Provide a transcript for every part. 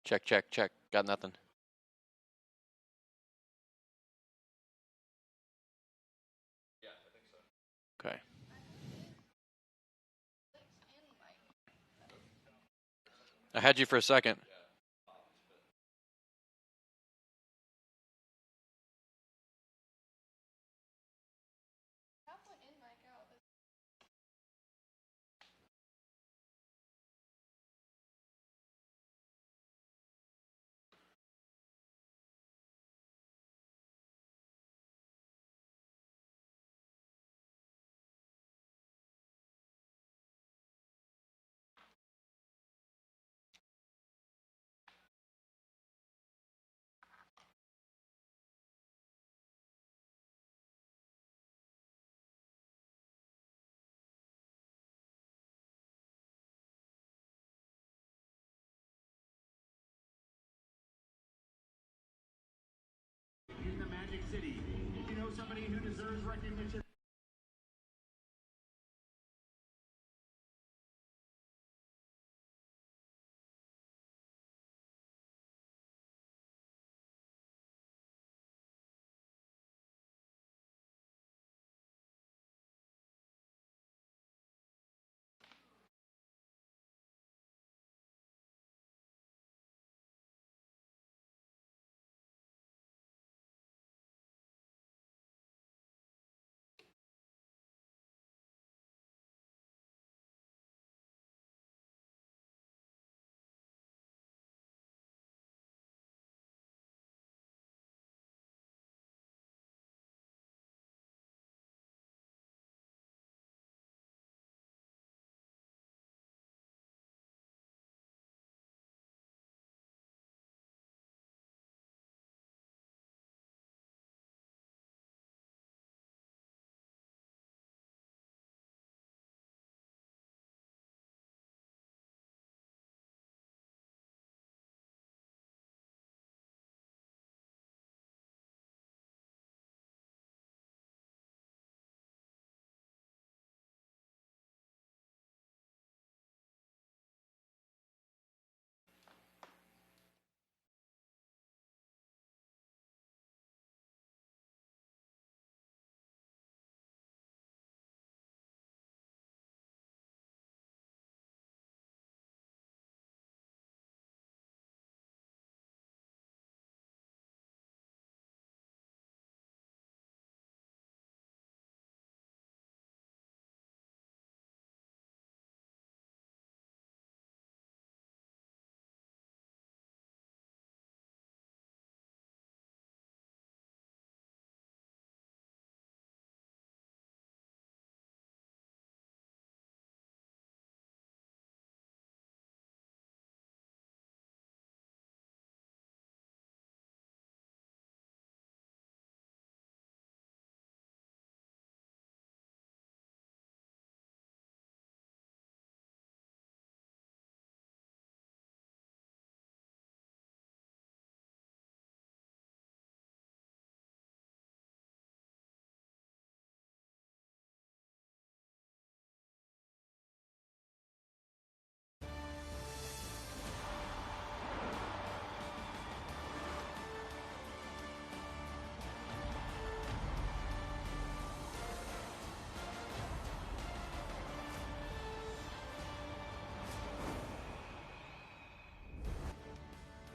Check, check, check. Got nothing. Yeah, I think so. Okay. I had you for a second. In the Magic City, if you know somebody who deserves recognition.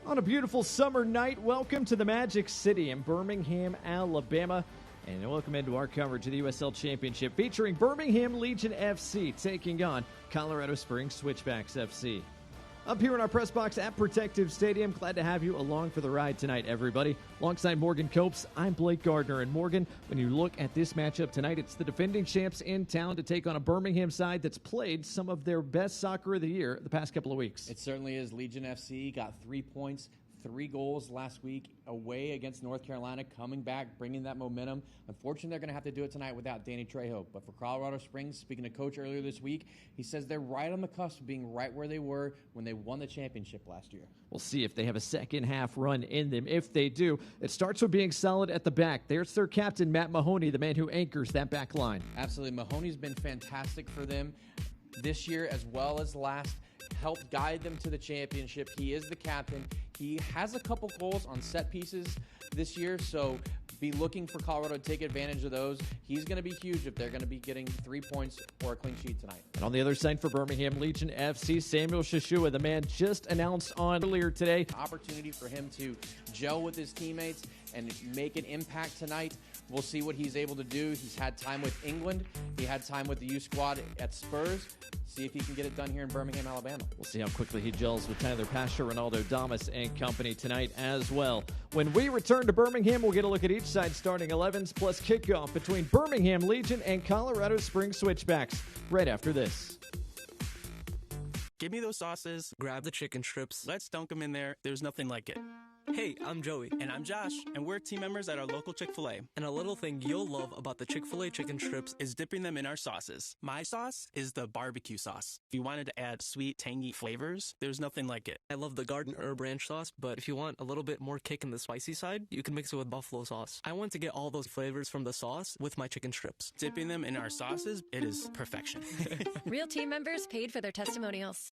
On a beautiful summer night, welcome to the Magic City in Birmingham, Alabama. And welcome into our coverage of the USL Championship featuring Birmingham Legion FC taking on Colorado Springs Switchbacks FC. Up here in our press box at Protective Stadium, glad to have you along for the ride tonight, everybody. Alongside Morgan Copes, I'm Blake Gardner. And Morgan, when you look at this matchup tonight, it's the defending champs in town to take on a Birmingham side that's played some of their best soccer of the year the past couple of weeks. It certainly is. Legion FC got 3 points, 3 goals last week away against North Carolina, coming back, bringing that momentum. Unfortunately, they're going to have to do it tonight without Danny Trejo. But for Colorado Springs, speaking to Coach earlier this week, he says they're right on the cusp of being right where they were when they won the championship last year. We'll see if they have a second half run in them. If they do, it starts with being solid at the back. There's their captain, Matt Mahoney, the man who anchors that back line. Absolutely. Mahoney's been fantastic for them this year as well as last. helped guide them to the championship. He is the captain. He has a couple goals on set pieces this year, so be looking for Colorado to take advantage of those. He's going to be huge if they're going to be getting 3 points or a clean sheet tonight. And on the other side for Birmingham Legion FC, Samuel Shashua, the man just announced on earlier today. Opportunity for him to gel with his teammates and make an impact tonight. We'll see what he's able to do. He's had time with England. He had time with the U squad at Spurs. See if he can get it done here in Birmingham, Alabama. We'll see how quickly he gels with Tyler Pasher, Ronaldo Damas, and company tonight as well. When we return to Birmingham, we'll get a look at each side starting 11s plus kickoff between Birmingham Legion and Colorado Springs Switchbacks right after this. Give me those sauces, grab the chicken strips, let's dunk them in there. There's nothing like it. Hey, I'm Joey. And I'm Josh, and we're team members at our local Chick-fil-A. And a little thing you'll love about the Chick-fil-A chicken strips is dipping them in our sauces. My sauce is the barbecue sauce. If you wanted to add sweet, tangy flavors, there's nothing like it. I love the garden herb ranch sauce, but if you want a little bit more kick in the spicy side, you can mix it with buffalo sauce. I want to get all those flavors from the sauce with my chicken strips. Dipping them in our sauces, it is perfection. Real team members paid for their testimonials.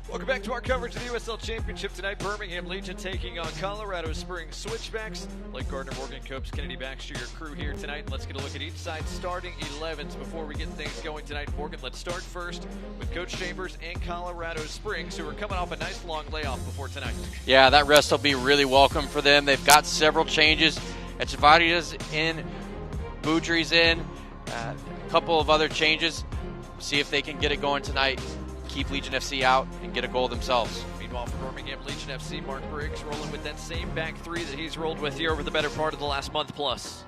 Welcome back to our coverage of the USL Championship tonight. Birmingham Legion taking on Colorado Springs Switchbacks. Blake Gardner, Morgan Copes, Kennedy Baxter, your crew here tonight. Let's get a look at each side starting 11s before we get things going tonight. Morgan, let's start first with Coach Chambers and Colorado Springs, who are coming off a nice long layoff before tonight. Yeah, that rest will be really welcome for them. They've got several changes. Echevaria's in, Boudry's in, a couple of other changes. See if they can get it going tonight. Keep Legion FC out and get a goal themselves. Meanwhile, for Birmingham Legion FC, Mark Briggs rolling with that same back three that he's rolled with here over the better part of the last month plus.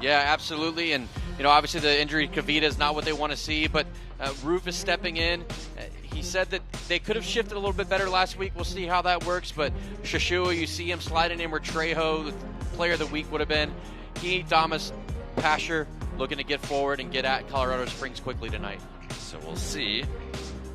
Yeah, absolutely. And, obviously the injury to Kavita is not what they want to see, but Roof is stepping in. He said that they could have shifted a little bit better last week. We'll see how that works. But Shashua, you see him sliding in where Trejo, the player of the week, would have been. He, Damas, Pasher, looking to get forward and get at Colorado Springs quickly tonight. So we'll see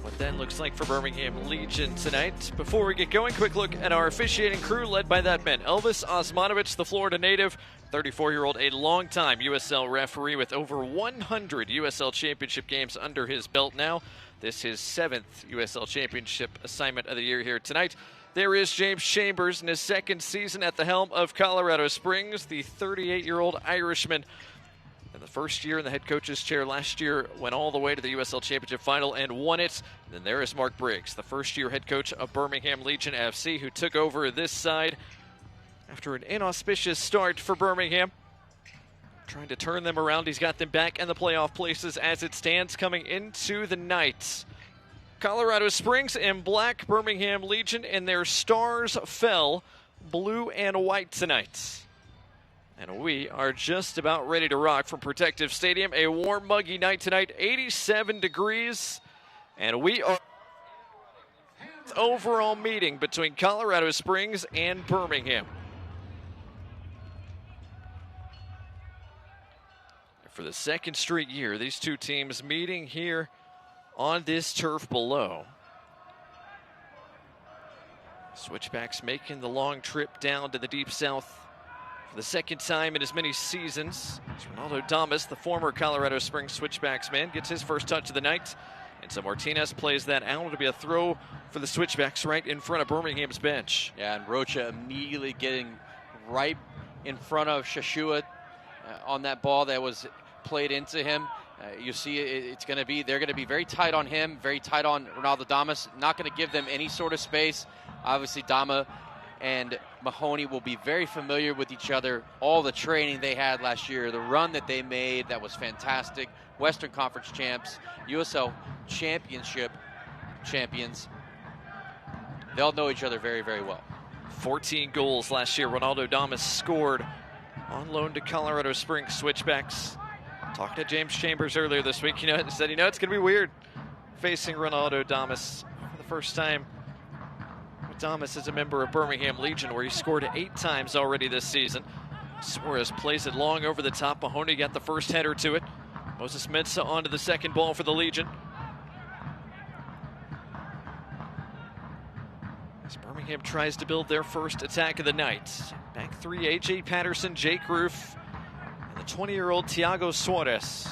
what that looks like for Birmingham Legion tonight. Before we get going, quick look at our officiating crew led by that man, Elvis Osmanovic, the Florida native, 34-year-old, a long-time USL referee with over 100 USL Championship games under his belt now. This is his 7th USL Championship assignment of the year here tonight. There is James Chambers in his 2nd season at the helm of Colorado Springs, the 38-year-old Irishman. And the first year in the head coach's chair last year went all the way to the USL Championship final and won it. And then there is Mark Briggs, the first-year head coach of Birmingham Legion FC, who took over this side after an inauspicious start for Birmingham. Trying to turn them around. He's got them back in the playoff places as it stands coming into the night. Colorado Springs in black, Birmingham Legion, and their stars fell blue and white tonight. And we are just about ready to rock from Protective Stadium. A warm, muggy night tonight, 87 degrees. And we are overall meeting between Colorado Springs and Birmingham. For the second straight year, these two teams meeting here on this turf below. Switchbacks making the long trip down to the Deep South for the second time in as many seasons. As Ronaldo Damas, the former Colorado Springs Switchbacks man, gets his first touch of the night. And so Martinez plays that out. It'll be a throw for the Switchbacks right in front of Birmingham's bench. Yeah, and Rocha immediately getting right in front of Shashua on that ball that was played into him. You see they're going to be very tight on him, very tight on Ronaldo Damas, not going to give them any sort of space. Obviously, Dama and Mahoney will be very familiar with each other. All the training they had last year, the run that they made, that was fantastic. Western Conference champs, USL Championship champions. They'll know each other very, very well. 14 goals last year. Ronaldo Damas scored on loan to Colorado Springs Switchbacks. Talking to James Chambers earlier this week, he said, it's going to be weird facing Ronaldo Damas for the first time. Damas is a member of Birmingham Legion, where he scored 8 times already this season. Suarez plays it long over the top. Mahoney got the first header to it. Moses Mensah onto the second ball for the Legion. As Birmingham tries to build their first attack of the night. Back 3, A.J. Patterson, Jake Roof, and the 20-year-old Thiago Suarez.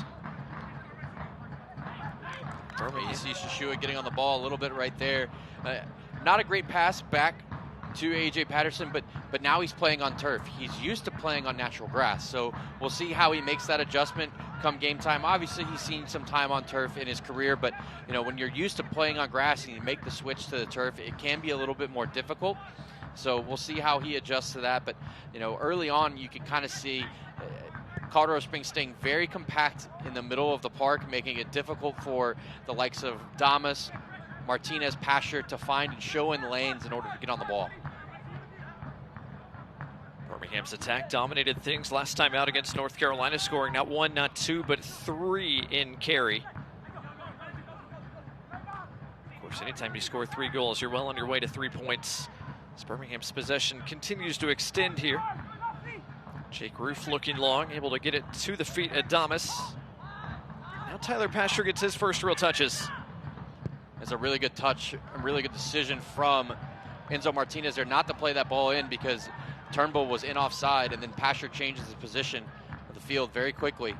You see Shashua getting on the ball a little bit right there. Not a great pass back to A.J. Patterson, but now he's playing on turf. He's used to playing on natural grass, so we'll see how he makes that adjustment come game time. Obviously, he's seen some time on turf in his career, but when you're used to playing on grass and you make the switch to the turf, it can be a little bit more difficult. So we'll see how he adjusts to that. But early on, you can kind of see Colorado Springs staying very compact in the middle of the park, making it difficult for the likes of Damas, Martinez, Pasher to find and show in lanes in order to get on the ball. Birmingham's attack dominated things last time out against North Carolina, scoring not 1, not 2, but 3 in carry. Of course, anytime you score 3 goals, you're well on your way to 3 points. As Birmingham's possession continues to extend here. Jake Roof looking long, able to get it to the feet of Damas. Now Tyler Pasher gets his first real touches. It's a really good touch, a really good decision from Enzo Martinez there not to play that ball in, because Turnbull was in offside, and then Pasher changes his position of the field very quickly.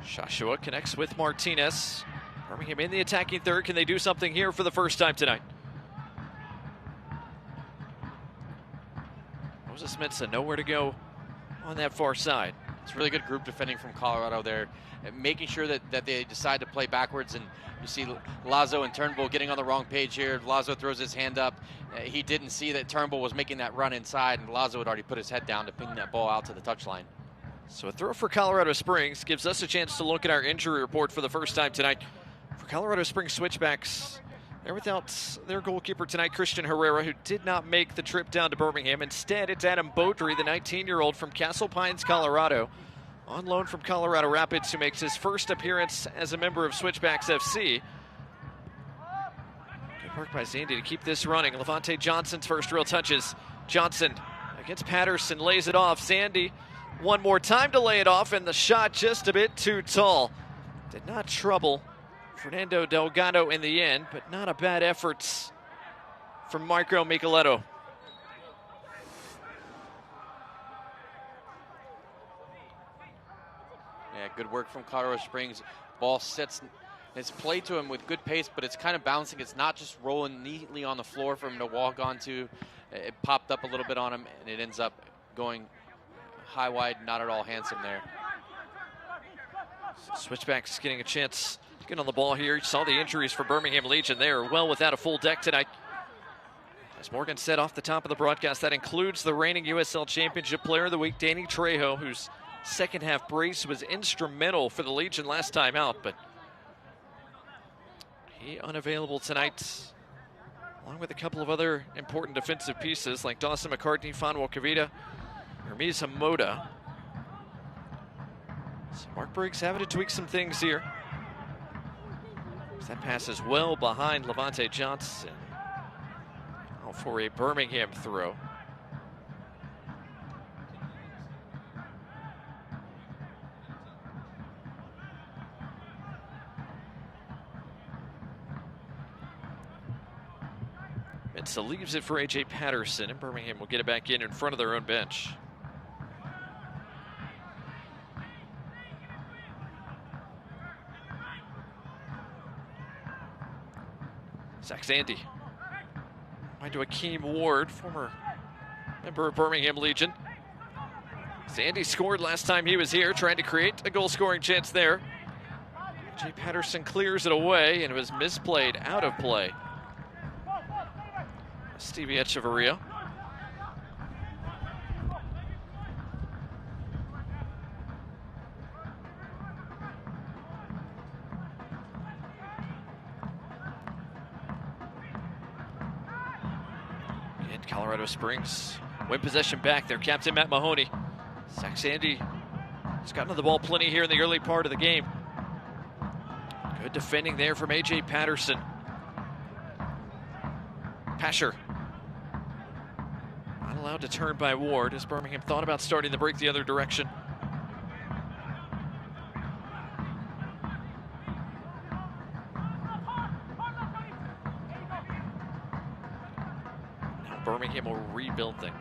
Shashua connects with Martinez. Birmingham in the attacking third. Can they do something here for the first time tonight? Moses Mensah nowhere to go on that far side. It's really good group defending from Colorado there, and making sure that they decide to play backwards. And you see Lazo and Turnbull getting on the wrong page here. Lazo throws his hand up. He didn't see that Turnbull was making that run inside, and Lazo had already put his head down to ping that ball out to the touchline. So a throw for Colorado Springs gives us a chance to look at our injury report for the first time tonight. For Colorado Springs Switchbacks, they're without their goalkeeper tonight, Christian Herrera, who did not make the trip down to Birmingham. Instead, it's Adam Beaudry, the 19-year-old from Castle Pines, Colorado, on loan from Colorado Rapids, who makes his first appearance as a member of Switchbacks FC. Good work by Zandy to keep this running. Levante Johnson's first real touches. Johnson against Patterson, lays it off. Zandy one more time to lay it off, and the shot just a bit too tall. Did not trouble Fernando Delgado in the end, but not a bad effort from Marco Micheletto. Yeah, good work from Colorado Springs. Ball sits, it's played to him with good pace, but it's kind of bouncing. It's not just rolling neatly on the floor for him to walk onto. It popped up a little bit on him, and it ends up going high wide, not at all handsome there. Switchbacks getting a chance to get on the ball here. You saw the injuries for Birmingham Legion. They are well without a full deck tonight. As Morgan said off the top of the broadcast, that includes the reigning USL Championship Player of the Week, Danny Trejo, whose second half brace was instrumental for the Legion last time out, but he unavailable tonight, along with a couple of other important defensive pieces like Dawson McCartney, Fanwa Kavita, Hermes Hamoda. So Mark Briggs having to tweak some things here. That pass is well behind Levante Johnson. Now for a Birmingham throw. Mensa leaves it for AJ Patterson, and Birmingham will get it back in front of their own bench. Zach Zandy. Wide to Akeem Ward, former member of Birmingham Legion. Zandy scored last time he was here, trying to create a goal-scoring chance there. AJ Patterson clears it away, and it was misplayed, out of play. Stevie Echeverria. And Colorado Springs win possession back. Their captain Matt Mahoney. Zach Zandy has gotten to the ball plenty here in the early part of the game. Good defending there from AJ Patterson. Pasher. Not allowed to turn by Ward as Birmingham thought about starting the break the other direction. Now Birmingham will rebuild things.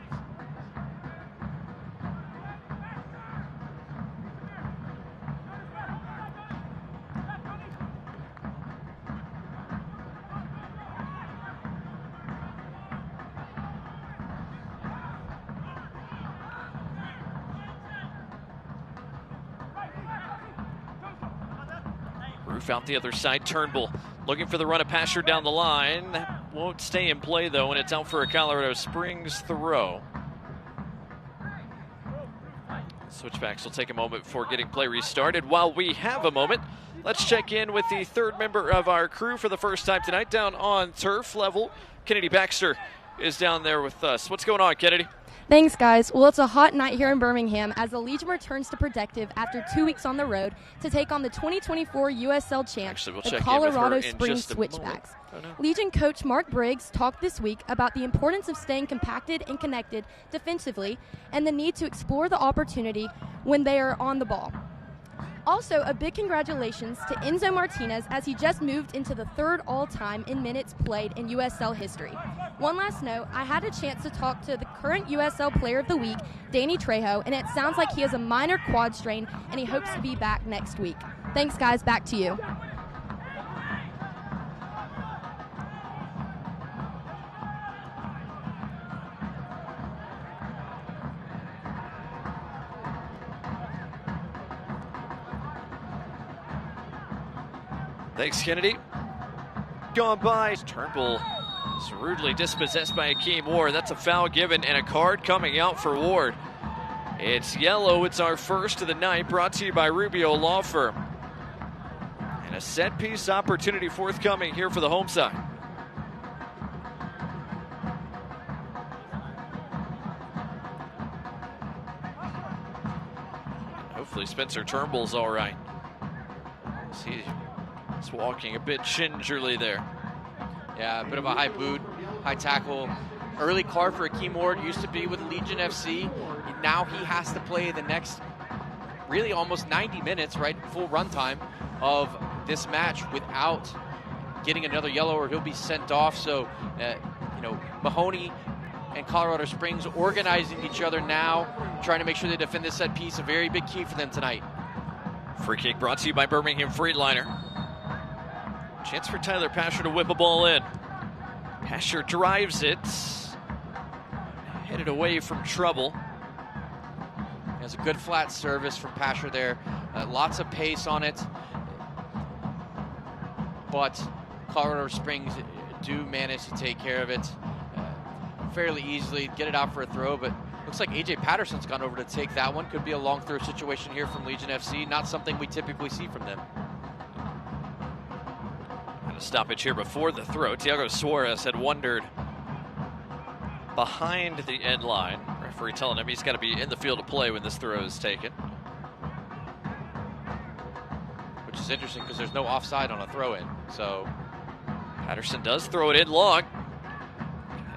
Roof out the other side. Turnbull looking for the run of Pasher down the line. That won't stay in play though, and it's out for a Colorado Springs throw. Switchbacks will take a moment before getting play restarted. While we have a moment, let's check in with the third member of our crew for the first time tonight down on turf level. Kennedy Baxter is down there with us. What's going on, Kennedy? Thanks, guys. Well, it's a hot night here in Birmingham as the Legion returns to Protective after 2 weeks on the road to take on the 2024 USL champs, the Colorado Springs Switchbacks. Oh, no. Legion coach Mark Briggs talked this week about the importance of staying compacted and connected defensively and the need to explore the opportunity when they are on the ball. Also, a big congratulations to Enzo Martinez as he just moved into the third all-time in minutes played in USL history. One last note, I had a chance to talk to the current USL Player of the Week, Danny Trejo, and it sounds like he has a minor quad strain and he hopes to be back next week. Thanks, guys. Back to you. Thanks, Kennedy. Gone by. Turnbull is rudely dispossessed by Akeem Ward. That's a foul given and a card coming out for Ward. It's yellow. It's our first of the night, brought to you by Rubio Law Firm. And a set piece opportunity forthcoming here for the home side. Hopefully Spencer Turnbull's all right. See. He's walking a bit gingerly there. Yeah, a bit of a high boot, high tackle. Early card for Akeem Ward, used to be with Legion FC. Now he has to play the next, really almost 90 minutes, right, full runtime of this match without getting another yellow or he'll be sent off. So, Mahoney and Colorado Springs organizing each other now, trying to make sure they defend this set piece. A very big key for them tonight. Free kick brought to you by Birmingham Freightliner. Chance for Tyler Pasher to whip a ball in. Pasher drives it. Headed away from trouble. There's a good flat service from Pasher there. Lots of pace on it. But Colorado Springs do manage to take care of it fairly easily, get it out for a throw, but looks like AJ Patterson's gone over to take that one. Could be a long throw situation here from Legion FC. Not something we typically see from them. A stoppage here before the throw. Thiago Suarez had wandered behind the end line. Referee telling him he's got to be in the field of play when this throw is taken. is interesting because there's no offside on a throw-in. So Patterson does throw it in long.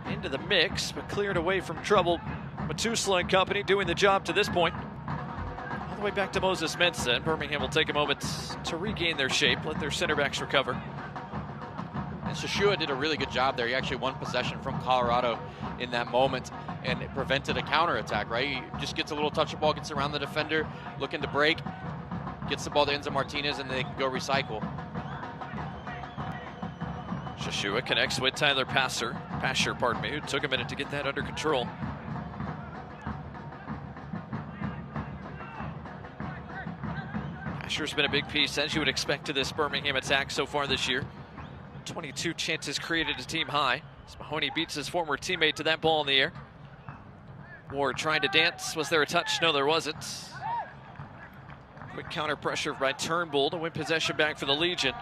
Into the mix, but cleared away from trouble. Matusla and company doing the job to this point. All the way back to Moses Mensah, and Birmingham will take a moment to regain their shape, let their center backs recover. And Shashua did a really good job there. He actually won possession from Colorado in that moment, and it prevented a counterattack, right? He just gets a little touch of ball, gets around the defender, looking to break, gets the ball to Enzo Martinez, and they can go recycle. Shashua connects with Tyler Pasher, who took a minute to get that under control. Pasher's been a big piece, as you would expect, to this Birmingham attack so far this year. 22 chances created, a team high. As Mahoney beats his former teammate to that ball in the air. Ward trying to dance. Was there a touch? No, there wasn't. Quick counter pressure by Turnbull to win possession back for the Legion.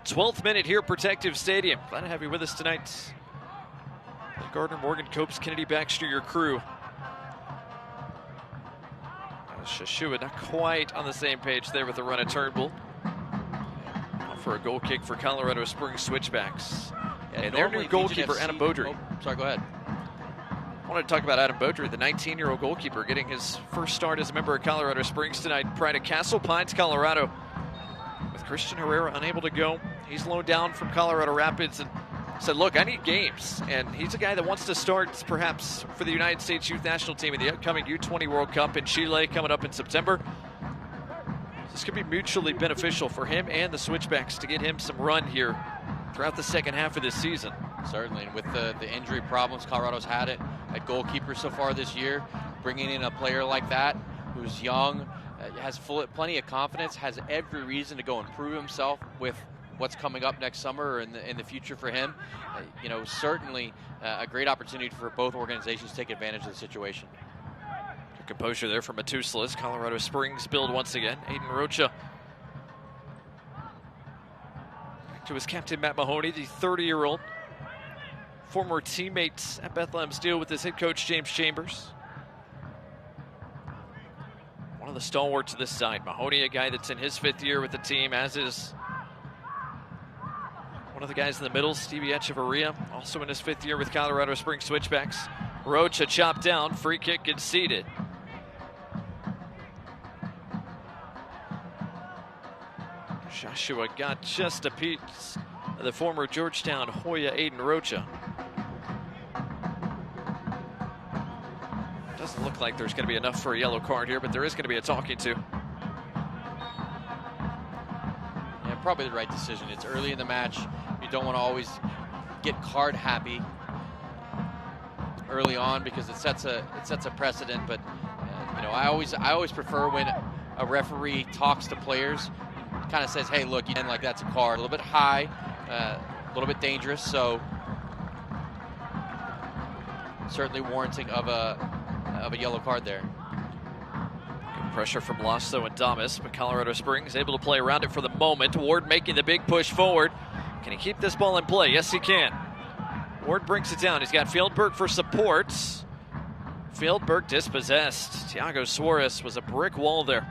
12th minute here at Protective Stadium. Glad to have you with us tonight. Gardner, Morgan, Copes, Kennedy, Baxter, your crew. Shashua not quite on the same page there with the run of Turnbull. For a goal kick for Colorado Springs Switchbacks. Yeah, and their new goalkeeper, FC, Adam Beaudry. Oh, sorry, go ahead. I want to talk about Adam Beaudry, the 19-year-old goalkeeper, getting his first start as a member of Colorado Springs tonight. Pride of Castle Pines, Colorado. With Christian Herrera unable to go, he's loaned down from Colorado Rapids and said, look, I need games. And he's a guy that wants to start perhaps for the United States Youth National Team in the upcoming U20 World Cup in Chile coming up in September. This could be mutually beneficial for him and the Switchbacks to get him some run here throughout the second half of this season. Certainly, and with the injury problems Colorado's had it at goalkeeper so far this year, bringing in a player like that who's young, has plenty of confidence, has every reason to go and prove himself with what's coming up next summer or in the future for him. Certainly a great opportunity for both organizations to take advantage of the situation. Composure there from Matusla. Colorado Springs build once again. Aiden Rocha. Back to his captain, Matt Mahoney, the 30-year-old. Former teammates at Bethlehem Steel with his head coach, James Chambers. One of the stalwarts of this side. Mahoney, a guy that's in his 5th year with the team, as is one of the guys in the middle, Stevie Echeverria, also in his 5th year with Colorado Springs Switchbacks. Rocha chopped down, free kick conceded. Joshua got just a piece of the former Georgetown Hoya Aiden Rocha. Doesn't look like there's going to be enough for a yellow card here, but there is going to be a talking to. Yeah, probably the right decision. It's early in the match. You don't want to always get card happy early on because it sets a precedent. But I always prefer when a referee talks to players, kind of says, hey, look, like that's a card, a little bit high, a little bit dangerous, so certainly warranting of a yellow card there. Good pressure from Lasso and Damas, but Colorado Springs able to play around it for the moment. Ward making the big push forward. Can he keep this ball in play? Yes, he can. Ward brings it down. He's got Fieldberg for support. Fieldberg dispossessed. Thiago Suarez was a brick wall there.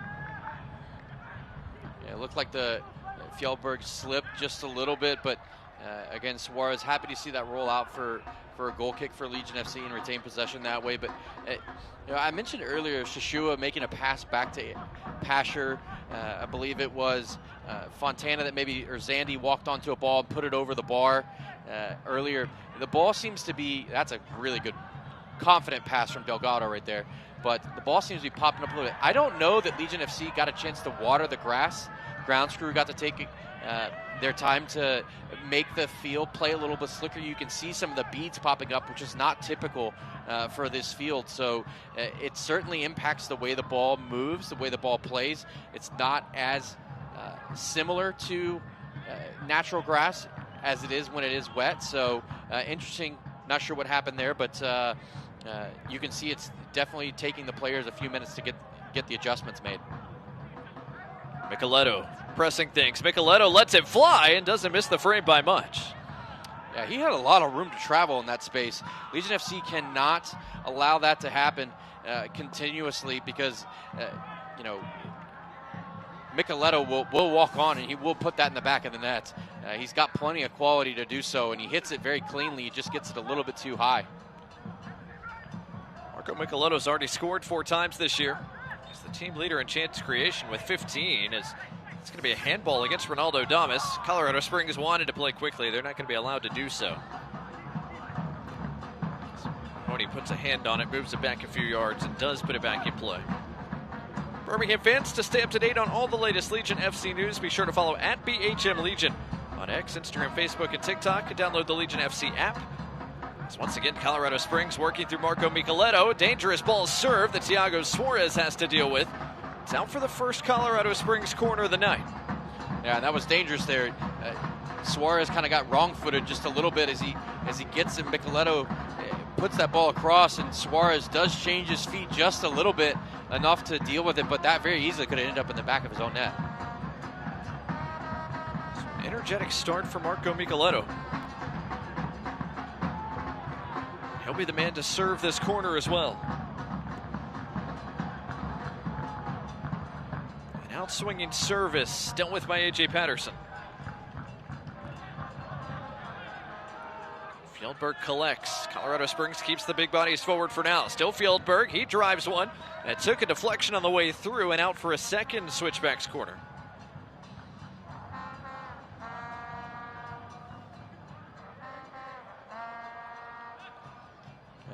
Yeah, it looked like the Fieldberg slipped just a little bit, but again, Suarez happy to see that roll out for a goal kick for Legion FC and retain possession that way. But I mentioned earlier Shashua making a pass back to Pasher. I believe it was Fontana that or Zandy walked onto a ball and put it over the bar earlier. The ball seems to be, that's a really good, confident pass from Delgado right there. But the ball seems to be popping up a little bit. I don't know that Legion FC got a chance to water the grass. Ground crew got to take their time to make the field play a little bit slicker. You can see some of the beads popping up, which is not typical for this field. So it certainly impacts the way the ball moves, the way the ball plays. It's not as similar to natural grass as it is when it is wet. So interesting. Not sure what happened there, but you can see it's definitely taking the players a few minutes to get the adjustments made. Micheletto pressing things. Micheletto lets it fly and doesn't miss the frame by much. Yeah, he had a lot of room to travel in that space. Legion FC cannot allow that to happen continuously because, Micheletto will walk on, and he will put that in the back of the net. He's got plenty of quality to do so, and he hits it very cleanly. He just gets it a little bit too high. Marco Micheletto's already scored 4 times this year. He's the team leader in chance creation with 15. It's going to be a handball against Ronaldo Damas. Colorado Springs wanted to play quickly. They're not going to be allowed to do so. When he puts a hand on it, moves it back a few yards, and does put it back in play. Birmingham fans, to stay up to date on all the latest Legion FC news, be sure to follow at BHM Legion on X, Instagram, Facebook, and TikTok, and download the Legion FC app. As once again, Colorado Springs working through Marco Micheletto. Dangerous ball serve that Thiago Suarez has to deal with. It's out for the first Colorado Springs corner of the night. Yeah, that was dangerous there. Suarez kind of got wrong-footed just a little bit as he gets in. Micheletto puts that ball across, and Suarez does change his feet just a little bit, enough to deal with it, but that very easily could have ended up in the back of his own net. Energetic start for Marco Micheletto. He'll be the man to serve this corner as well. An outswinging service dealt with by A.J. Patterson. Fieldberg collects. Colorado Springs keeps the big bodies forward for now. Still Fieldberg. He drives one. And it took a deflection on the way through and out for a second Switchbacks corner.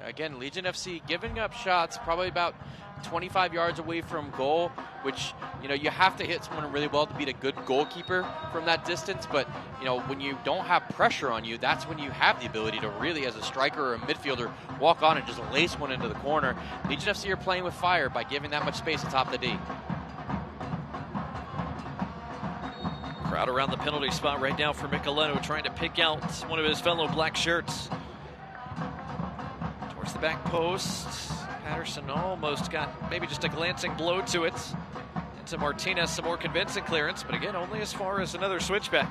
Again, Legion FC giving up shots probably about 25 yards away from goal, which, you know, you have to hit someone really well to beat a good goalkeeper from that distance. But, you know, when you don't have pressure on you, that's when you have the ability to really, as a striker or a midfielder, walk on and just lace one into the corner. Legion FC are playing with fire by giving that much space atop the D. Crowd around the penalty spot right now for Micheletto, trying to pick out one of his fellow black shirts. Towards the back post. Patterson almost got maybe just a glancing blow to it. Into Martinez, some more convincing clearance, but again, only as far as another switchback.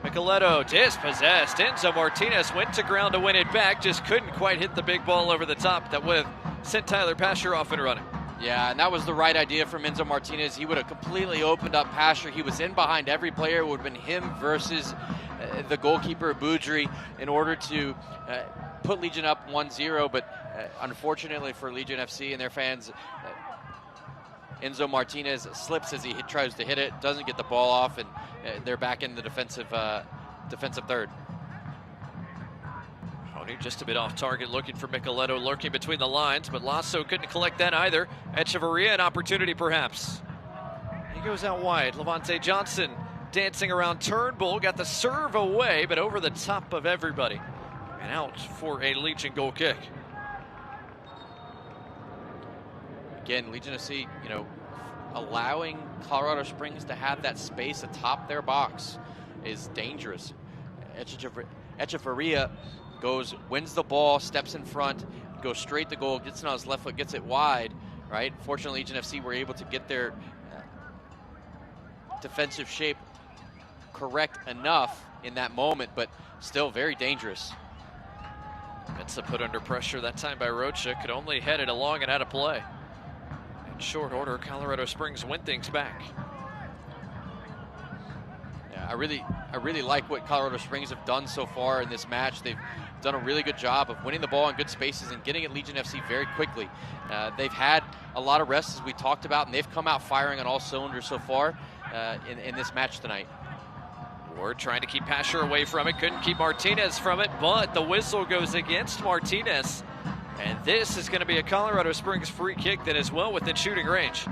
Micheletto dispossessed. Enzo Martinez went to ground to win it back, just couldn't quite hit the big ball over the top that would have sent Tyler Pasher off and running. Yeah, and that was the right idea from Enzo Martinez. He would have completely opened up Pasher. He was in behind every player. It would have been him versus the goalkeeper, Boudry, in order to put Legion up 1-0, but unfortunately for Legion FC and their fans, Enzo Martinez slips as he tries to hit it, doesn't get the ball off, and they're back in the defensive third. Mahoney just a bit off target, looking for Micheletto, lurking between the lines, but Lasso couldn't collect that either. Echeverria, an opportunity perhaps. He goes out wide. Levante Johnson dancing around Turnbull, got the serve away, but over the top of everybody. And out for a Legion goal kick. Again, Legion FC, you know, allowing Colorado Springs to have that space atop their box is dangerous. Echeverria wins the ball, steps in front, goes straight to goal, gets it on his left foot, gets it wide, right? Fortunately, Legion FC were able to get their defensive shape correct enough in that moment, but still very dangerous. Mensa put under pressure that time by Rocha, could only head it along and out of play. In short order, Colorado Springs win things back. Yeah, I really like what Colorado Springs have done so far in this match. They've done a really good job of winning the ball in good spaces and getting at Legion FC very quickly. They've had a lot of rests, as we talked about, and they've come out firing on all cylinders so far in this match tonight. Ward trying to keep Pasher away from it, couldn't keep Martinez from it, but the whistle goes against Martinez. And this is going to be a Colorado Springs free kick that is well within shooting range.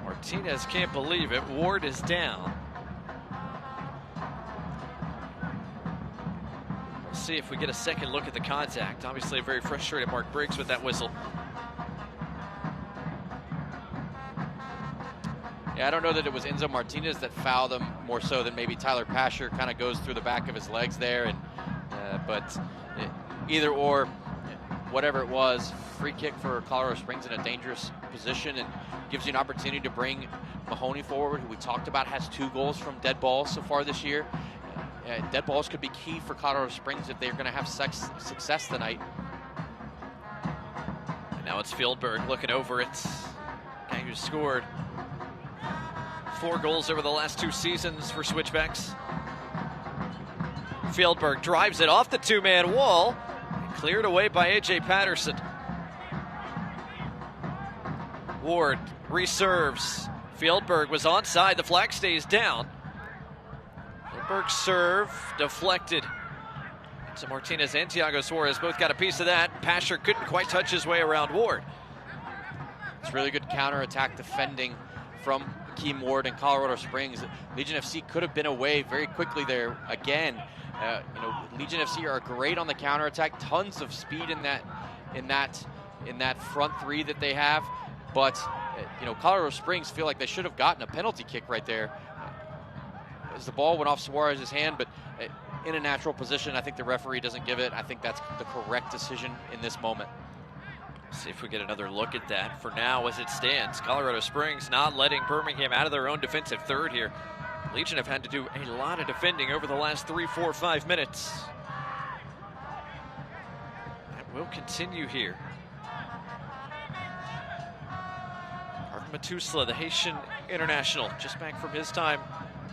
Martinez can't believe it. Ward is down. We'll see if we get a second look at the contact. Obviously a very frustrated Mark Briggs with that whistle. Yeah, I don't know that it was Enzo Martinez that fouled him more so than maybe Tyler Pasher. Kind of goes through the back of his legs there, and but either or, whatever it was, free kick for Colorado Springs in a dangerous position and gives you an opportunity to bring Mahoney forward, who we talked about has 2 goals from dead balls so far this year. Dead balls could be key for Colorado Springs if they're going to have success tonight. And now it's Fieldberg looking over it. Guy who scored 4 goals over the last 2 seasons for Switchbacks. Fieldberg drives it off the 2-man wall. Cleared away by A.J. Patterson. Ward reserves. Fieldberg was onside. The flag stays down. Fieldberg's serve deflected. So Martinez and Thiago Suarez both got a piece of that. Pasher couldn't quite touch his way around Ward. It's really good counterattack defending from Keem Ward and Colorado Springs. Legion FC could have been away very quickly there again. Legion FC are great on the counterattack. Tons of speed in that front 3 that they have. But Colorado Springs feel like they should have gotten a penalty kick right there as the ball went off Suarez's hand, but in a natural position. I think the referee doesn't give it. I think that's the correct decision in this moment. See if we get another look at that. For now, as it stands, Colorado Springs not letting Birmingham out of their own defensive third here. Legion have had to do a lot of defending over the last 3, 4, 5 minutes. That will continue here. Matusla, the Haitian international, just back from his time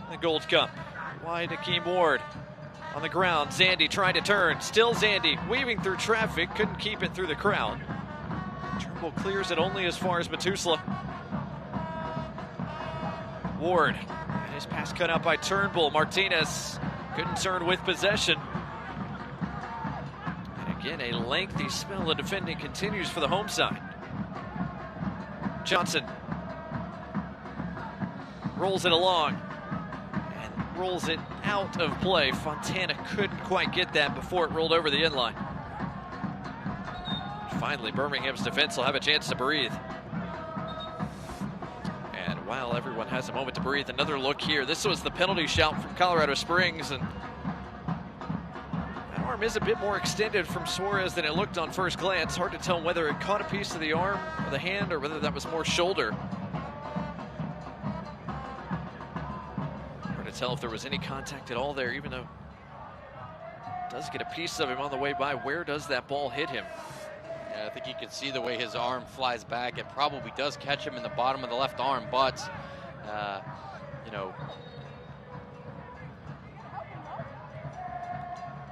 in the Gold Cup. Wide Akeem Ward on the ground. Zandy trying to turn. Still Zandy weaving through traffic. Couldn't keep it through the crowd. Turnbull clears it only as far as Matusla. Ward. And his pass cut out by Turnbull. Martinez couldn't turn with possession. And again, a lengthy spell of defending continues for the home side. Johnson rolls it along and rolls it out of play. Fontana couldn't quite get that before it rolled over the inline. Finally, Birmingham's defense will have a chance to breathe. And while everyone has a moment to breathe, another look here. This was the penalty shout from Colorado Springs, and that arm is a bit more extended from Suarez than it looked on first glance. Hard to tell whether it caught a piece of the arm or the hand or whether that was more shoulder. Hard to tell if there was any contact at all there, even though it does get a piece of him on the way by. Where does that ball hit him? Yeah, I think you can see the way his arm flies back. It probably does catch him in the bottom of the left arm, but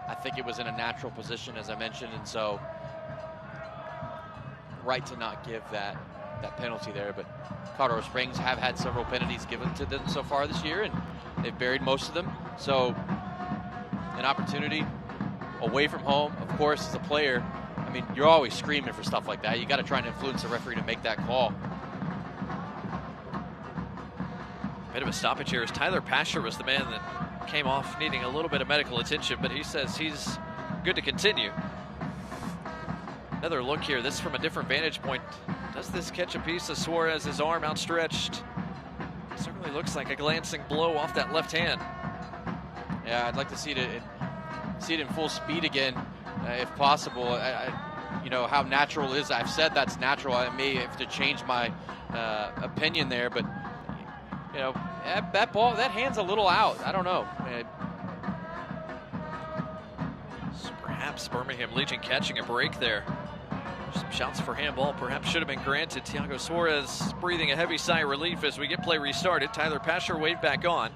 I think it was in a natural position, as I mentioned, and so right to not give that penalty there. But Colorado Springs have had several penalties given to them so far this year, and they've buried most of them. So an opportunity away from home, of course, as a player, I mean, you're always screaming for stuff like that. You got to try and influence the referee to make that call. Bit of a stoppage here as Tyler Pasher was the man that came off needing a little bit of medical attention, but he says he's good to continue. Another look here. This is from a different vantage point. Does this catch a piece of Suarez's arm outstretched? Certainly looks like a glancing blow off that left hand. Yeah, I'd like to see it in full speed again, if possible. How natural it is. I've said that's natural. I may have to change my opinion there, but that hand's a little out. I don't know. So perhaps Birmingham Legion catching a break there. Some shouts for handball perhaps should have been granted. Thiago Suarez breathing a heavy sigh of relief as we get play restarted. Tyler Pasher waved back on.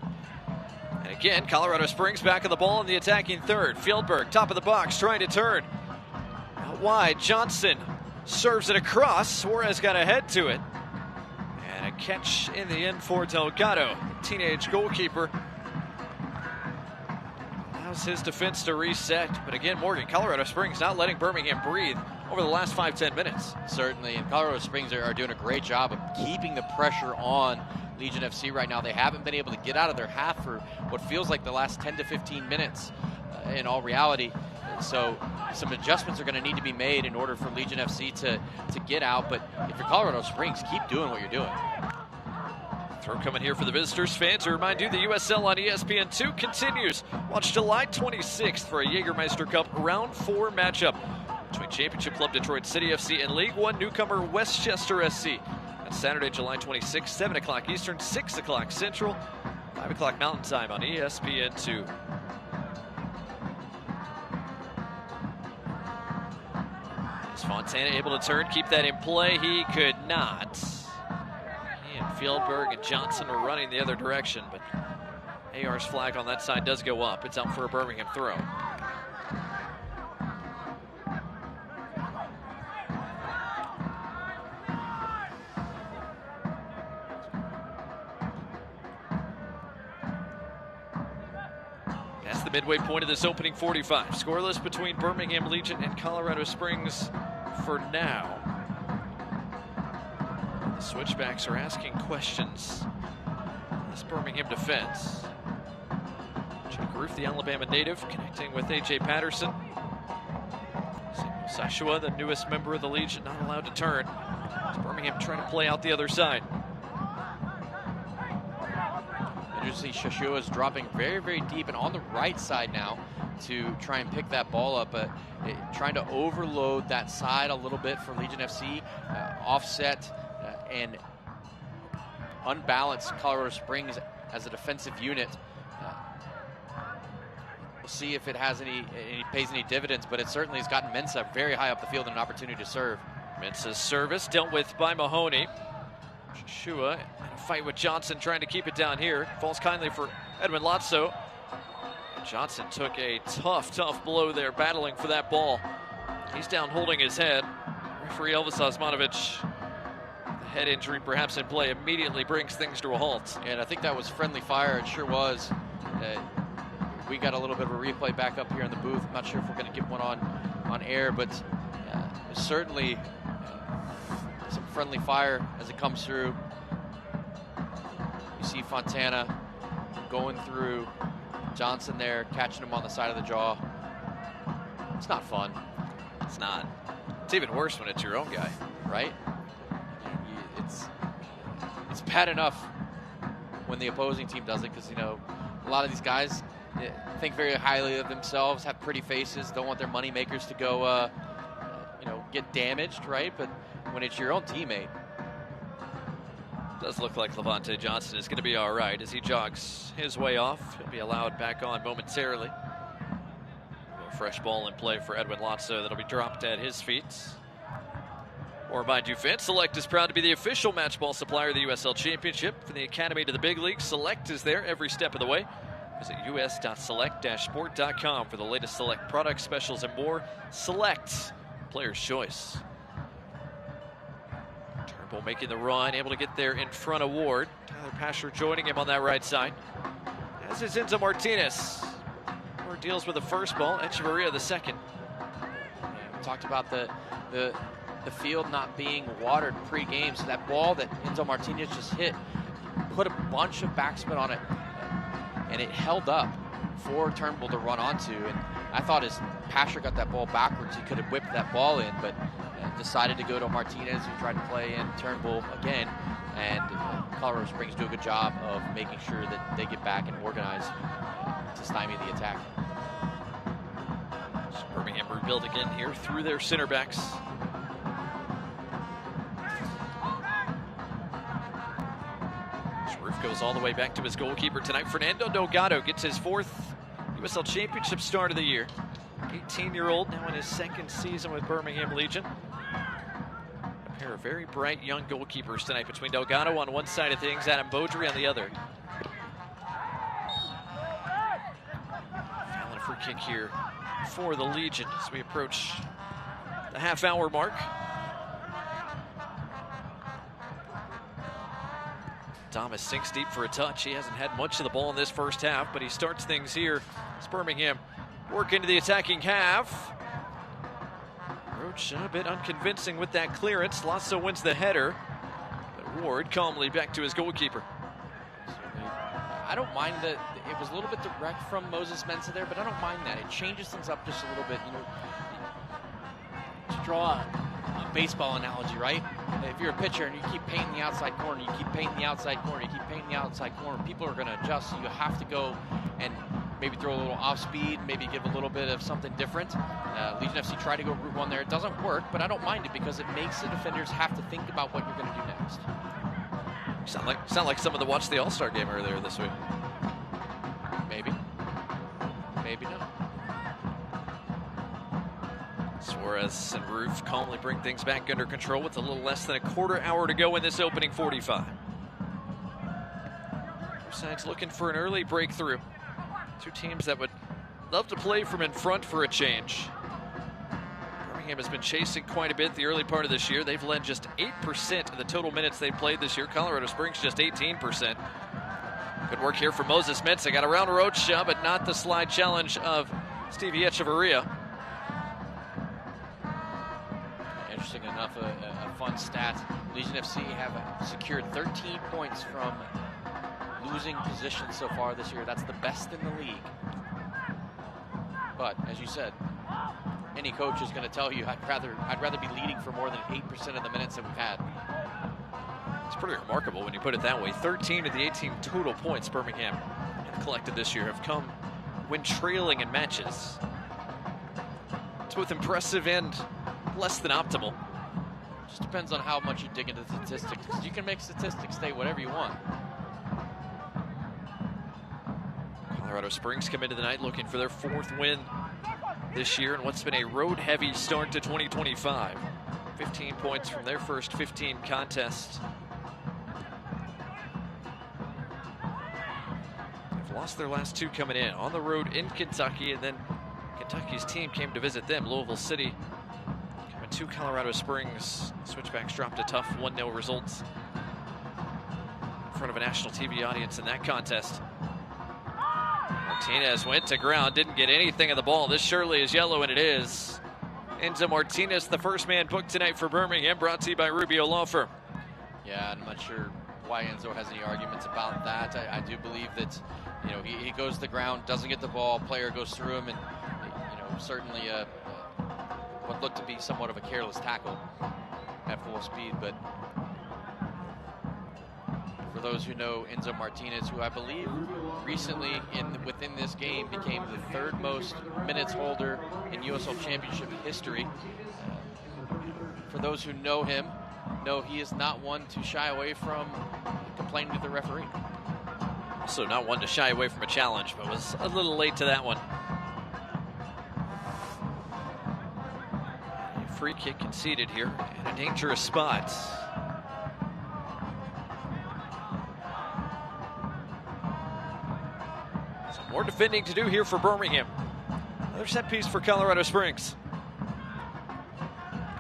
And again, Colorado Springs back on the ball in the attacking third. Fieldberg, top of the box, trying to turn. Out wide, Johnson serves it across. Suarez got ahead to it. And a catch in the end for Delgado, the teenage goalkeeper. Allows his defense to reset. But again, Morgan, Colorado Springs not letting Birmingham breathe over the last 5-10 minutes. Certainly, and Colorado Springs are doing a great job of keeping the pressure on Legion FC right now. They haven't been able to get out of their half for what feels like the last 10 to 15 minutes in all reality. So some adjustments are going to need to be made in order for Legion FC to get out. But if you're Colorado Springs, keep doing what you're doing. Throw coming here for the visitors. Fans, to remind you, the USL on ESPN2 continues. Watch July 26th for a Jägermeister Cup Round 4 matchup between Championship Club Detroit City FC and League One newcomer Westchester SC. That's Saturday, July 26th, 7 o'clock Eastern, 6 o'clock Central, 5 o'clock Mountain Time on ESPN2. Was Fontana able to turn, keep that in play? He could not. He and Fieldberg and Johnson were running the other direction, but AR's flag on that side does go up. It's up for a Birmingham throw. That's the midway point of this opening 45. Scoreless between Birmingham Legion and Colorado Springs for now. The Switchbacks are asking questions. This Birmingham defense. Jake Roof, the Alabama native, connecting with A.J. Patterson. Sashua, the newest member of the Legion, not allowed to turn. It's Birmingham trying to play out the other side. You see Shashua is dropping very, very deep and on the right side now to try and pick that ball up, trying to overload that side a little bit for Legion FC, offset and unbalance Colorado Springs as a defensive unit. We'll see if it has pays any dividends, but it certainly has gotten Mensa very high up the field and an opportunity to serve. Mensa's service dealt with by Mahoney. Shashua in a fight with Johnson, trying to keep it down here. Falls kindly for Edwin Lotso. Johnson took a tough blow there, battling for that ball. He's down holding his head. Referee Elvis Osmanovic, the head injury perhaps in play, immediately brings things to a halt. And I think that was friendly fire. It sure was. We got a little bit of a replay back up here in the booth. I'm not sure if we're going to get one on air, but certainly some friendly fire as it comes through. You see Fontana going through Johnson there, catching him on the side of the jaw. It's not fun. It's not. It's even worse when it's your own guy, right? It's bad enough when the opposing team does it, because a lot of these guys think very highly of themselves, have pretty faces, don't want their money makers to go get damaged, right? But when it's your own teammate. Does look like Levante Johnson is going to be all right as he jogs his way off. He'll be allowed back on momentarily. A fresh ball in play for Edwin Lotso that'll be dropped at his feet. Or by Dufin. Select is proud to be the official match ball supplier of the USL Championship. From the Academy to the big league, Select is there every step of the way. Visit us.select-sport.com for the latest Select products, specials, and more. Select, player's choice. Turnbull making the run, able to get there in front of Ward. Tyler Pasher joining him on that right side. As is Enzo Martinez. Ward deals with the first ball, Echeverria the second. Yeah, we talked about the field not being watered pre-game, so that ball that Enzo Martinez just hit put a bunch of backspin on it, and it held up for Turnbull to run onto. And I thought as Pasher got that ball backwards, he could have whipped that ball in, but decided to go to Martinez, who tried to play in Turnbull again. And Colorado Springs do a good job of making sure that they get back and organize to stymie the attack. So Birmingham rebuild again here through their center backs. Roof goes all the way back to his goalkeeper tonight. Fernando Delgado gets his 4th USL Championship start of the year. 18-year-old, now in his 2nd season with Birmingham Legion. A pair of very bright young goalkeepers tonight between Delgado on one side of things, Adam Beaudry on the other. Fouling a free kick here for the Legion as we approach the half-hour mark. Thomas sinks deep for a touch. He hasn't had much of the ball in this first half, but he starts things here. It's Birmingham work into the attacking half. Roach a bit unconvincing with that clearance. Lasso wins the header, but Ward calmly back to his goalkeeper. I don't mind that it was a little bit direct from Moses Mensah there, but I don't mind that. It changes things up just a little bit. To draw a baseball analogy, right? If you're a pitcher and you keep painting the outside corner, you keep painting the outside corner, you keep painting the outside corner, people are going to adjust. So you have to go and maybe throw a little off speed, maybe give a little bit of something different. Legion FC tried to go route one there. It doesn't work, but I don't mind it because it makes the defenders have to think about what you're going to do next. Sound like someone that watched the All-Star game earlier this week. Maybe. Maybe not. Suarez and Roof calmly bring things back under control with a little less than a quarter hour to go in this opening 45. Both sides looking for an early breakthrough. Two teams that would love to play from in front for a change. Birmingham has been chasing quite a bit the early part of this year. They've led just 8% of the total minutes they've played this year. Colorado Springs just 18%. Good work here for Moses Mensah. Got around Rocha, but not the slide challenge of Stevie Echevarria. Interesting enough, a fun stat. Legion FC have secured 13 points from losing position so far this year. That's the best in the league. But as you said, any coach is going to tell you, I'd rather be leading for more than 8% of the minutes that we've had. It's pretty remarkable when you put it that way. 13 of the 18 total points Birmingham have collected this year have come when trailing in matches. It's both impressive and less than optimal. Just depends on how much you dig into the statistics, because you can make statistics say whatever you want. Colorado Springs come into the night looking for their 4th win this year in what's been a road-heavy start to 2025. 15 points from their first 15 contests. They've lost their last 2 coming in on the road in Kentucky, and then Kentucky's team came to visit them, Louisville City. Coming to Colorado Springs, Switchbacks dropped a tough 1-0 result in front of a national TV audience in that contest. Martinez went to ground, didn't get anything of the ball. This surely is yellow, and it is. Enzo Martinez, the first man booked tonight for Birmingham, brought to you by Rubio Law Firm. Yeah, I'm not sure why Enzo has any arguments about that. I do believe that, you know, he goes to the ground, doesn't get the ball, player goes through him, and, you know, certainly what looked to be somewhat of a careless tackle at full speed. But for those who know Enzo Martinez, who I believe recently within this game became the 3rd most minutes holder in USL Championship history. For those who know him, know he is not one to shy away from complaining to the referee. Also not one to shy away from a challenge, but was a little late to that one. A free kick conceded here in a dangerous spot. More defending to do here for Birmingham. Another set piece for Colorado Springs.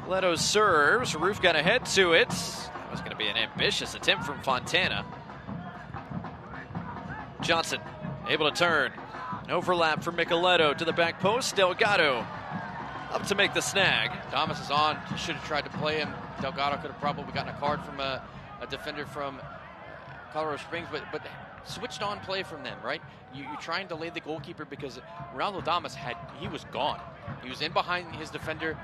Leto serves. Roof got ahead to it. That was going to be an ambitious attempt from Fontana. Johnson able to turn. An overlap from Micheletto to the back post. Delgado up to make the snag. Damas is on. He should have tried to play him. Delgado could have probably gotten a card from a defender from Colorado Springs, but switched on play from them, right? You try and delay the goalkeeper because Ronaldo Damas he was gone. He was in behind his defender,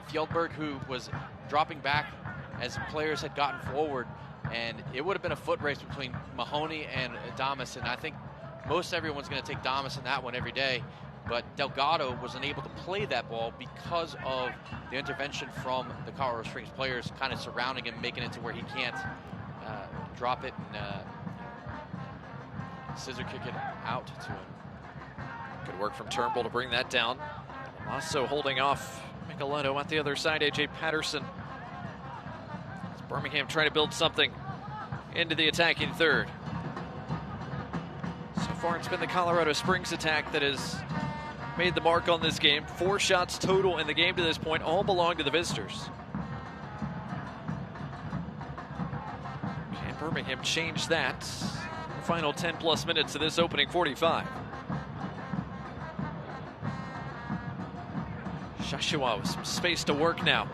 Fjellberg, who was dropping back as players had gotten forward, and it would have been a foot race between Mahoney and Damas, and I think most everyone's going to take Damas in that one every day, but Delgado was unable to play that ball because of the intervention from the Colorado Springs players kind of surrounding him, making it to where he can't drop it and scissor kick it out to him. Good work from Turnbull to bring that down. Also holding off Micheletto at the other side, AJ Patterson. It's Birmingham trying to build something into the attacking third. So far it's been the Colorado Springs attack that has made the mark on this game. 4 shots total in the game to this point, all belong to the visitors. Can Birmingham change that? Final 10 plus minutes of this opening 45. Shashua with some space to work now.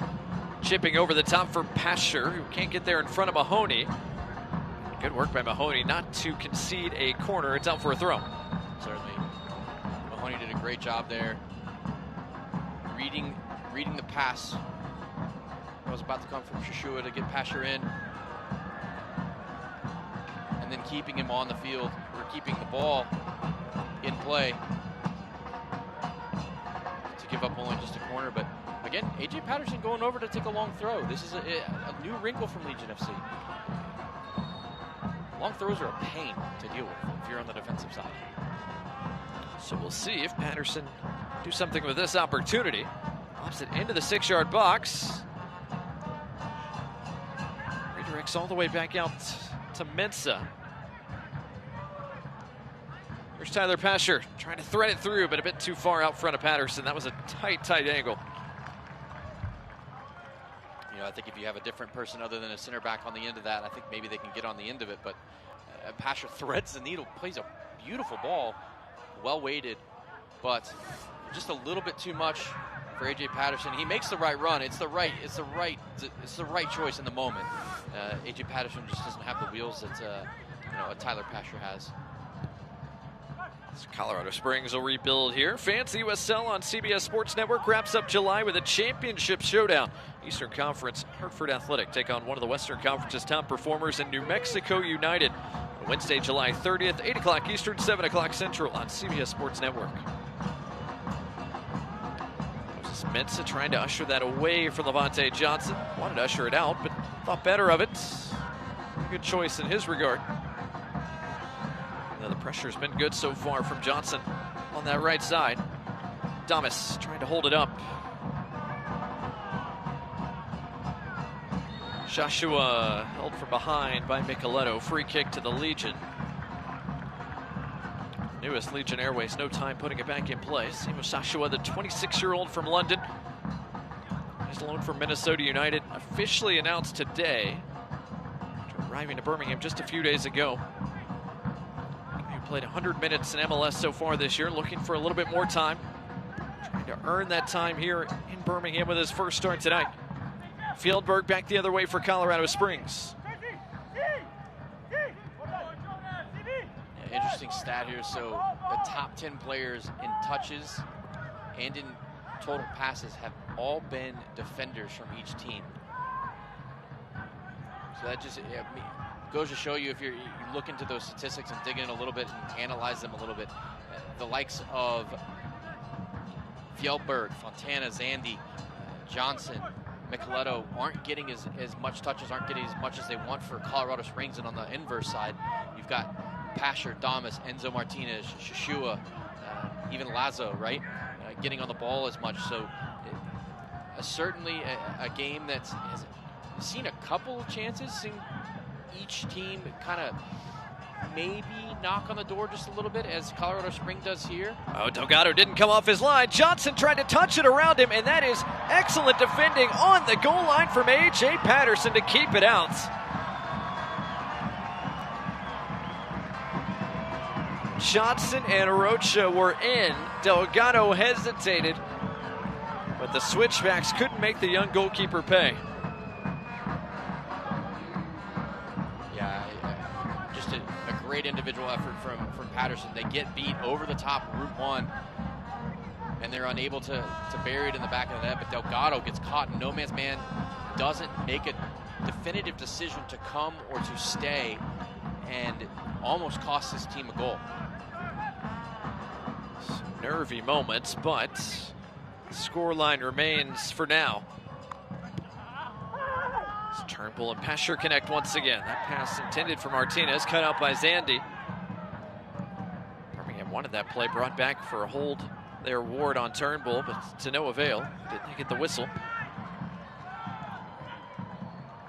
Chipping over the top for Pasher, who can't get there in front of Mahoney. Good work by Mahoney not to concede a corner. It's out for a throw. Certainly. Mahoney did a great job there. Reading the pass that was about to come from Shashua to get Pasher in. And then keeping him on the field, or keeping the ball in play to give up only just a corner. But again, AJ Patterson going over to take a long throw. This is a new wrinkle from Legion FC. Long throws are a pain to deal with if you're on the defensive side. So we'll see if Patterson do something with this opportunity. Lobs it into the 6-yard box. Redirects all the way back out to Mensah. Here's Tyler Pasher trying to thread it through, but a bit too far out front of Patterson. That was a tight angle. You know, I think if you have a different person other than a center back on the end of that, I think maybe they can get on the end of it. But Pasher threads the needle, plays a beautiful ball, well weighted, but just a little bit too much for AJ Patterson. He makes the right run. It's the right choice in the moment. AJ Patterson just doesn't have the wheels that a Tyler Pasher has. Colorado Springs will rebuild here. Fans, the USL on CBS Sports Network wraps up July with a championship showdown. Eastern Conference Hartford Athletic take on one of the Western Conference's top performers in New Mexico United. Wednesday, July 30th, 8 o'clock Eastern, 7 o'clock Central on CBS Sports Network. Moses Mensah trying to usher that away from Levante Johnson. Wanted to usher it out, but thought better of it. Good choice in his regard. The pressure's been good so far from Johnson on that right side. Damas trying to hold it up. Joshua held from behind by Micheletto. Free kick to the Legion. Newest Legion Airways, no time putting it back in place. Same with Joshua, the 26-year-old from London. He's loaned from Minnesota United, officially announced today, after arriving to Birmingham just a few days ago. Played 100 minutes in MLS so far this year, looking for a little bit more time. Trying to earn that time here in Birmingham with his first start tonight. Fieldberg back the other way for Colorado Springs. Yeah, interesting stat here. So the top 10 players in touches and in total passes have all been defenders from each team. So that just goes to show you, if you look into those statistics and dig in a little bit and analyze them a little bit, the likes of Fieldberg, Fontana, Zandy, Johnson, Micheletto aren't getting as much touches, aren't getting as much as they want for Colorado Springs. And on the inverse side, you've got Pasher, Damas, Enzo Martinez, Shashua, even Lazo, right? Getting on the ball as much. So certainly a game that has seen a couple of chances, seen each team kind of maybe knock on the door just a little bit, as Colorado Springs does here. Oh, Delgado didn't come off his line. Johnson tried to touch it around him, and that is excellent defending on the goal line from A.J. Patterson to keep it out. Johnson and Rocha were in. Delgado hesitated, but the Switchbacks couldn't make the young goalkeeper pay. Great individual effort from Patterson. They get beat over the top of Route 1, and they're unable to bury it in the back of the net, but Delgado gets caught in no man's man, doesn't make a definitive decision to come or to stay, and almost costs his team a goal. Some nervy moments, but the scoreline remains for now. Turnbull and Pasher connect once again. That pass intended for Martinez, cut out by Zandy. Birmingham wanted that play brought back for a hold there, Ward on Turnbull, but to no avail. Didn't get the whistle.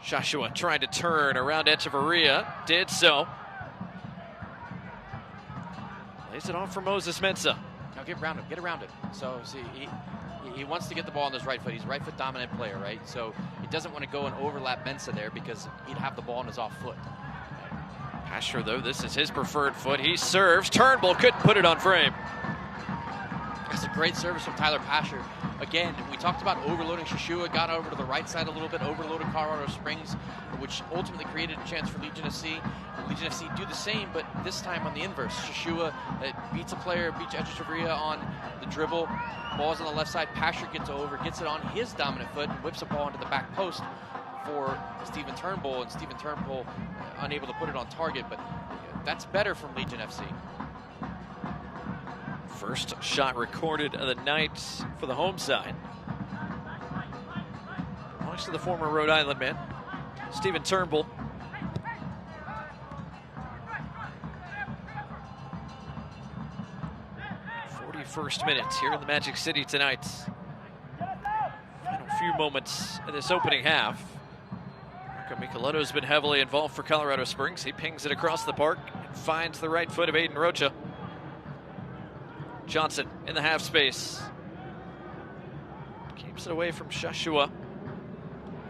Joshua trying to turn around Echeverria, did so. Lays it off for Moses Mensah. Now get around him. So see, he wants to get the ball on his right foot. He's a right foot dominant player, right? So he doesn't want to go and overlap Mensah there because he'd have the ball on his off foot. Pasher, though, this is his preferred foot. He serves. Turnbull couldn't put it on frame. That's a great service from Tyler Pasher. Again, we talked about overloading Shashua, got over to the right side a little bit, overloaded Colorado Springs, which ultimately created a chance for Legion FC. Legion FC do the same, but this time on the inverse. Shashua beats a player, beats Echeverria on the dribble. Ball's on the left side. Pasher gets over, gets it on his dominant foot, and whips a ball into the back post for Stephen Turnbull, and Stephen Turnbull unable to put it on target, but that's better from Legion FC. First shot recorded of the night for the home side. Belongs to the former Rhode Island man, Stephen Turnbull. First minutes here in the Magic City tonight. few moments in this opening half. Marco Micheletto's been heavily involved for Colorado Springs. He pings it across the park and finds the right foot of Aiden Rocha. Johnson in the half space. Keeps it away from Shashua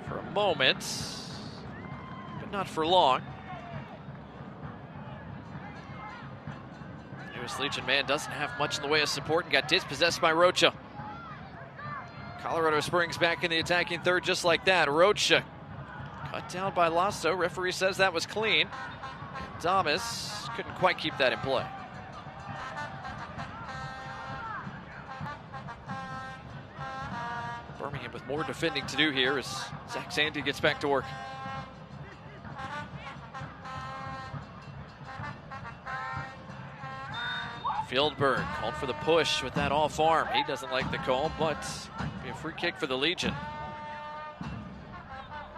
for a moment, but not for long. Newest Legion man doesn't have much in the way of support and got dispossessed by Rocha. Colorado Springs back in the attacking third just like that. Rocha cut down by Lasso. Referee says that was clean. And Damas couldn't quite keep that in play. Birmingham with more defending to do here as Zach Sandy gets back to work. Fieldberg called for the push with that off arm. He doesn't like the call, but it'll be a free kick for the Legion.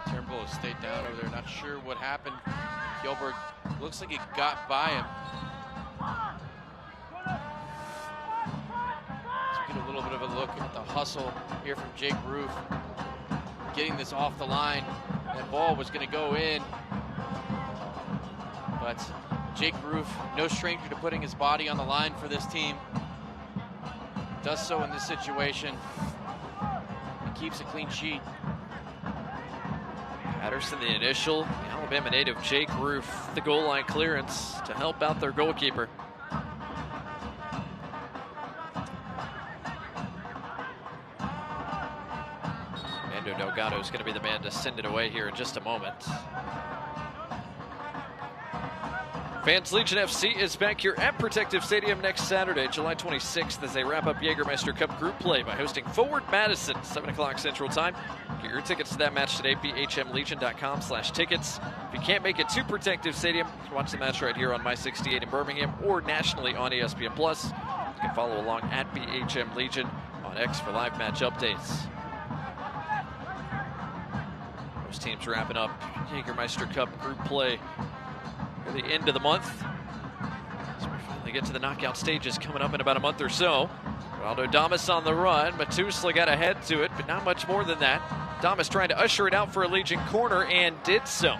Turnbull has stayed down over there, not sure what happened. Fieldberg looks like he got by him. Let's get a little bit of a look at the hustle here from Jake Roof. Getting this off the line. That ball was going to go in, but Jake Roof, no stranger to putting his body on the line for this team, does so in this situation and keeps a clean sheet. Patterson, the initial, the Alabama native Jake Roof, the goal line clearance to help out their goalkeeper. Mando Delgado is going to be the man to send it away here in just a moment. Fans, Legion FC is back here at Protective Stadium next Saturday, July 26th, as they wrap up Jägermeister Cup group play by hosting Forward Madison, 7 o'clock Central Time. Get your tickets to that match today, bhmlegion.com/tickets. If you can't make it to Protective Stadium, you can watch the match right here on My 68 in Birmingham or nationally on ESPN+. You can follow along at BHM Legion on X for live match updates. Most teams wrapping up Jägermeister Cup group play at the end of the month. So we finally get to the knockout stages coming up in about a month or so. Ronaldo Damas on the run. Matusla got ahead to it, but not much more than that. Damas trying to usher it out for a Legion corner and did so.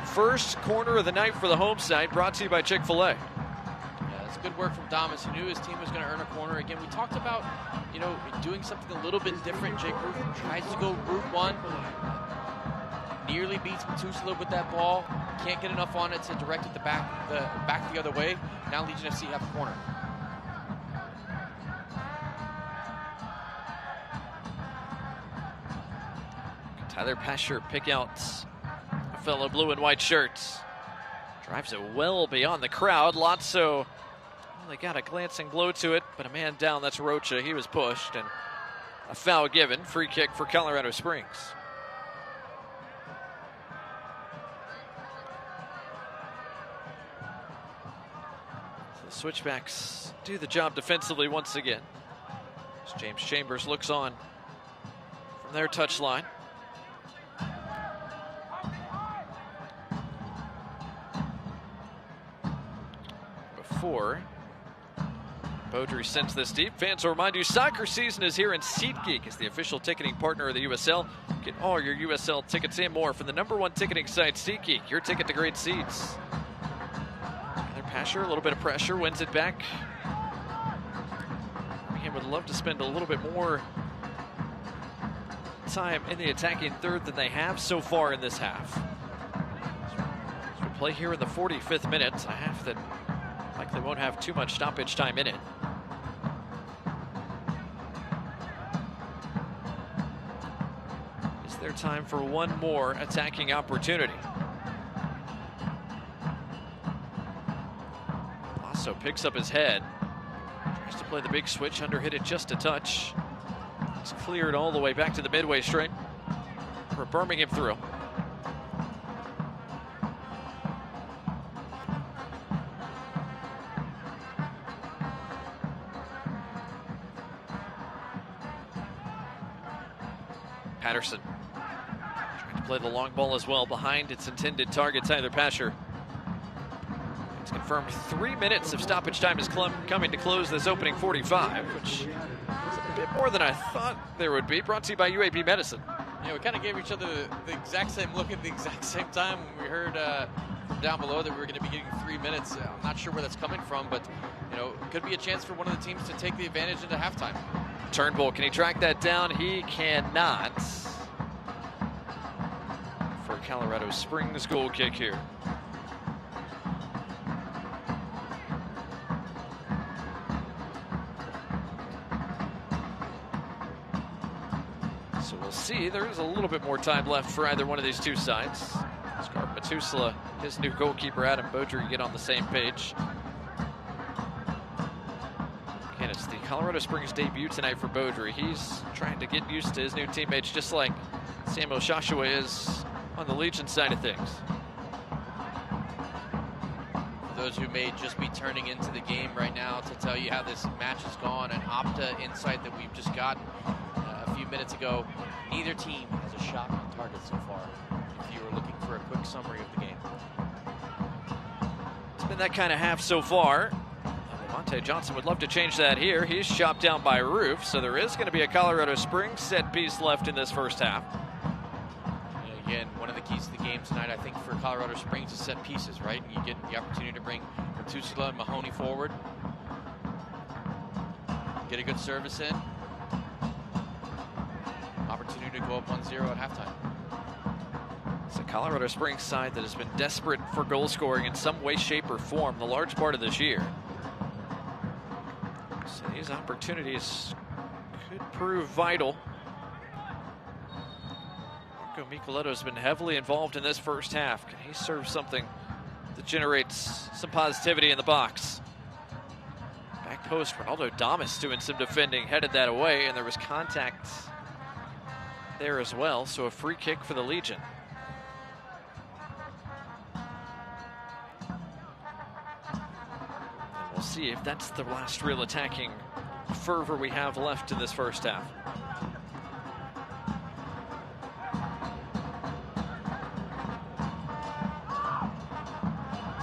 First corner of the night for the home side, brought to you by Chick-fil-A. Yeah, that's good work from Damas. He knew his team was going to earn a corner. Again, we talked about, doing something a little bit different. Jake Roof tries to go route one. Nearly beats Matusla with that ball. Can't get enough on it to direct it back the other way. Now Legion FC have a corner. Tyler Pasher pick out a fellow blue and white shirts. Drives it well beyond the crowd. Lotso only got a glancing blow to it, but a man down, that's Rocha. He was pushed and a foul given. Free kick for Colorado Springs. Switchbacks do the job defensively once again. As James Chambers looks on from their touchline. Before Beaudry sends this deep, fans will remind you soccer season is here, and SeatGeek is the official ticketing partner of the USL. Get all your USL tickets and more from the #1 ticketing site, SeatGeek, your ticket to great seats. Pasher, a little bit of pressure, wins it back. He would love to spend a little bit more time in the attacking third than they have so far in this half. So we play here in the 45th minute, a half that likely won't have too much stoppage time in it. Is there time for one more attacking opportunity? So picks up his head, tries to play the big switch, under hit it just a touch. It's cleared all the way back to the midway straight for a Birmingham throw. Patterson trying to play the long ball as well behind its intended target, Tyler Pasher. It's confirmed 3 minutes of stoppage time is coming to close this opening 45, which is a bit more than I thought there would be. Brought to you by UAB Medicine. Yeah, we kind of gave each other the exact same look at the exact same time when we heard from down below that we were going to be getting 3 minutes. I'm not sure where that's coming from, but it could be a chance for one of the teams to take the advantage into halftime. Turnbull, can he track that down? He cannot. For Colorado Springs goal kick here. So we'll see. There's a little bit more time left for either one of these two sides. Scarp Matusala, his new goalkeeper Adam Beaudry get on the same page. Again, it's the Colorado Springs debut tonight for Beaudry. He's trying to get used to his new teammates, just like Samuel Shashua is on the Legion side of things. For those who may just be turning into the game right now, to tell you how this match has gone, an Opta insight that we've just gotten a few minutes ago. Neither team has a shot on target so far, if you were looking for a quick summary of the game. It's been that kind of half so far. Monte Johnson would love to change that here. He's chopped down by Roof, so there is going to be a Colorado Springs set piece left in this first half. And again, one of the keys to the game tonight, I think, for Colorado Springs is set pieces, right? And you get the opportunity to bring Matusala and Mahoney forward. Get a good service in. Opportunity to go up 1-0 at halftime. It's a Colorado Springs side that has been desperate for goal scoring in some way, shape, or form the large part of this year. So these opportunities could prove vital. Marco Micheletto has been heavily involved in this first half. Can he serve something that generates some positivity in the box? Back post, Ronaldo Damas doing some defending, headed that away, and there was contact there as well, so a free kick for the Legion. And we'll see if that's the last real attacking fervor we have left in this first half.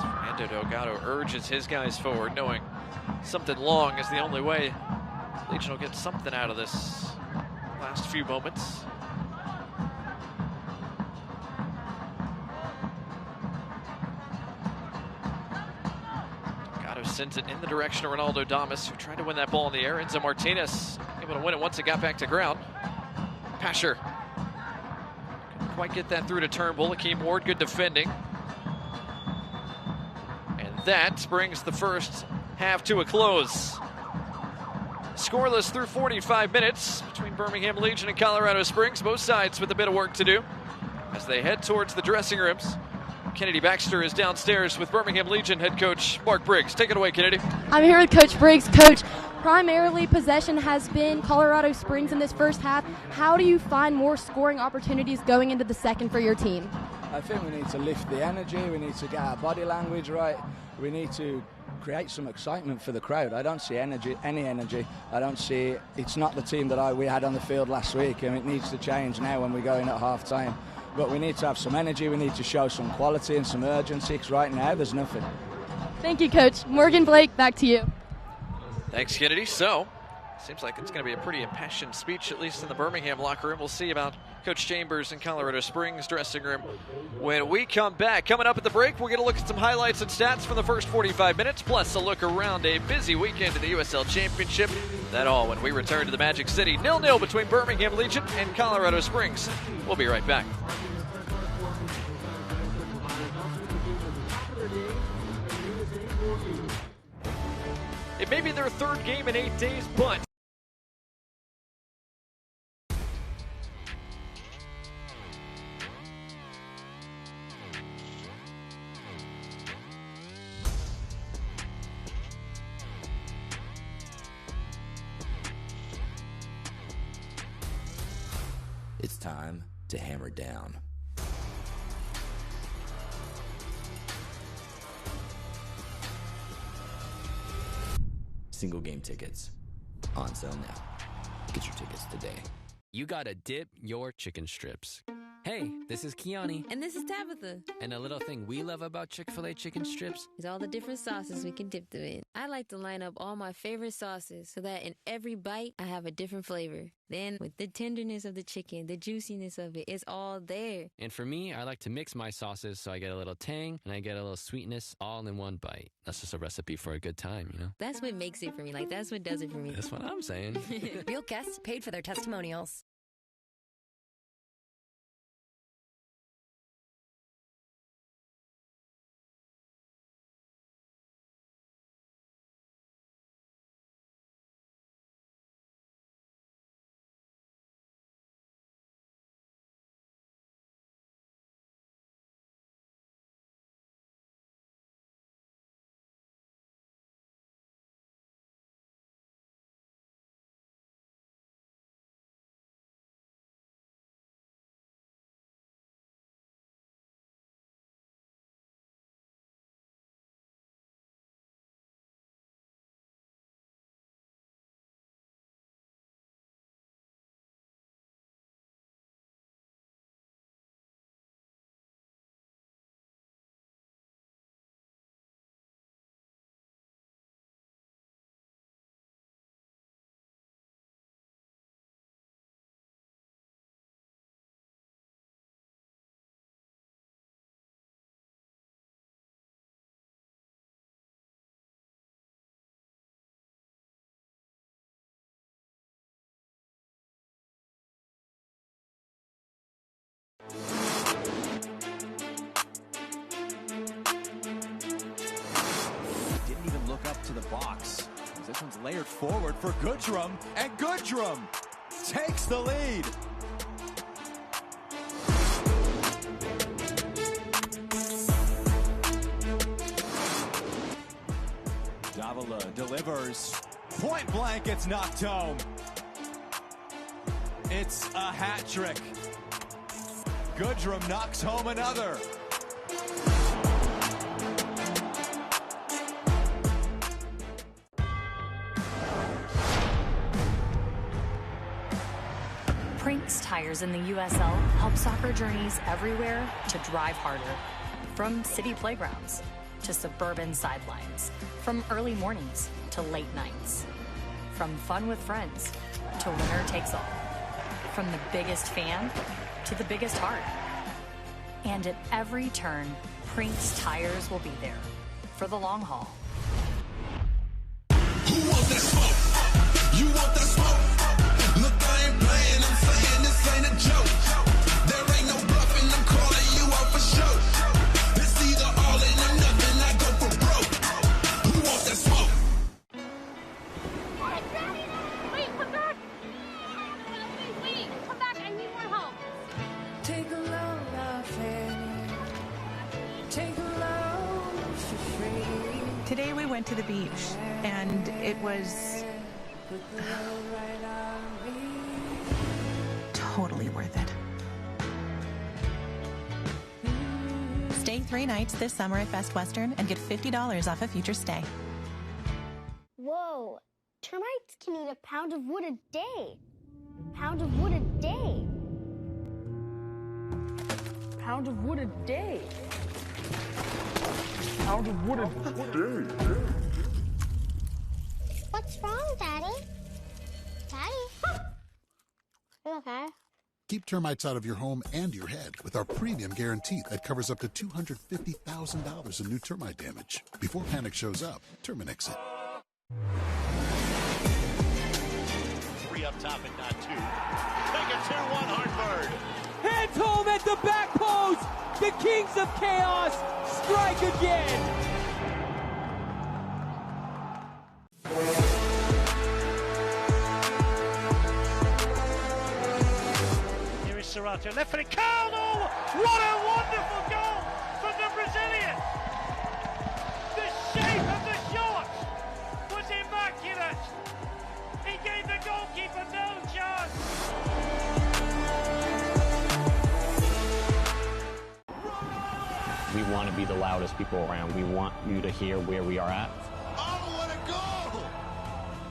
Fernando Delgado urges his guys forward, knowing something long is the only way Legion will get something out of this last few moments. Sends it in the direction of Ronaldo Damas, who tried to win that ball in the air. Enzo Martinez able to win it once it got back to ground. Pasher couldn't quite get that through to Turnbull. Akeem Ward, good defending. And that brings the first half to a close. Scoreless through 45 minutes between Birmingham Legion and Colorado Springs. Both sides with a bit of work to do as they head towards the dressing rooms. Kennedy Baxter is downstairs with Birmingham Legion head coach Mark Briggs. Take it away, Kennedy. I'm here with Coach Briggs. Coach, primarily possession has been Colorado Springs in this first half. How do you find more scoring opportunities going into the second for your team? I think we need to lift the energy. We need to get our body language right. We need to create some excitement for the crowd. I don't see any energy. I don't see, it's not the team that we had on the field last week, and it needs to change now when we go in at half time. But we need to have some energy, we need to show some quality and some urgency, because right now there's nothing. Thank you, Coach. Morgan Blake, back to you. Thanks, Kennedy. So, seems like it's going to be a pretty impassioned speech, at least in the Birmingham locker room. We'll see about Coach Chambers in Colorado Springs dressing room when we come back. Coming up at the break, we're going to look at some highlights and stats from the first 45 minutes, plus a look around a busy weekend in the USL Championship. That all when we return to the Magic City. 0-0 between Birmingham Legion and Colorado Springs. We'll be right back. It may be their third game in 8 days, but it's time to hammer down. Single game tickets on sale now. Get your tickets today. You gotta dip your chicken strips. Hey, this is Kiani. And this is Tabitha. And a little thing we love about Chick-fil-A chicken strips is all the different sauces we can dip them in. I like to line up all my favorite sauces so that in every bite, I have a different flavor. Then, with the tenderness of the chicken, the juiciness of it, it's all there. And for me, I like to mix my sauces so I get a little tang and I get a little sweetness all in one bite. That's just a recipe for a good time, you know? That's what makes it for me. Like, that's what does it for me. That's what I'm saying. Real guests paid for their testimonials. Didn't even look up to the box. This one's layered forward for Goodrum, and Goodrum takes the lead. Davila delivers. Point blank, it's knocked home. It's a hat trick. Goodrum knocks home another. Prinks Tires in the USL help soccer journeys everywhere to drive harder. From city playgrounds to suburban sidelines. From early mornings to late nights. From fun with friends to winner takes all. From the biggest fan to the biggest heart. And at every turn, Prinks Tires will be there for the long haul. Who wants that smoke? You want that smoke? Look, I ain't playing, I'm saying this ain't a joke. There ain't no bluffing, I'm calling you out for show. It's either all in or nothing, I go for broke. Who wants that smoke? Wait, come back! Wait, come back, I need more help. Take a load off Fanny. Take a load for free. Today we went to the beach, and it was totally worth it. Stay 3 nights this summer at Best Western and get $50 off a future stay. Whoa, termites can eat a pound of wood a day. Pound of wood a day. Pound of wood a day. Pound of wood a day. What's wrong, Daddy? Daddy? You okay? Keep termites out of your home and your head with our premium guarantee that covers up to $250,000 in new termite damage. Before panic shows up, Terminix it. 3 up top and not 2. Make it 2-1 Hartford. Hands home at the back post. The Kings of Chaos strike again. Here is Serrato, left foot, Caldo! What a wonderful goal from the Brazilian! The shape of the shot was immaculate. He gave the goalkeeper no chance. We want to be the loudest people around. We want you to hear where we are at. Oh, what a goal!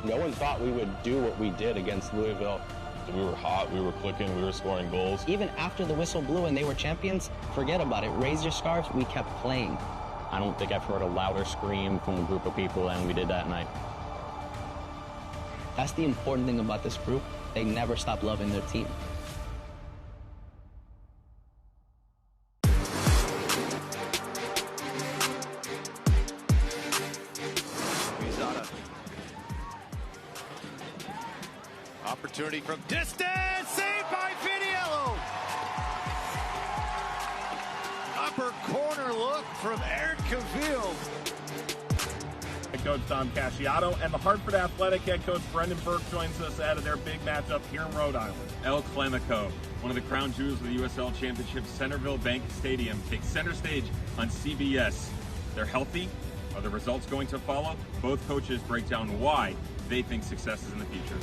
No one thought we would do what we did against Louisville We were hot, we were clicking, we were scoring goals. Even after the whistle blew and they were champions, forget about it. Raise your scarves. We kept playing. I don't think I've heard a louder scream from a group of people than we did that night. That's the important thing about this group. They never stop loving their team. Opportunity from distance, saved by Viniello. Upper corner look from Eric Cavill. Head coach Tom Casciato and the Hartford Athletic head coach Brendan Burke joins us out of their big matchup here in Rhode Island. El Clamico, one of the crown jewels of the USL Championship, Centerville Bank Stadium takes center stage on CBS. They're healthy. Are the results going to follow? Both coaches break down why they think success is in the future.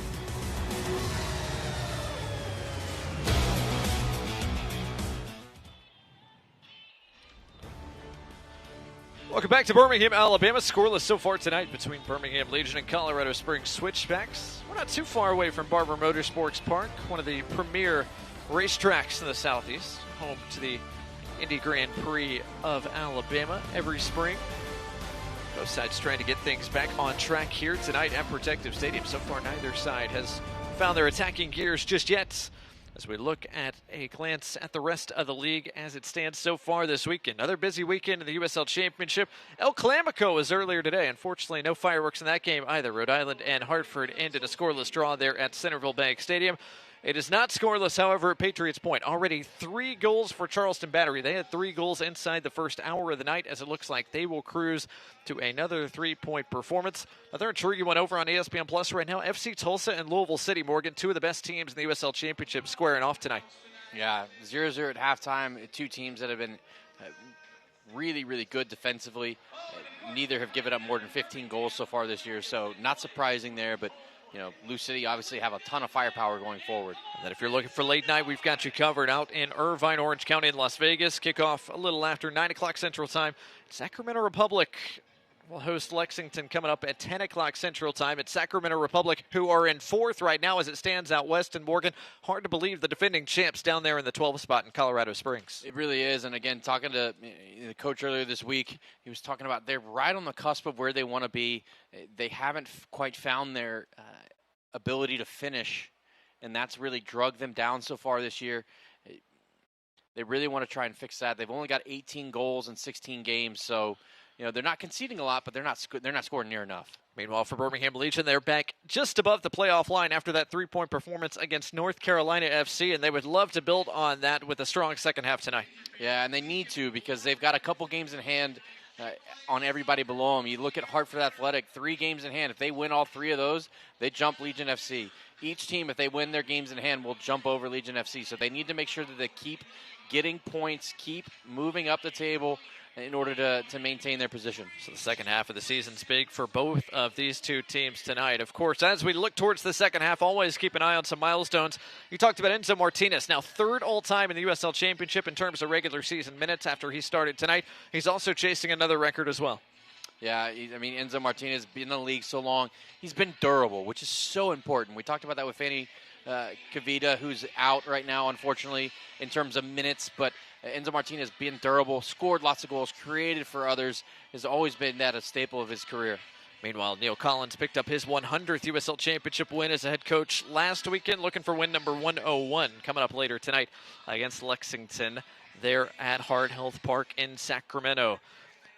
Welcome back to Birmingham, Alabama. Scoreless so far tonight between Birmingham Legion and Colorado Springs Switchbacks. We're not too far away from Barber Motorsports Park, one of the premier racetracks in the Southeast, home to the Indy Grand Prix of Alabama every spring. Both sides trying to get things back on track here tonight at Protective Stadium. So far, neither side has found their attacking gears just yet. As we look at a glance at the rest of the league as it stands so far this weekend. Another busy weekend in the USL Championship. El Clamico was earlier today. Unfortunately, no fireworks in that game either. Rhode Island and Hartford ended a scoreless draw there at Centerville Bank Stadium. It is not scoreless, however, at Patriots Point. Already 3 goals for Charleston Battery. They had 3 goals inside the first hour of the night, as it looks like they will cruise to another 3-point performance. Another intriguing one over on ESPN Plus right now. FC Tulsa and Louisville City, Morgan, 2 of the best teams in the USL Championship, squaring off tonight. Yeah, 0-0 at halftime. 2 teams that have been really, really good defensively. Neither have given up more than 15 goals so far this year, so not surprising there, but you know, Lou City obviously have a ton of firepower going forward. And then if you're looking for late night, we've got you covered out in Irvine, Orange County in Las Vegas. Kickoff a little after 9 o'clock Central Time. Sacramento Republic will host Lexington coming up at 10 o'clock Central Time. It's Sacramento Republic, who are in 4th right now as it stands out west. And Morgan, hard to believe the defending champs down there in the 12th spot in Colorado Springs. It really is. And again, talking to the coach earlier this week, he was talking about they're right on the cusp of where they want to be. They haven't quite found their ability to finish, and that's really drugged them down so far this year. They really want to try and fix that. They've only got 18 goals in 16 games, so you know they're not conceding a lot, but they're not scoring near enough. Meanwhile, for Birmingham Legion, they're back just above the playoff line after that 3-point performance against North Carolina FC, and they would love to build on that with a strong second half tonight. Yeah, and they need to, because they've got a couple games in hand on everybody below them. You look at Hartford Athletic, 3 games in hand. If they win all 3 of those, they jump Legion FC. Each team, if they win their games in hand, will jump over Legion FC. So they need to make sure that they keep getting points, keep moving up the table in order to maintain their position. So the second half of the season's big for both of these 2 teams tonight. Of course, as we look towards the second half, always keep an eye on some milestones. You talked about Enzo Martinez, now 3rd all-time in the USL Championship in terms of regular season minutes after he started tonight. He's also chasing another record as well. Yeah, I mean, Enzo Martinez has been in the league so long. He's been durable, which is so important. We talked about that with Fanny Kavita, who's out right now, unfortunately, in terms of minutes, but Enzo Martinez being durable, scored lots of goals, created for others, has always been that a staple of his career. Meanwhile, Neil Collins picked up his 100th USL Championship win as a head coach last weekend, looking for win number 101 coming up later tonight against Lexington there at Hard Health Park in Sacramento.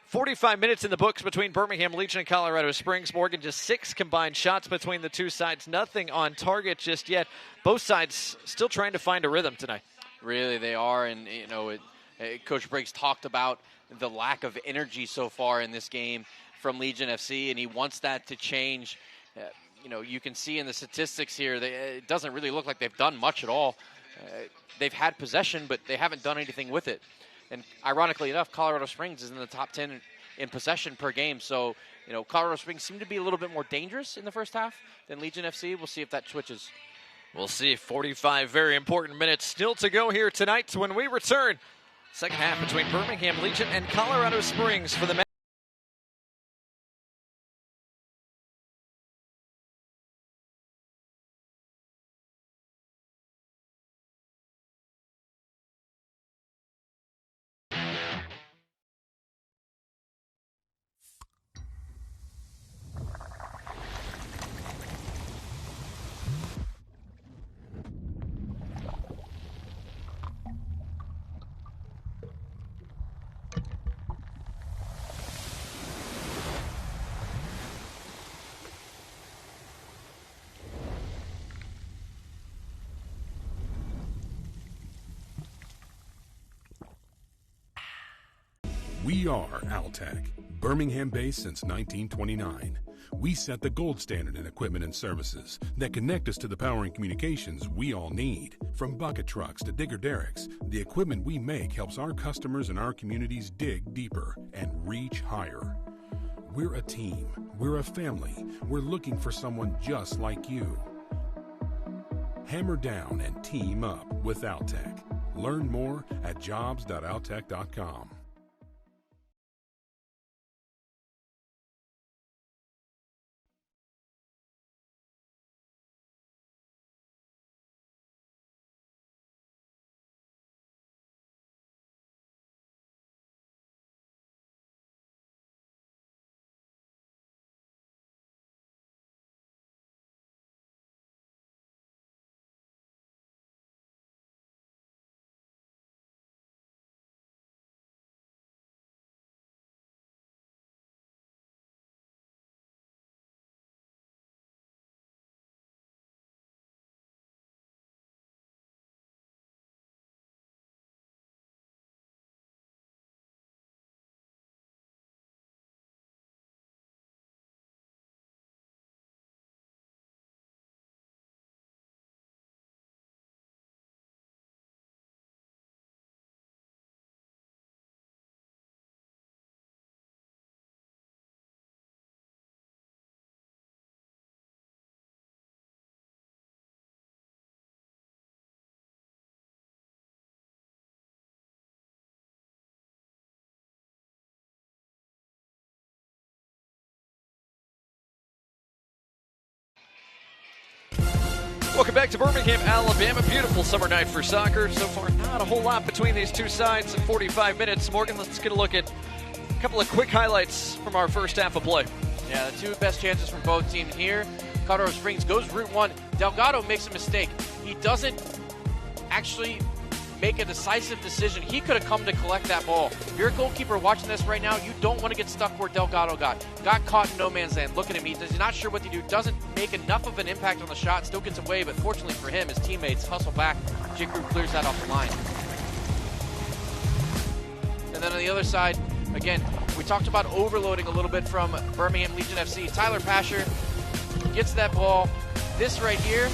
45 minutes in the books between Birmingham Legion and Colorado Springs. Morgan, just 6 combined shots between the 2 sides. Nothing on target just yet. Both sides still trying to find a rhythm tonight. Really, they are, and you know, Coach Briggs talked about the lack of energy so far in this game from Legion FC, and he wants that to change. You know, you can see in the statistics here, it doesn't really look like they've done much at all. They've had possession, but they haven't done anything with it. And ironically enough, Colorado Springs is in the top 10 in possession per game. So, you know, Colorado Springs seem to be a little bit more dangerous in the first half than Legion FC. We'll see if that switches. We'll see. 45 very important minutes still to go here tonight when we return. Second half between Birmingham Legion and Colorado Springs for the men. We are Altec, Birmingham-based since 1929. We set the gold standard in equipment and services that connect us to the power and communications we all need. From bucket trucks to digger derricks, the equipment we make helps our customers and our communities dig deeper and reach higher. We're a team. We're a family. We're looking for someone just like you. Hammer down and team up with Altec. Learn more at jobs.altec.com. Welcome back to Birmingham, Alabama. Beautiful summer night for soccer. So far, not a whole lot between these two sides in 45 minutes. Morgan, let's get a look at a couple of quick highlights from our first half of play. Yeah, the two best chances from both teams here. Colorado Springs goes route one. Delgado makes a mistake. He doesn't actually make a decisive decision. He could have come to collect that ball. If you're a goalkeeper watching this right now, you don't want to get stuck where Delgado got. Got caught in no man's land. Looking at me, he's not sure what to do. Doesn't make enough of an impact on the shot. Still gets away, but fortunately for him, his teammates hustle back. J-Crew clears that off the line. And then on the other side, again, we talked about overloading a little bit from Birmingham Legion FC. Tyler Pasher gets that ball. This right here,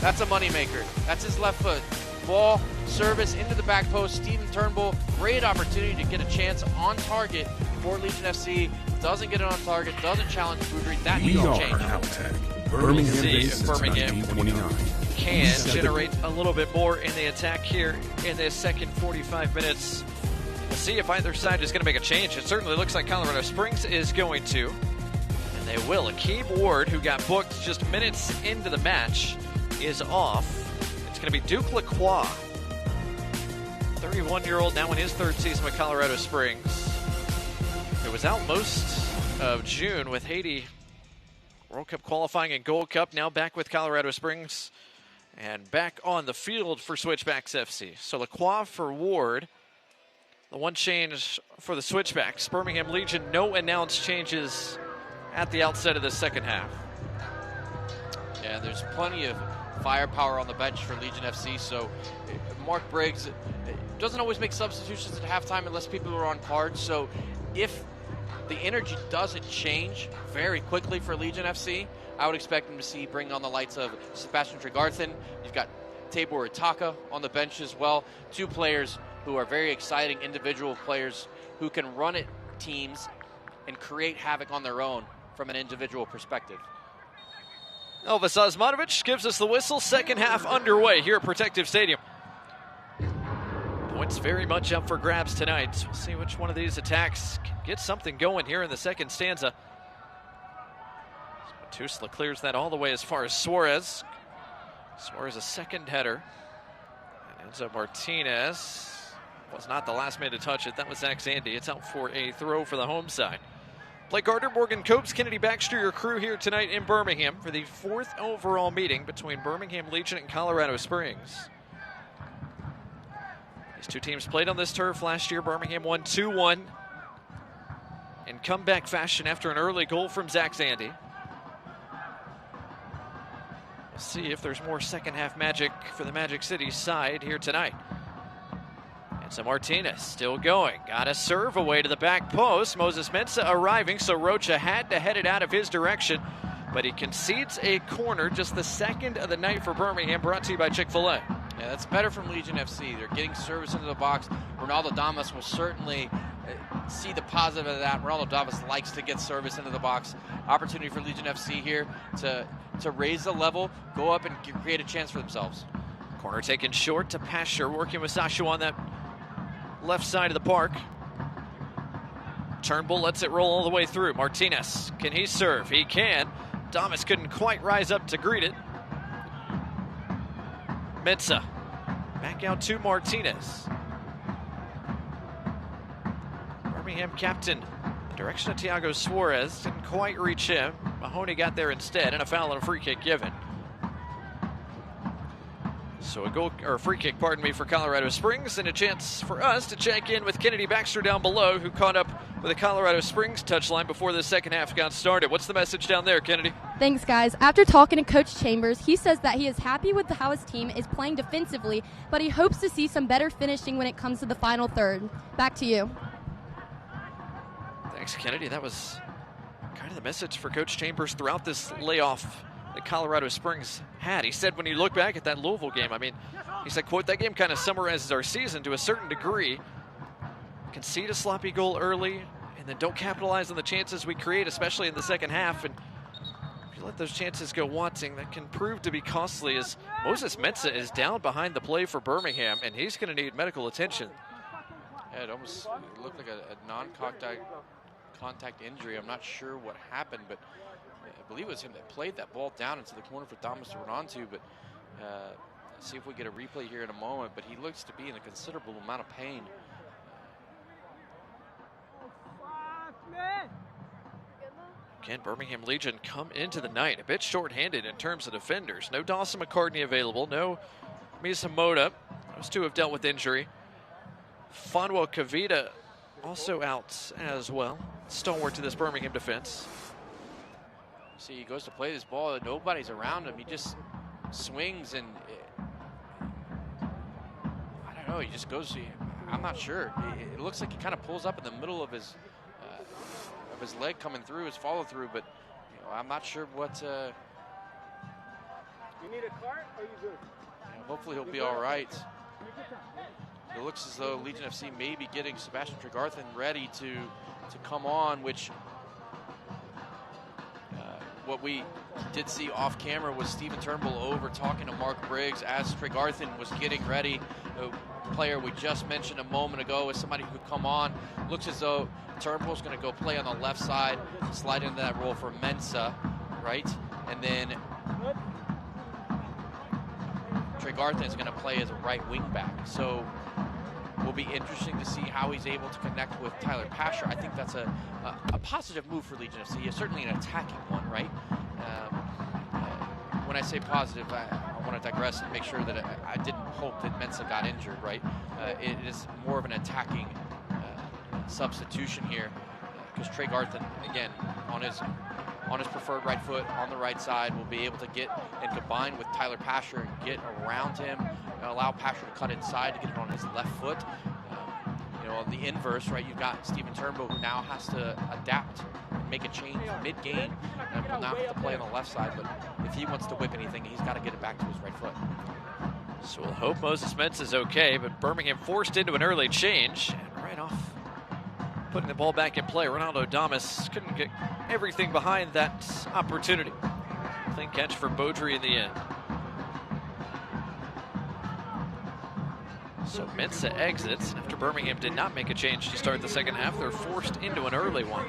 that's a moneymaker. That's his left foot. Ball, service into the back post. Steven Turnbull, great opportunity to get a chance on target for Legion FC. Doesn't get it on target, doesn't challenge Boudry. That needs to change. Altec, Birmingham-based since 1929. Can generate a little bit more in the attack here in this second 45 minutes. We'll see if either side is going to make a change. It certainly looks like Colorado Springs is going to. And they will. Akeem Ward, who got booked just minutes into the match, is off. It's going to be Duke Lacroix, 31-year-old, now in his third season with Colorado Springs. It was out most of June with Haiti World Cup qualifying and Gold Cup. Now back with Colorado Springs and back on the field for Switchbacks FC. So Lacroix for Ward. The one change for the Switchbacks. Birmingham Legion, no announced changes at the outset of the second half. Yeah, there's plenty of firepower on the bench for Legion FC, so Mark Briggs doesn't always make substitutions at halftime unless people are on cards, so if the energy doesn't change very quickly for Legion FC, I would expect him to bring on the lights of Sebastian Tregarthen. You've got Tabor Itaka on the bench as well. Two players who are very exciting individual players who can run at teams and create havoc on their own from an individual perspective. Elvis Osmanovic gives us the whistle. Second half underway here at Protective Stadium. Points very much up for grabs tonight. We'll see which one of these attacks can get something going here in the second stanza. Matusla clears that all the way as far as Suarez. Suarez a second header. And Enzo Martinez was not the last man to touch it. That was Zach Zandy. It's out for a throw for the home side. Blake Gardner, Morgan Copes, Kennedy Baxter, your crew here tonight in Birmingham for the fourth overall meeting between Birmingham Legion and Colorado Springs. These two teams played on this turf last year. Birmingham won 2-1 in comeback fashion after an early goal from Zach Zandy. We'll see if there's more second half magic for the Magic City side here tonight. And So Martinez still going. Got a serve away to the back post. Moses Mensah arriving, so Rocha had to head it out of his direction. But he concedes a corner, just the second of the night for Birmingham, brought to you by Chick-fil-A. Yeah, that's better from Legion FC. They're getting service into the box. Ronaldo Damas will certainly see the positive of that. Ronaldo Damas likes to get service into the box. Opportunity for Legion FC here to raise the level, go up and create a chance for themselves. Corner taken short to Pasher, working with Sashu on that left side of the park. Turnbull lets it roll all the way through. Martinez, can he serve? He can. Damas couldn't quite rise up to greet it. Mensah, back out to Martinez. Birmingham captain, the direction of Thiago Suarez, didn't quite reach him. Mahoney got there instead, and a foul and a free kick given. So a free kick, pardon me, for Colorado Springs, and a chance for us to check in with Kennedy Baxter down below, who caught up with the Colorado Springs touchline before the second half got started. What's the message down there, Kennedy? Thanks, guys. After talking to Coach Chambers, he says that he is happy with how his team is playing defensively, but he hopes to see some better finishing when it comes to the final third. Back to you. Thanks, Kennedy. That was kind of the message for Coach Chambers throughout this layoff that Colorado Springs had. He said when you look back at that Louisville game, I mean, he said, quote, that game kind of summarizes our season to a certain degree. Concede a sloppy goal early, and then don't capitalize on the chances we create, especially in the second half. And if you let those chances go wanting, that can prove to be costly, as Moses Mensah is down behind the play for Birmingham, and he's going to need medical attention. Yeah, it almost looked like a non-contact injury. I'm not sure what happened, but I believe it was him that played that ball down into the corner for Damas to run onto. But see if we get a replay here in a moment. But he looks to be in a considerable amount of pain. Again, Birmingham Legion come into the night a bit short-handed in terms of defenders. No Dawson McCartney available, no Misamoda. Those two have dealt with injury. Fanwa Kavita also out as well. Stalwart to this Birmingham defense. See, he goes to play this ball, and nobody's around him. He just swings, and I don't know, he just goes, I'm not sure. It looks like he kind of pulls up in the middle of his leg coming through, his follow through, but I'm not sure what. You need a cart, or you good? Hopefully he'll be all right. It looks as though Legion FC may be getting Sebastian Tregarthen ready to come on, which what we did see off camera was Stephen Turnbull over talking to Mark Briggs as Tregarthen was getting ready. The player we just mentioned a moment ago is somebody who could come on. Looks as though Turnbull's going to go play on the left side, slide into that role for Mensah, right? And then Tregarthen is going to play as a right wing back. So will be interesting to see how he's able to connect with Tyler Pasher. I think that's a positive move for Legion FC. It's certainly an attacking one, right? When I say positive, I want to digress and make sure that I didn't hope that Mensah got injured, right? It is more of an attacking substitution here, because Tregarthen, again, on his preferred right foot, on the right side, will be able to get and combine with Tyler Pasher and get around him, and allow Pasher to cut inside to get it on his left foot. On the inverse, right, you've got Stephen Turnbull, who now has to adapt and make a change mid-game, and will now have to play on the left side. But if he wants to whip anything, he's got to get it back to his right foot. So we'll hope Moses Mensah is okay, but Birmingham forced into an early change, and right off putting the ball back in play, Ronaldo Damas couldn't get everything behind that opportunity. Clean catch for Beaudry in the end. So Mensah exits after Birmingham did not make a change to start the second half. They're forced into an early one.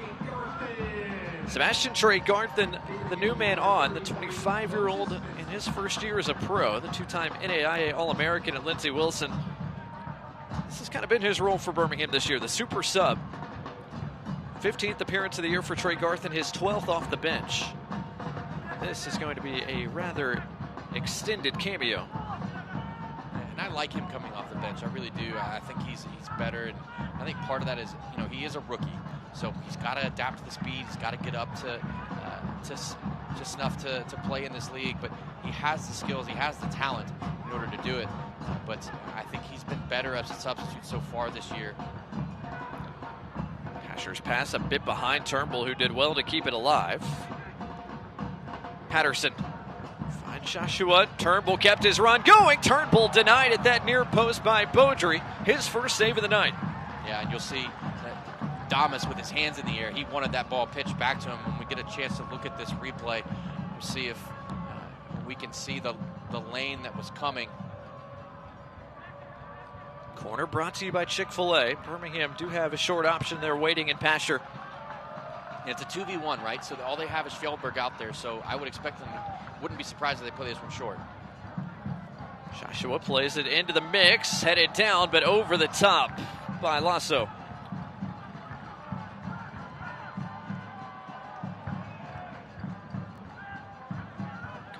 Sebastian Tregarthen, the new man on, the 25-year-old in his first year as a pro, the two-time NAIA All-American at Lindsey Wilson. This has kind of been his role for Birmingham this year, the super sub. 15th appearance of the year for Tregarthen, his 12th off the bench. This is going to be a rather extended cameo. And I like him coming off the bench. I really do. I think he's better. And I think part of that is, he is a rookie. So he's got to adapt to the speed. He's got to get up to snuff to play in this league. But he has the skills. He has the talent in order to do it. But I think he's has been better as a substitute so far this year. Asher's pass a bit behind Turnbull, who did well to keep it alive. Patterson finds Joshua. Turnbull kept his run going. Turnbull denied at that near post by Beaudry. His first save of the night. Yeah, and you'll see that Damas with his hands in the air. He wanted that ball pitched back to him. When we get a chance to look at this replay, we'll see if we can see the lane that was coming. Corner brought to you by Chick-fil-A. Birmingham do have a short option there waiting in Pasture. And it's a 2v1, right? So all they have is Fjellberg out there. So I would expect them, wouldn't be surprised if they play this one short. Joshua plays it into the mix, headed down, but over the top by Lasso.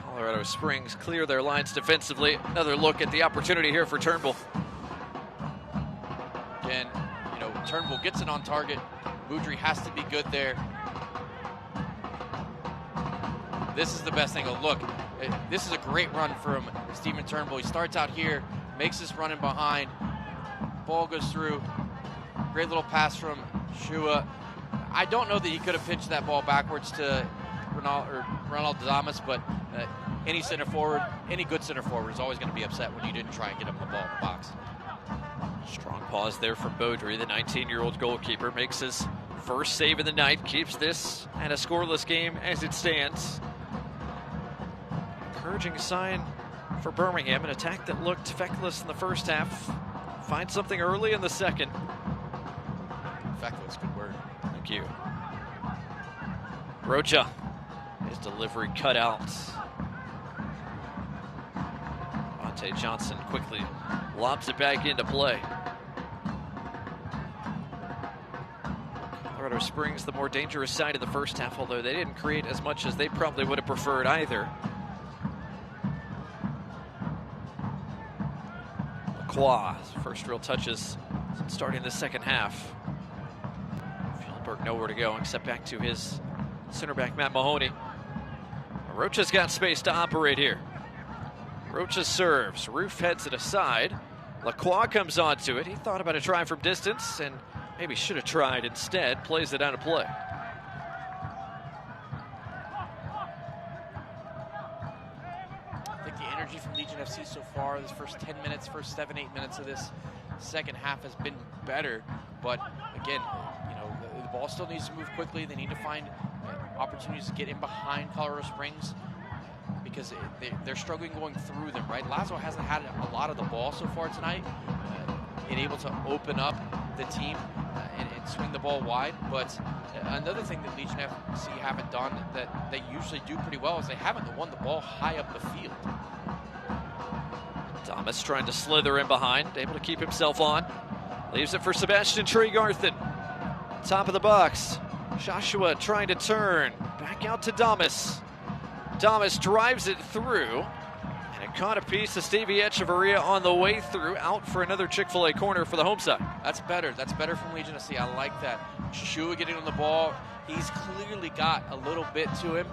Colorado Springs clear their lines defensively. Another look at the opportunity here for Turnbull. Again, Turnbull gets it on target. Boudry has to be good there. This is the best thing. Look, this is a great run from Stephen Turnbull. He starts out here, makes this run in behind. Ball goes through. Great little pass from Shua. I don't know that he could have pitched that ball backwards to Ronald Damas, but any center forward, any good center forward is always going to be upset when you didn't try and get him the ball in the box. Strong pause there from Beaudry. The 19-year-old goalkeeper makes his first save of the night, keeps this at a scoreless game as it stands. Encouraging sign for Birmingham, an attack that looked feckless in the first half. Find something early in the second. Feckless, good word. Thank you. Rocha, his delivery cut out. Monte Johnson quickly lobs it back into play. Colorado Springs, the more dangerous side of the first half, although they didn't create as much as they probably would have preferred either. Lacroix, first real touches starting the second half. Fjellberg nowhere to go except back to his center back, Matt Mahoney. Rocha's got space to operate here. Rocha serves. Roof heads it aside. Lacroix comes onto it. He thought about a try from distance and maybe should have tried instead. Plays it out of play. I think the energy from Legion FC so far, this first 10 minutes, first 7-8 minutes of this second half has been better. But again, the ball still needs to move quickly. They need to find opportunities to get in behind Colorado Springs, because they're struggling going through them, right? Lazo hasn't had a lot of the ball so far tonight, and able to open up the team and swing the ball wide. But another thing that Legion FC haven't done that they usually do pretty well is they haven't won the ball high up the field. Thomas trying to slither in behind, able to keep himself on. Leaves it for Sebastian Tregarthen. Top of the box. Joshua trying to turn. Back out to Damas. Damas drives it through, and it caught a piece of Stevie Echeverria on the way through, out for another Chick-fil-A corner for the home side. That's better. That's better from Legion FC. I like that. Shua getting on the ball. He's clearly got a little bit to him.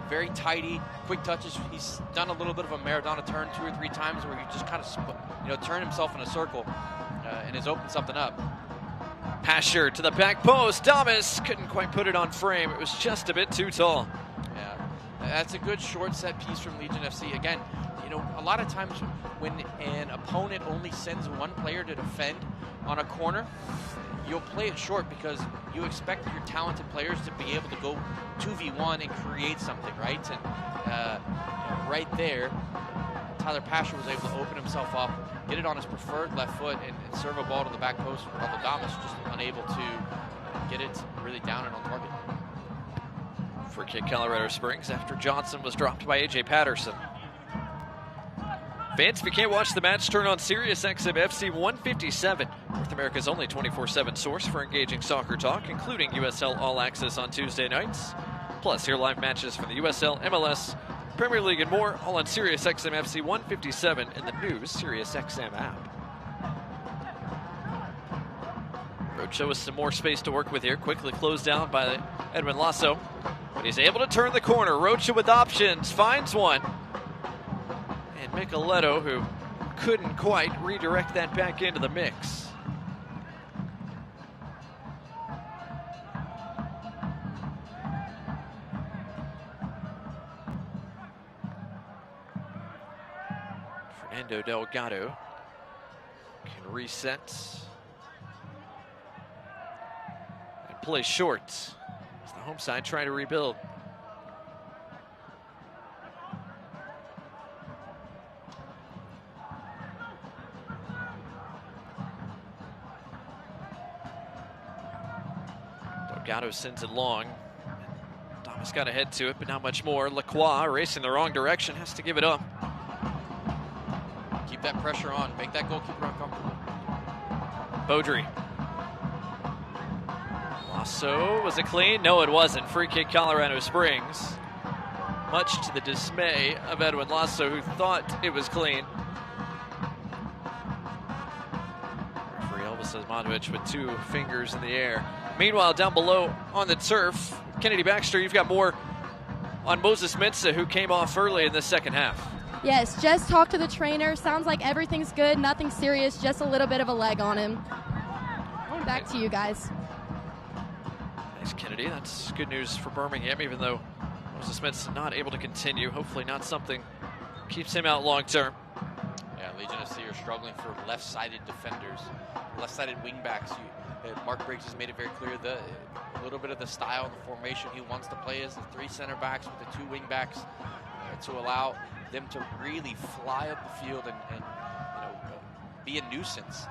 Very tidy, quick touches. He's done a little bit of a Maradona turn 2 or 3 times where he just kind of turn himself in a circle and has opened something up. Pasher to the back post. Damas couldn't quite put it on frame. It was just a bit too tall. Yeah, that's a good short set piece from Legion FC. Again, a lot of times when an opponent only sends one player to defend on a corner, you'll play it short because you expect your talented players to be able to go 2v1 and create something, right? And right there, Tyler Pasher was able to open himself up, get it on his preferred left foot, and serve a ball to the back post. Ronaldo Damas just unable to get it really down and on target. Free kick Colorado Springs after Johnson was dropped by A.J. Patterson. Fans, if you can't watch the match, turn on SiriusXM FC 157, North America's only 24/7 source for engaging soccer talk, including USL All Access on Tuesday nights. Plus, hear live matches from the USL, MLS, Premier League, and more, all on SiriusXM FC 157 and the new SiriusXM app. Rocha with some more space to work with here. Quickly closed down by Edwin Lasso. But he's able to turn the corner. Rocha with options, finds one. And Micheletto, who couldn't quite redirect that back into the mix. Fernando Delgado can reset and play short as the home side trying to rebuild. Delgado sends it long. Thomas got ahead to it, but not much more. Lacroix racing the wrong direction, has to give it up. Keep that pressure on. Make that goalkeeper uncomfortable. Beaudry. Lasso, was it clean? No, it wasn't. Free kick, Colorado Springs. Much to the dismay of Edwin Lasso, who thought it was clean. Referee Elvis Osmanovic with 2 fingers in the air. Meanwhile, down below on the turf, Kennedy Baxter, you've got more on Moses Mensah, who came off early in the second half. Yes, just talked to the trainer. Sounds like everything's good, nothing serious, just a little bit of a leg on him. Back to you guys. Thanks, Kennedy. That's good news for Birmingham, even though Moses Mensah not able to continue. Hopefully not something keeps him out long term. Yeah, Legion FC are struggling for left-sided defenders, left-sided wingbacks. Mark Briggs has made it very clear that a little bit of the style and the formation he wants to play is the 3 center backs with the 2 wing backs to allow them to really fly up the field and be a nuisance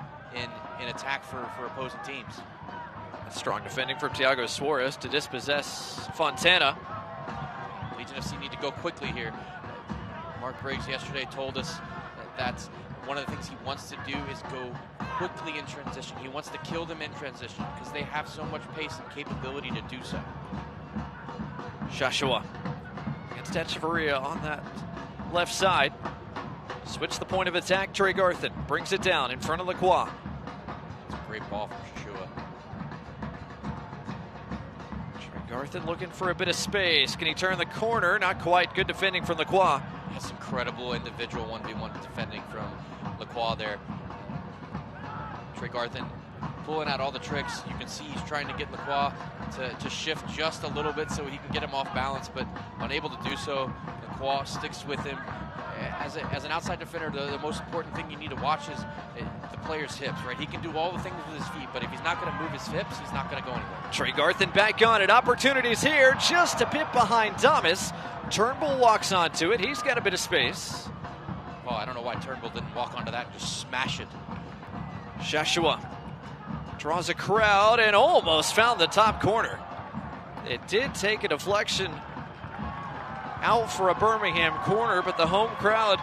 in attack for opposing teams. Strong defending from Thiago Suarez to dispossess Fontana. Legion FC need to go quickly here. Mark Briggs yesterday told us that one of the things he wants to do is go quickly in transition. He wants to kill them in transition because they have so much pace and capability to do so. Shashua against Echeverria on that left side. Switch the point of attack. Trey Garthen brings it down in front of Lacroix. It's a great ball from Shashua. Trey Garthen looking for a bit of space. Can he turn the corner? Not quite. Good defending from Lacroix. That's incredible individual 1v1 defending from Lacroix there. Trey Garthen pulling out all the tricks. You can see he's trying to get Lacroix to shift just a little bit so he can get him off balance, but unable to do so. Lacroix sticks with him. As an outside defender, the most important thing you need to watch is the player's hips, right? He can do all the things with his feet, but if he's not going to move his hips, he's not going to go anywhere. Trey Garthen back on it. Opportunities here, just a bit behind Thomas. Turnbull walks onto it. He's got a bit of space. Well, I don't know why Turnbull didn't walk onto that and just smash it. Shashua draws a crowd and almost found the top corner. It did take a deflection out for a Birmingham corner, but the home crowd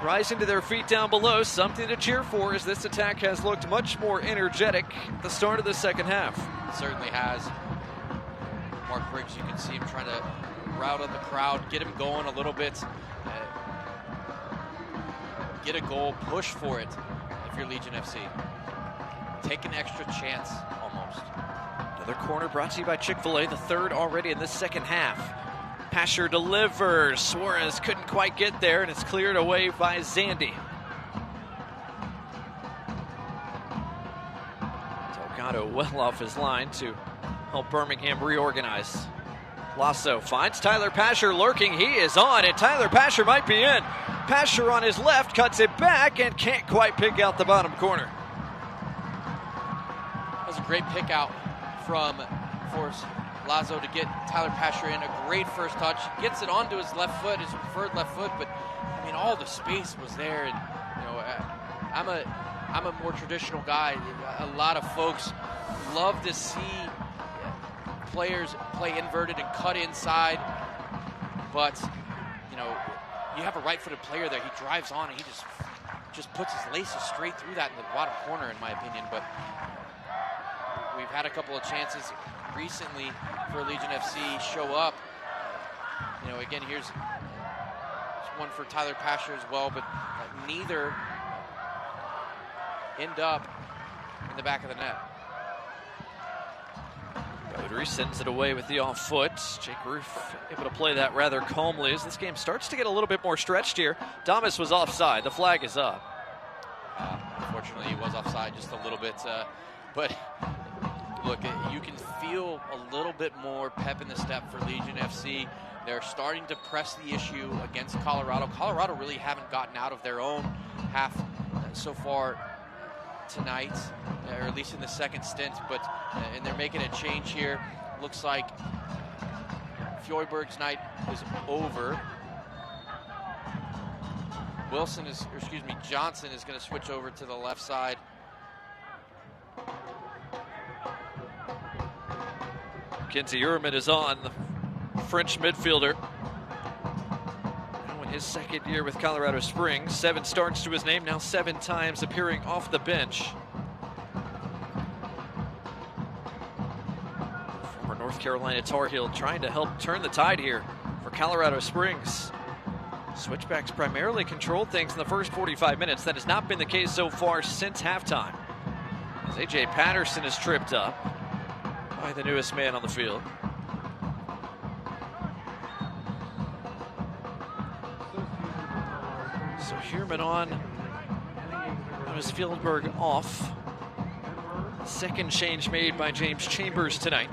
rising to their feet down below. Something to cheer for as this attack has looked much more energetic at the start of the second half. It certainly has. Mark Briggs, you can see him trying to route up the crowd, get him going a little bit, get a goal, push for it if you're Legion FC. Take an extra chance, almost. Another corner brought to you by Chick-fil-A, the 3rd already in this second half. Pasher delivers. Suarez couldn't quite get there, and it's cleared away by Zandy. Delgado well off his line to help Birmingham reorganize. Lasso finds Tyler Pasher lurking. He is on, and Tyler Pasher might be in. Pasher on his left cuts it back and can't quite pick out the bottom corner. That was a great pick out from Force Lazo to get Tyler Pasher in. A great first touch. Gets it onto his left foot, his preferred left foot, but I mean, all the space was there. And you know, I'm a more traditional guy. A lot of folks love to see players play inverted and cut inside, but you know, you have a right-footed player there. He drives on and he just puts his laces straight through that in the bottom corner, in my opinion. But we've had a couple of chances recently for Legion FC show up. You know, again, here's one for Tyler Pasher as well, but neither end up in the back of the net. Beaudry sends it away with the off foot. Jake Roof able to play that rather calmly as this game starts to get a little bit more stretched here. Damas was offside. The flag is up. unfortunately, he was offside just a little bit. But look, you can feel a little bit more pep in the step for Legion FC. They're starting to press the issue against Colorado. Colorado really haven't gotten out of their own half so far tonight, or at least in the second stint, but and they're making a change here. Looks like Fjordberg's night is over. Johnson is going to switch over to the left side. Kinsey Uhrman is on, the French midfielder. Now in his second year with Colorado Springs, 7 starts to his name, now 7 times appearing off the bench. Former North Carolina Tar Heel trying to help turn the tide here for Colorado Springs. Switchbacks primarily controlled things in the first 45 minutes. That has not been the case so far since halftime, as A.J. Patterson is tripped up by the newest man on the field. So Uhrman on, notice Fjordberg off. Second change made by James Chambers tonight.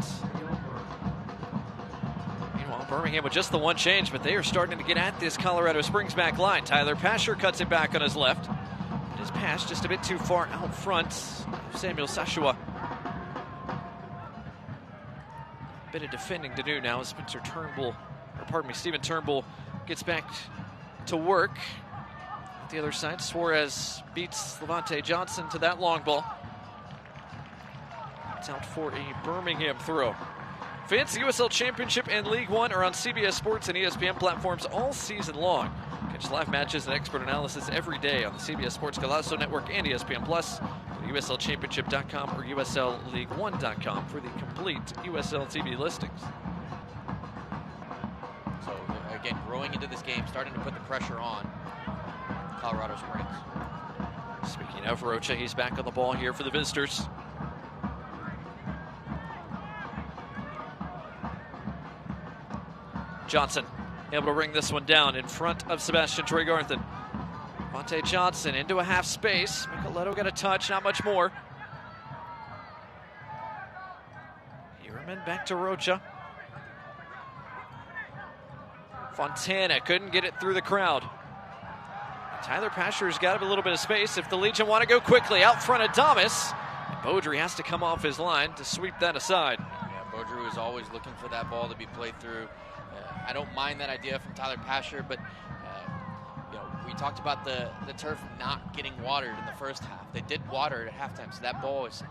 Meanwhile, Birmingham with just the one change, but they are starting to get at this Colorado Springs back line. Tyler Pasher cuts it back on his left. His pass just a bit too far out front. Samuel Sashua. Bit of defending to do now as Stephen Turnbull gets back to work. At the other side, Suarez beats Levante Johnson to that long ball. It's out for a Birmingham throw. Fans, the USL Championship and League One are on CBS Sports and ESPN platforms all season long. Catch live matches and expert analysis every day on the CBS Sports Golazo Network and ESPN Plus. Go to USLChampionship.com or USLLeague1.com for the complete USL TV listings. So again, growing into this game, starting to put the pressure on Colorado Springs. Speaking of Rocha, he's back on the ball here for the visitors. Johnson able to bring this one down in front of Sebastian Tregarthen. Monte Johnson into a half space. Micheletto got a touch, not much more. Uhrman back to Rocha. Fontana couldn't get it through the crowd. Tyler Pasher's got a little bit of space if the Legion want to go quickly. Out front of Damas. Beaudry has to come off his line to sweep that aside. Yeah, Beaudry was always looking for that ball to be played through. I don't mind that idea from Tyler Pasher, but we talked about the turf not getting watered in the first half. They did water it at halftime, so that ball is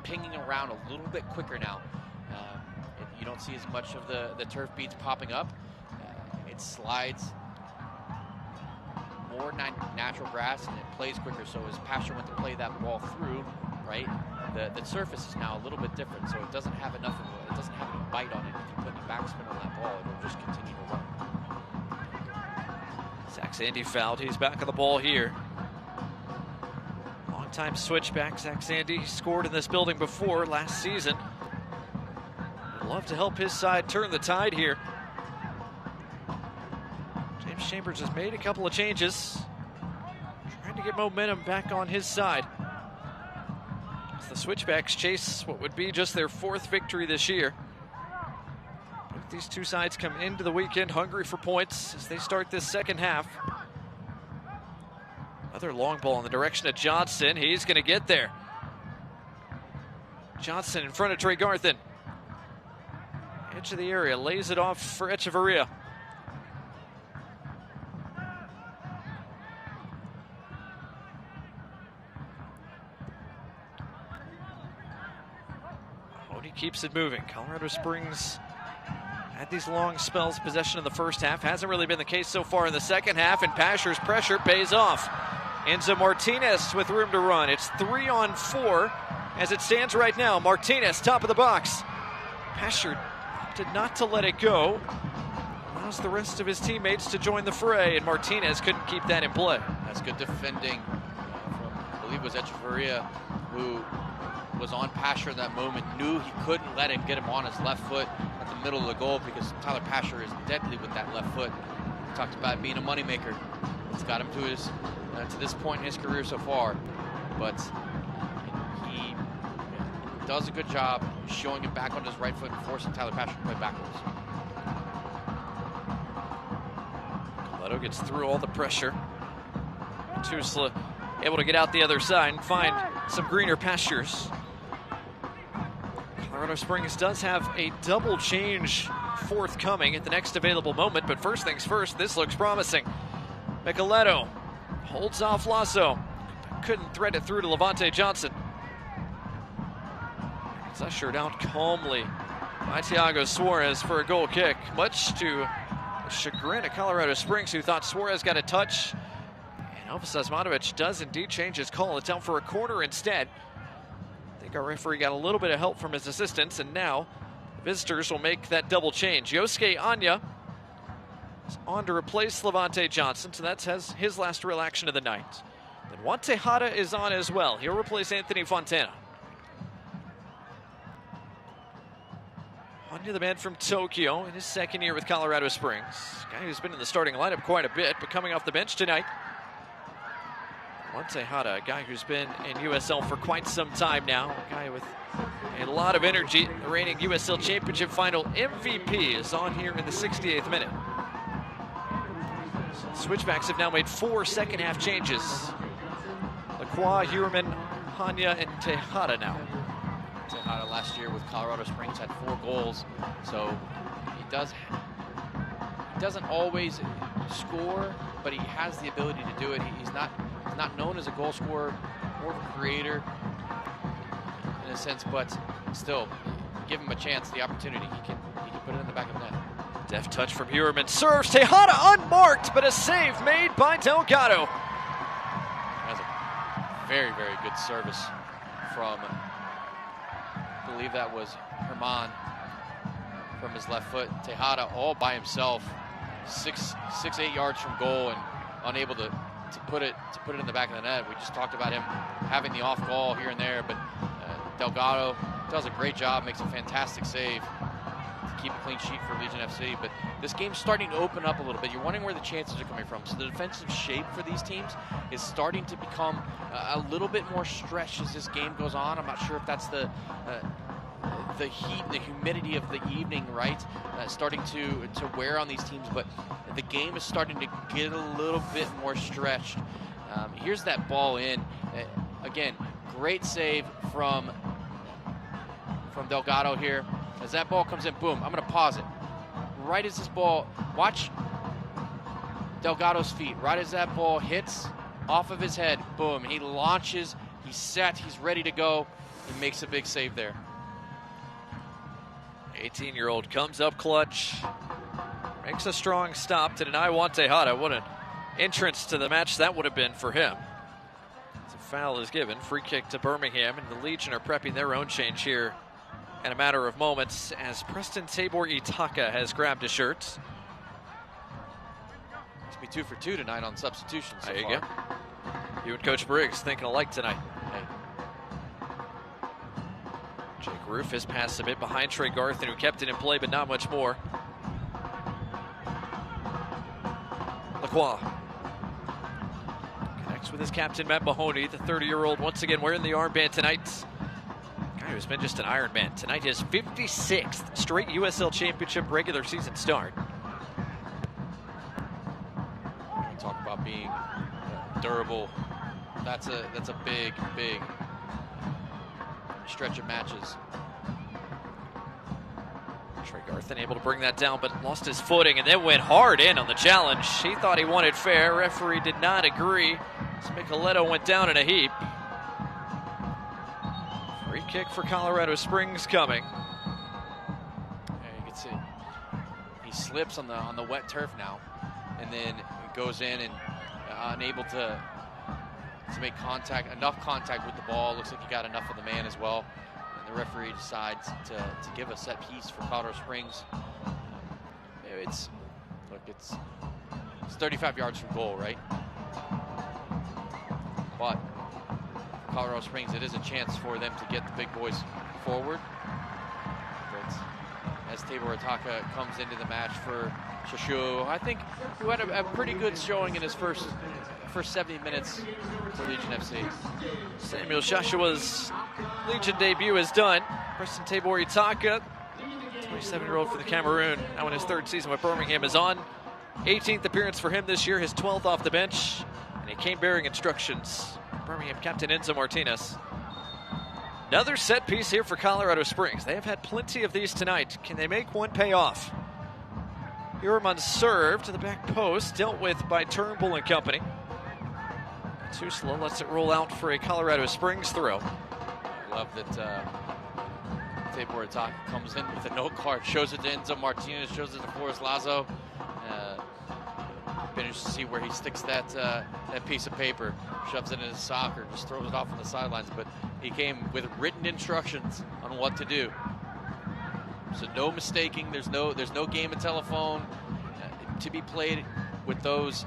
pinging around a little bit quicker now. You don't see as much of the turf beads popping up. It slides more natural grass and it plays quicker. So as Pasher went to play that ball through, right, the surface is now a little bit different. So it doesn't have enough of it doesn't have any bite on it. If you put any backspin on that ball, it'll just continue to run. Zach Sandy fouled. He's back on the ball here. Long-time switchback Zach Sandy scored in this building before last season. Would love to help his side turn the tide here. James Chambers has made a couple of changes, trying to get momentum back on his side. As the Switchbacks chase what would be just their 4th victory this year. Both these two sides come into the weekend hungry for points as they start this second half. Another long ball in the direction of Johnson. He's going to get there. Johnson in front of Tregarthen. Edge of the area, lays it off for Echeverria. Keeps it moving. Colorado Springs had these long spells of possession in the first half. Hasn't really been the case so far in the second half, and Pasher's pressure pays off. Enzo Martinez with room to run. It's 3-on-4 as it stands right now. Martinez, top of the box. Pasher opted not to let it go. Allows the rest of his teammates to join the fray, and Martinez couldn't keep that in play. That's good defending from, I believe it was Echeverria, who was on Pasher in that moment, knew he couldn't let him get him on his left foot at the middle of the goal because Tyler Pasher is deadly with that left foot. We talked about being a moneymaker. It's got him to this point in his career so far. but he does a good job showing him back on his right foot and forcing Tyler Patrick to play backwards. Leto gets through all the pressure. Tusla able to get out the other side and find some greener pastures. Colorado Springs does have a double change forthcoming at the next available moment, but first things first, this looks promising. Micheletto holds off Lasso. Couldn't thread it through to Levante Johnson. It's ushered out calmly by Thiago Suarez for a goal kick, much to the chagrin of Colorado Springs, who thought Suarez got a touch. And Elvis Osmanovic does indeed change his call. It's out for a corner instead. I think our referee got a little bit of help from his assistants, and now the visitors will make that double change. Yosuke Anya is on to replace Levante Johnson, so that's his last real action of the night. Then Juan Tejada is on as well. He'll replace Anthony Fontana. Anya, the man from Tokyo, in his second year with Colorado Springs. Guy who's been in the starting lineup quite a bit, but coming off the bench tonight. Juan Tejada, a guy who's been in USL for quite some time now. A guy with a lot of energy. The reigning USL Championship final MVP is on here in the 68th minute. Switchbacks have now made 4 second-half changes. Lacroix, Huerman, Hanya, and Tejada now. Tejada last year with Colorado Springs had 4 goals, so he doesn't always score, but he has the ability to do it. He's not known as a goal scorer, more of a creator in a sense, but still, give him a chance, the opportunity. He can put it in the back of the net. Deft touch from Huerman, serves Tejada unmarked, but a save made by Delgado. That's a very, very good service from, I believe that was Herman from his left foot. Tejada all by himself, 6-8 yards from goal, and unable to put it in the back of the net. We just talked about him having the off goal here and there, but Delgado does a great job, makes a fantastic save to keep a clean sheet for Legion FC. But this game's starting to open up a little bit. You're wondering where the chances are coming from. So the defensive shape for these teams is starting to become a little bit more stretched as this game goes on. I'm not sure if that's the heat, the humidity of the evening, right? Starting to wear on these teams, but the game is starting to get a little bit more stretched. Here's that ball in. Again, great save from Delgado here. As that ball comes in, boom, I'm gonna pause it. Right as this ball, watch Delgado's feet. Right as that ball hits off of his head, boom, he launches, he's set, he's ready to go, and makes a big save there. 18-year-old comes up clutch, makes a strong stop to deny Juan Tejada. What an entrance to the match that would have been for him. As a foul is given, free kick to Birmingham, and the Legion are prepping their own change here in a matter of moments as Preston Tabor Itaka has grabbed a shirt. It's be 2 for 2 tonight on substitutions. There you go. You and Coach Briggs thinking alike tonight. Jake Roof has passed a bit behind Trey Garthen, who kept it in play, but not much more. Lacroix connects with his captain, Matt Mahoney, the 30-year-old, once again wearing the armband tonight. Guy who's been just an Iron Man. Tonight, his 56th straight USL Championship regular season start. Talk about being durable. That's a big stretch of matches. Trey Garthen able to bring that down, but lost his footing and then went hard in on the challenge. He thought he wanted fair. Referee did not agree. So Micheletto went down in a heap. Free kick for Colorado Springs coming. Yeah, you can see he slips on the wet turf now, and then goes in and unable to make enough contact with the ball. Looks like he got enough of the man as well. And the referee decides to give a set piece for Colorado Springs. It's 35 yards from goal, right? But for Colorado Springs, it is a chance for them to get the big boys forward. But as Tabor Itaka comes into the match for Shashu, I think who had a pretty good showing in his first first 70 minutes for Legion FC. Samuel Shashua's Legion debut is done. Preston Tabor Itaka, 27-year-old for the Cameroon, now in his 3rd season with Birmingham, is on. 18th appearance for him this year, his 12th off the bench, and he came bearing instructions. Birmingham captain Enzo Martinez. Another set piece here for Colorado Springs. They have had plenty of these tonight. Can they make one pay off? Hurman served to the back post, dealt with by Turnbull and company. Too slow, lets it roll out for a Colorado Springs throw. I love that Tabor Itaka comes in with a note card, shows it to Enzo Martinez, shows it to Forrest Lazo. Been interested to see where he sticks that piece of paper, shoves it in his sock or just throws it off on the sidelines. But he came with written instructions on what to do. So no mistaking. There's no game of telephone to be played with those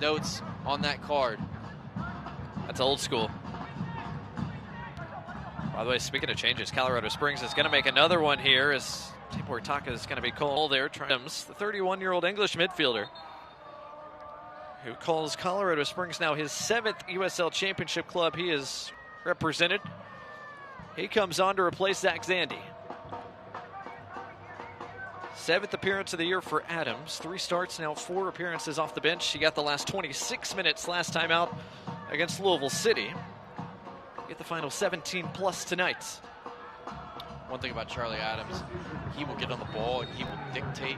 notes on that card. That's old school. By the way, speaking of changes, Colorado Springs is going to make another one here as Tabor Itaka is going to be called there. The 31-year-old English midfielder who calls Colorado Springs now his 7th USL Championship club he has represented. He comes on to replace Zach Zandy. 7th appearance of the year for Adams. 3 starts, now 4 appearances off the bench. He got the last 26 minutes last time out against Louisville City. Get the final 17 plus tonight. One thing about Charlie Adams, he will get on the ball and he will dictate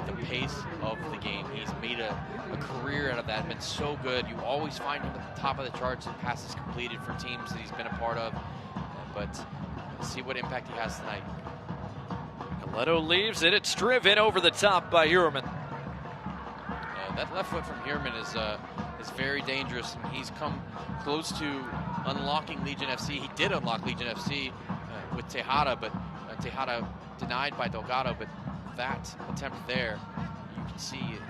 the pace of the game. He's made a career out of that, been so good. You always find him at the top of the charts in passes completed for teams that he's been a part of. But see what impact he has tonight. Leto leaves it. It's driven over the top by Hurman. That left foot from Hurman is very dangerous. And he's come close to unlocking Legion FC. He did unlock Legion FC with Tejada, but Tejada denied by Delgado. But that attempt there, you can see it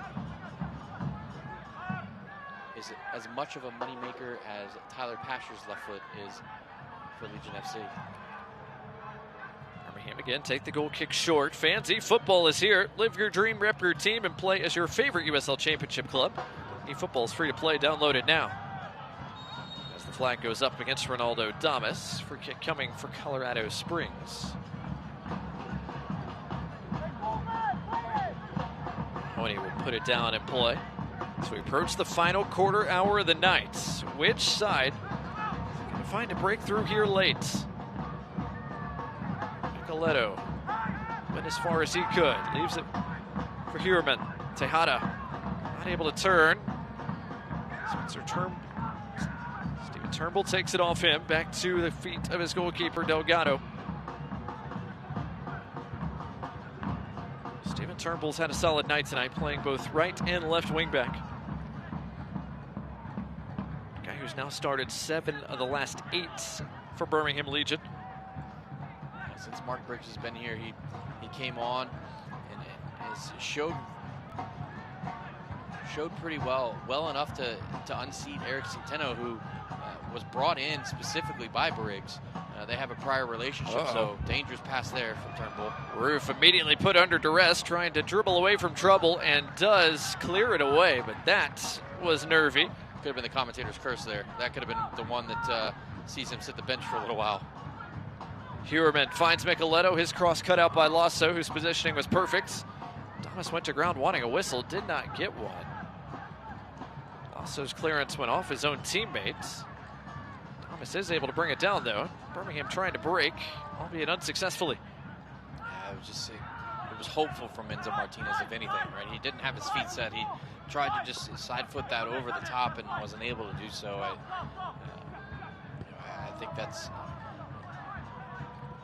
is as much of a moneymaker as Tyler Pasher's left foot is for Legion FC. Birmingham again take the goal kick short. Fancy football is here. Live your dream, rep your team, and play as your favorite USL Championship club. eFootball is free to play. Download it now. As the flag goes up against Ronaldo Damas. Free kick coming for Colorado Springs. Mahoney will put it down and play. So we approach the final quarter hour of the night. Which side is going to find a breakthrough here late? Nicoletto went as far as he could. Leaves it for Hurman. Tejada not able to turn. Steven Turnbull takes it off him. Back to the feet of his goalkeeper, Delgado. Steven Turnbull's had a solid night tonight, playing both right and left wing back. Guy who's now started 7 of the last 8 for Birmingham Legion. Since Mark Briggs has been here, he came on and has showed pretty well enough to unseat Eric Centeno, who was brought in specifically by Briggs. They have a prior relationship, so dangerous pass there from Turnbull. Roof immediately put under duress, trying to dribble away from trouble, and does clear it away, but that was nervy. Could have been the commentator's curse there. That could have been the one that sees him sit the bench for a little while. Hurman finds Micheletto, his cross cut out by Lasso, whose positioning was perfect. Thomas went to ground wanting a whistle, did not get one. Lasso's clearance went off his own teammates. Thomas is able to bring it down, though. Birmingham trying to break, albeit unsuccessfully. Yeah, it was hopeful from Enzo Martinez, if anything, right? He didn't have his feet set. He tried to just side foot that over the top and wasn't able to do so. I think that's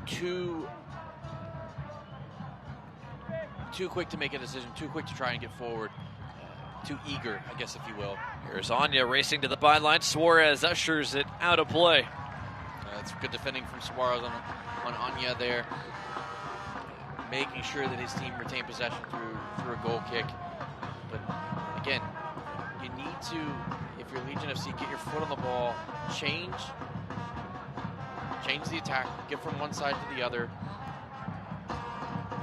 too quick to make a decision, too quick to try and get forward, too eager, I guess, if you will. Here's Anya racing to the byline. Suarez ushers it out of play. It's good defending from Suarez on Anya there, making sure that his team retained possession through a goal kick. But again, you need to, if you're Legion FC, get your foot on the ball, change the attack, get from one side to the other.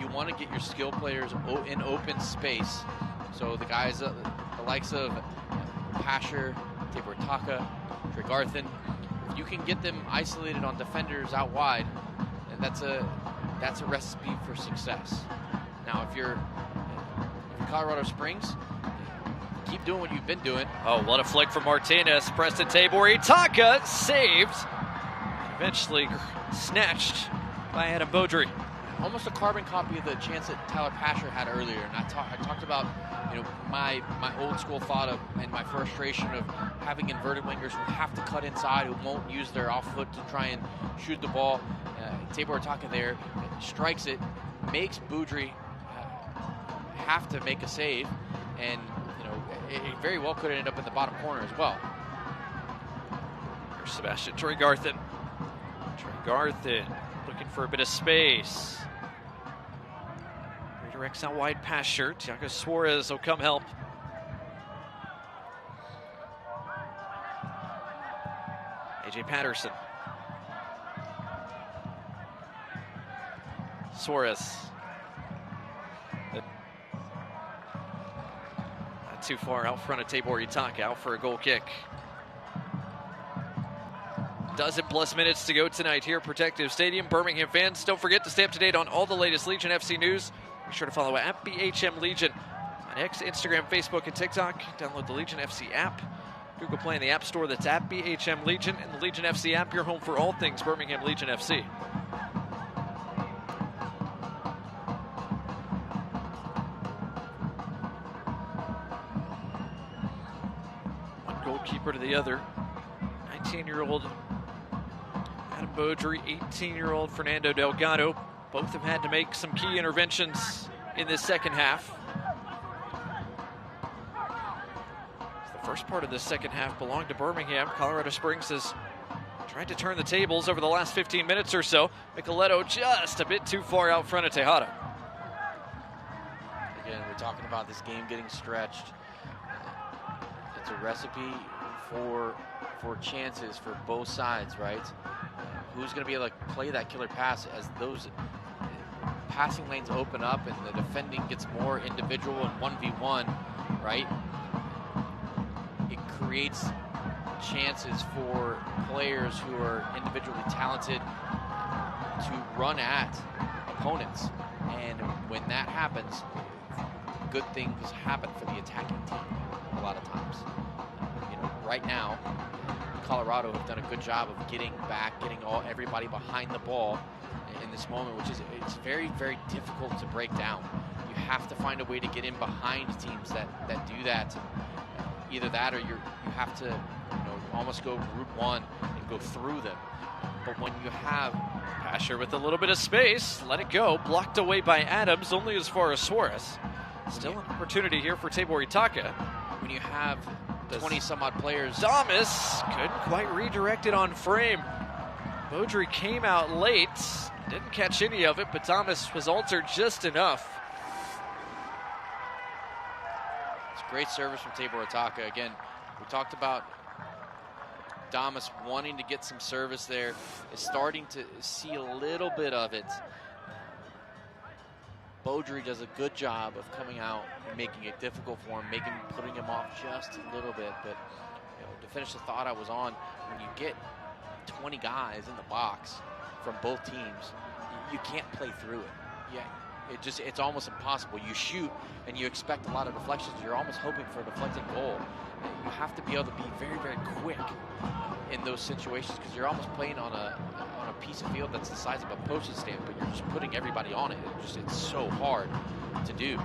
You want to get your skill players in open space. So the guys, the likes of Pasher, Tabor Taka, Tregarthen. If you can get them isolated on defenders out wide, and that's a recipe for success. Now, if you're Colorado Springs, keep doing what you've been doing. Oh, what a flick from Martinez. Preston Tabor Itaka saved. Eventually snatched by Adam Beaudry. Almost a carbon copy of the chance that Tyler Pasher had earlier. And I talked about, my old school thought of and my frustration of having inverted wingers who have to cut inside, who won't use their off foot to try and shoot the ball. Tabor Itaka there strikes it, makes Beaudry have to make a save, and it very well could end up in the bottom corner as well. Here's Sebastian Tregarthen. Tregarthen looking for a bit of space. Redirects out wide Pasher. Thiago Suarez will come help. AJ Patterson. Suarez. Not too far out front of Tabor Itaka, out for a goal kick. Dozen plus minutes to go tonight here at Protective Stadium. Birmingham fans, don't forget to stay up to date on all the latest Legion FC news. Be sure to follow at BHM Legion on X, Instagram, Facebook, and TikTok. Download the Legion FC app. Google Play in the App Store, that's at BHM Legion, and the Legion FC app, your home for all things Birmingham Legion FC. One goalkeeper to the other. 19-year-old Adam Beaudry, 18-year-old Fernando Delgado. Both have had to make some key interventions in this second half. The first part of this second half belonged to Birmingham. Colorado Springs has tried to turn the tables over the last 15 minutes or so. Micheletto just a bit too far out front of Tejada. Again, we're talking about this game getting stretched. It's a recipe for chances for both sides, right? Who's going to be able to play that killer pass as those passing lanes open up and the defending gets more individual and 1v1, right? It creates chances for players who are individually talented to run at opponents. And when that happens, good things happen for the attacking team a lot of times. Right now, Colorado have done a good job of getting back, getting everybody behind the ball in this moment, which is it's very, very difficult to break down. You have to find a way to get in behind teams that do that. Either that, or you have to almost go route one and go through them. But when you have Pasher with a little bit of space, let it go, blocked away by Adams, only as far as Suarez. Still an opportunity here for Tabor Itaka. When you have 20 some odd players. Damas couldn't quite redirect it on frame. Beaudry came out late, didn't catch any of it, but Damas was altered just enough. It's a great service from Tabor Itaka. Again, we talked about Damas wanting to get some service there. Is starting to see a little bit of it. Beaudry does a good job of coming out and making it difficult for him, putting him off just a little bit. But to finish the thought I was on, when you get 20 guys in the box from both teams, you can't play through it. Yeah, it's almost impossible. You shoot and you expect a lot of deflections. You're almost hoping for a deflected goal. You have to be able to be very, very quick in those situations because you're almost playing on a piece of field that's the size of a postage stamp, but you're just putting everybody on it. It's so hard to do.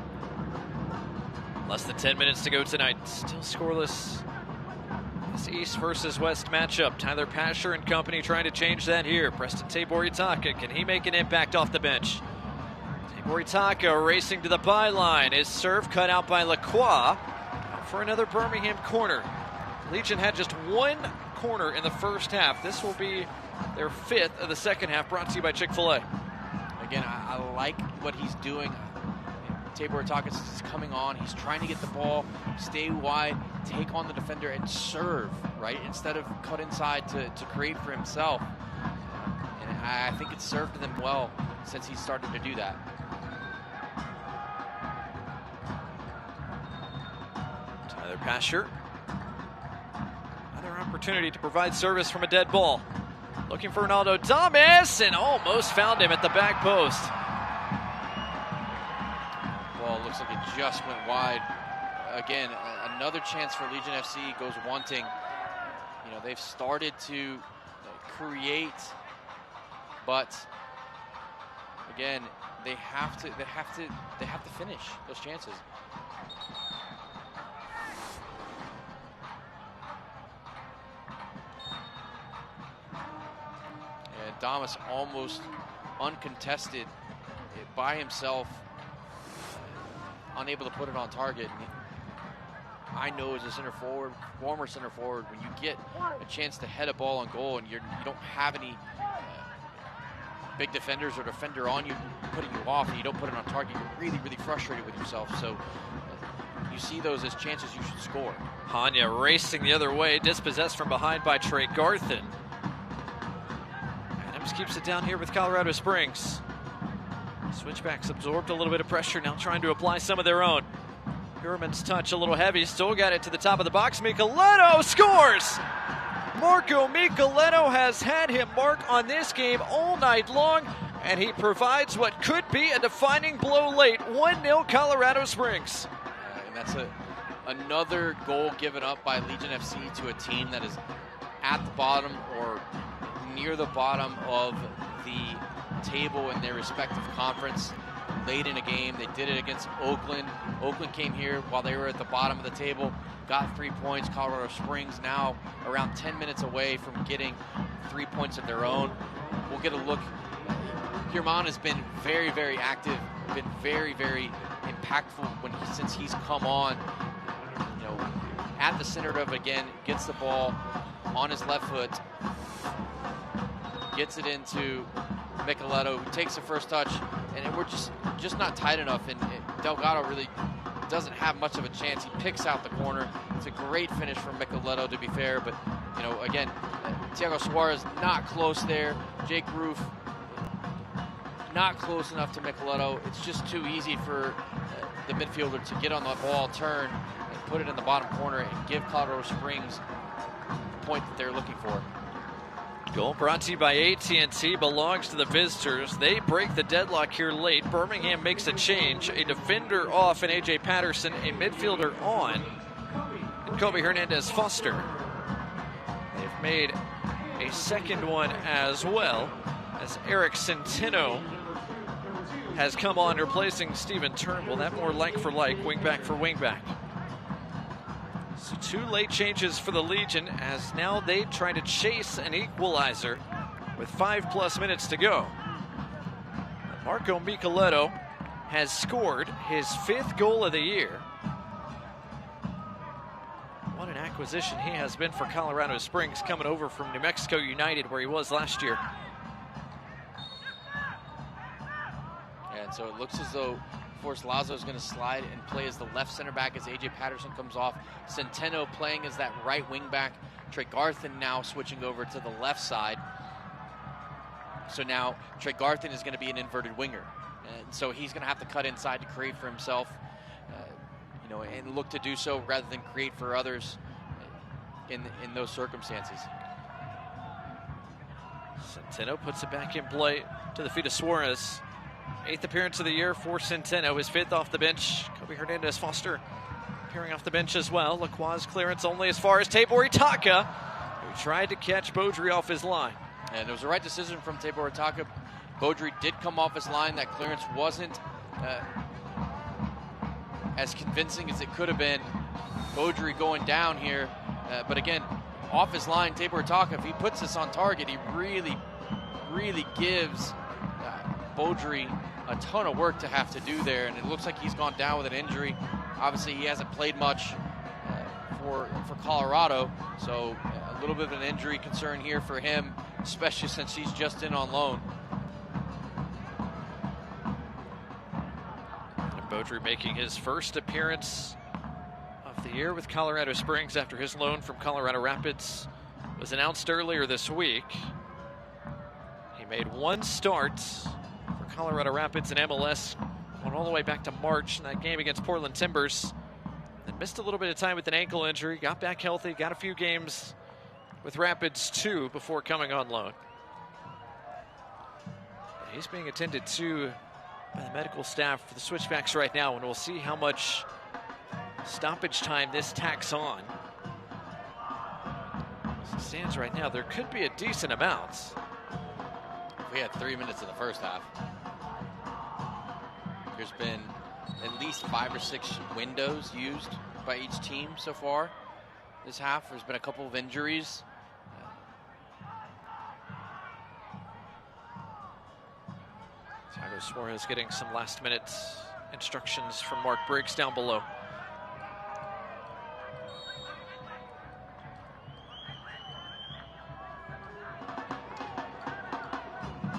Less than 10 minutes to go tonight. Still scoreless. This East versus West matchup. Tyler Pasher and company trying to change that here. Preston Tabor Itaka, can he make an impact off the bench? Tabor Itaka racing to the byline. His serve cut out by Lacroix. Out for another Birmingham corner. Legion had just one corner in the first half. This will be their fifth of the second half, brought to you by Chick-fil-A. Again, I like what he's doing. Tabor Itaka is coming on. He's trying to get the ball, stay wide, take on the defender, and serve, right? Instead of cut inside to create for himself. And I think it's served them well since he started to do that. Tyler Pasher Another opportunity to provide service from a dead ball. Looking for Ronaldo Thomas, and almost found him at the back post. Ball looks like it just went wide. Again, another chance for Legion FC goes wanting. You know, they've started to create, but again, they have to finish those chances. And Damas almost uncontested by himself, unable to put it on target. I know as a center forward, former center forward, when you get a chance to head a ball on goal and you don't have any big defenders or defender on you putting you off and you don't put it on target, you're really, really frustrated with yourself. So you see those as chances you should score. Hanya racing the other way, dispossessed from behind by Trey Garthen. Adams keeps it down here with Colorado Springs. Switchbacks absorbed a little bit of pressure, now trying to apply some of their own. Hurman's touch a little heavy, still got it to the top of the box. Micheleto scores! Marco Micheleto has had him mark on this game all night long, and he provides what could be a defining blow late. 1-0 Colorado Springs. And that's another goal given up by Legion FC to a team that is at the bottom or near the bottom of the table in their respective conference. Late in a game, they did it against Oakland. Oakland came here while they were at the bottom of the table, got 3 points. Colorado Springs now around 10 minutes away from getting 3 points of their own. We'll get a look. Hurman has been very, very active, been very, very impactful since he's come on. You know, at the center of it again, gets the ball on his left foot, gets it into Micheleto, who takes the first touch, and we're just not tight enough, and Delgado really doesn't have much of a chance. He picks out the corner. It's a great finish from Micheleto, to be fair, but you know, again, Thiago Suarez not close there. Jake Roof not close enough to Micheleto. It's just too easy for the midfielder to get on the ball, turn, and put it in the bottom corner and give Colorado Springs the point that they're looking for. Goal brought to you by AT&T, belongs to the visitors. They break the deadlock here late. Birmingham makes a change. A defender off and AJ Patterson, a midfielder on, and Kobe Hernandez Foster. They've made a second one as well, as Eric Centeno has come on, replacing Stephen Turnbull. That more like for like, wingback for wingback. So 2 late changes for the Legion, as now they try to chase an equalizer with 5+ minutes to go. Marco Micheleto has scored his 5th goal of the year. What an acquisition he has been for Colorado Springs, coming over from New Mexico United, where he was last year. And so it looks as though Forrest Lazo is going to slide and play as the left center back as AJ Patterson comes off. Centeno playing as that right wing back. Trey Garthen now switching over to the left side. So now Trey Garthen is going to be an inverted winger. And so he's going to have to cut inside to create for himself, you know, and look to do so rather than create for others in those circumstances. Centeno puts it back in play to the feet of Suarez. 8th appearance of the year for Centeno, his 5th off the bench. Kobe Hernandez Foster appearing off the bench as well. Lacroix's clearance only as far as Tabor Itaka, who tried to catch Beaudry off his line. And it was the right decision from Tabor Itaka. Beaudry did come off his line. That clearance wasn't as convincing as it could have been. Beaudry going down here. But again, off his line, Tabor Itaka, if he puts this on target, he really, really gives Beaudry a ton of work to have to do there, and it looks like he's gone down with an injury. Obviously, he hasn't played much for Colorado, so a little bit of an injury concern here for him, especially since he's just in on loan. And Beaudry making his first appearance of the year with Colorado Springs after his loan from Colorado Rapids was announced earlier this week. He made 1 start for Colorado Rapids in MLS, went all the way back to March in that game against Portland Timbers. Then missed a little bit of time with an ankle injury, got back healthy, got a few games with Rapids 2 before coming on loan. He's being attended to by the medical staff for the Switchbacks right now, and we'll see how much stoppage time this tacks on. As it stands right now, there could be a decent amount. We had 3 minutes in the first half. There's been at least 5 or 6 windows used by each team so far this half. There's been a couple of injuries. Thiago Suarez getting some last-minute instructions from Mark Briggs down below.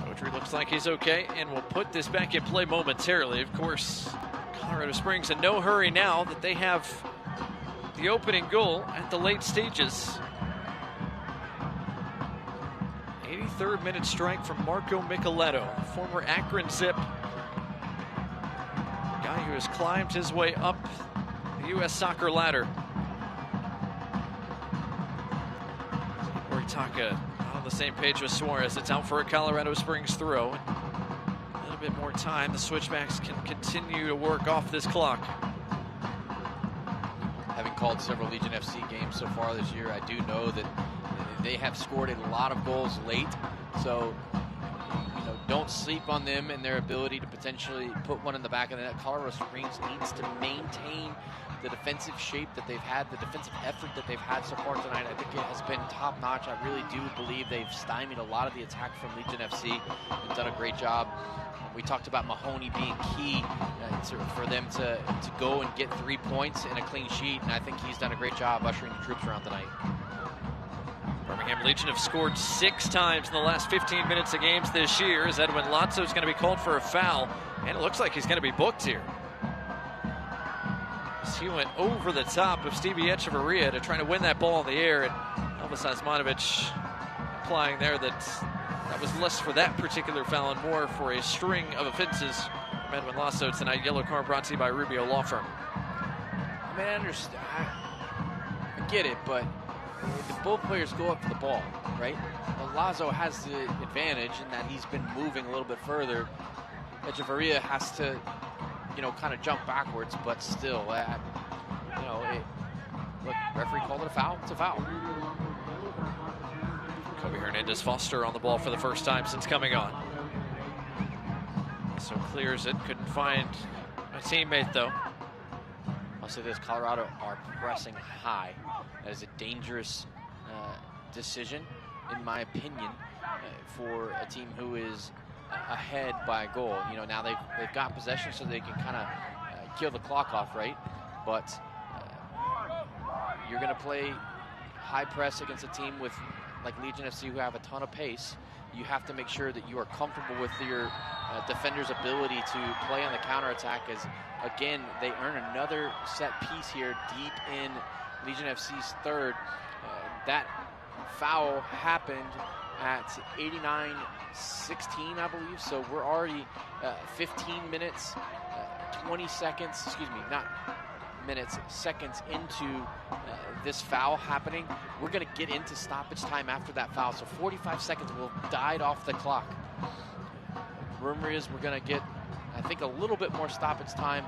Poetry looks like he's okay, and we'll put this back in play momentarily. Of course, Colorado Springs in no hurry now that they have the opening goal at the late stages. 83rd minute strike from Marco Micheletto, former Akron Zip. Guy who has climbed his way up the U.S. soccer ladder. Oritaka on the same page with Suarez. It's out for a Colorado Springs throw. A little bit more time. The Switchbacks can continue to work off this clock. Having called several Legion FC games so far this year, I do know that they have scored a lot of goals late, so don't sleep on them and their ability to potentially put one in the back of the net. Colorado Springs needs to maintain the defensive shape that they've had, the defensive effort that they've had so far tonight. I think it has been top notch. I really do believe they've stymied a lot of the attack from Legion FC and done a great job. We talked about Mahoney being key for them to go and get 3 points and a clean sheet, and I think he's done a great job ushering the troops around tonight. Birmingham Legion have scored 6 times in the last 15 minutes of games this year, as Edwin Lotso is going to be called for a foul, and it looks like he's going to be booked here. As he went over the top of Stevie Echeverria to try to win that ball in the air, and Elvis Osmanovic implying there that was less for that particular foul and more for a string of offenses from Edwin Lotso tonight. Yellow card brought to you by Rubio Law Firm. I mean, I understand. I get it, but both players go up for the ball, right? Lazo has the advantage in that he's been moving a little bit further. Echeverria has to, kind of jump backwards, but still, look, referee called it a foul. It's a foul. Kobe Hernandez Foster on the ball for the first time since coming on. So clears it, couldn't find a teammate though. I'll say this, Colorado are pressing high. That is a dangerous decision, in my opinion, for a team who is ahead by a goal. Now they've got possession so they can kind of kill the clock off, right? But you're going to play high press against a team like Legion FC who have a ton of pace. You have to make sure that you are comfortable with your defender's ability to play on the counterattack, as again they earn another set piece here deep in Legion FC's third. That foul happened at 89-16, I believe, so we're already 15 minutes, 20 seconds, excuse me, not minutes, seconds into this foul happening. We're going to get into stoppage time after that foul, so 45 seconds will have died off the clock. Rumor is we're going to get, I think, a little bit more stoppage time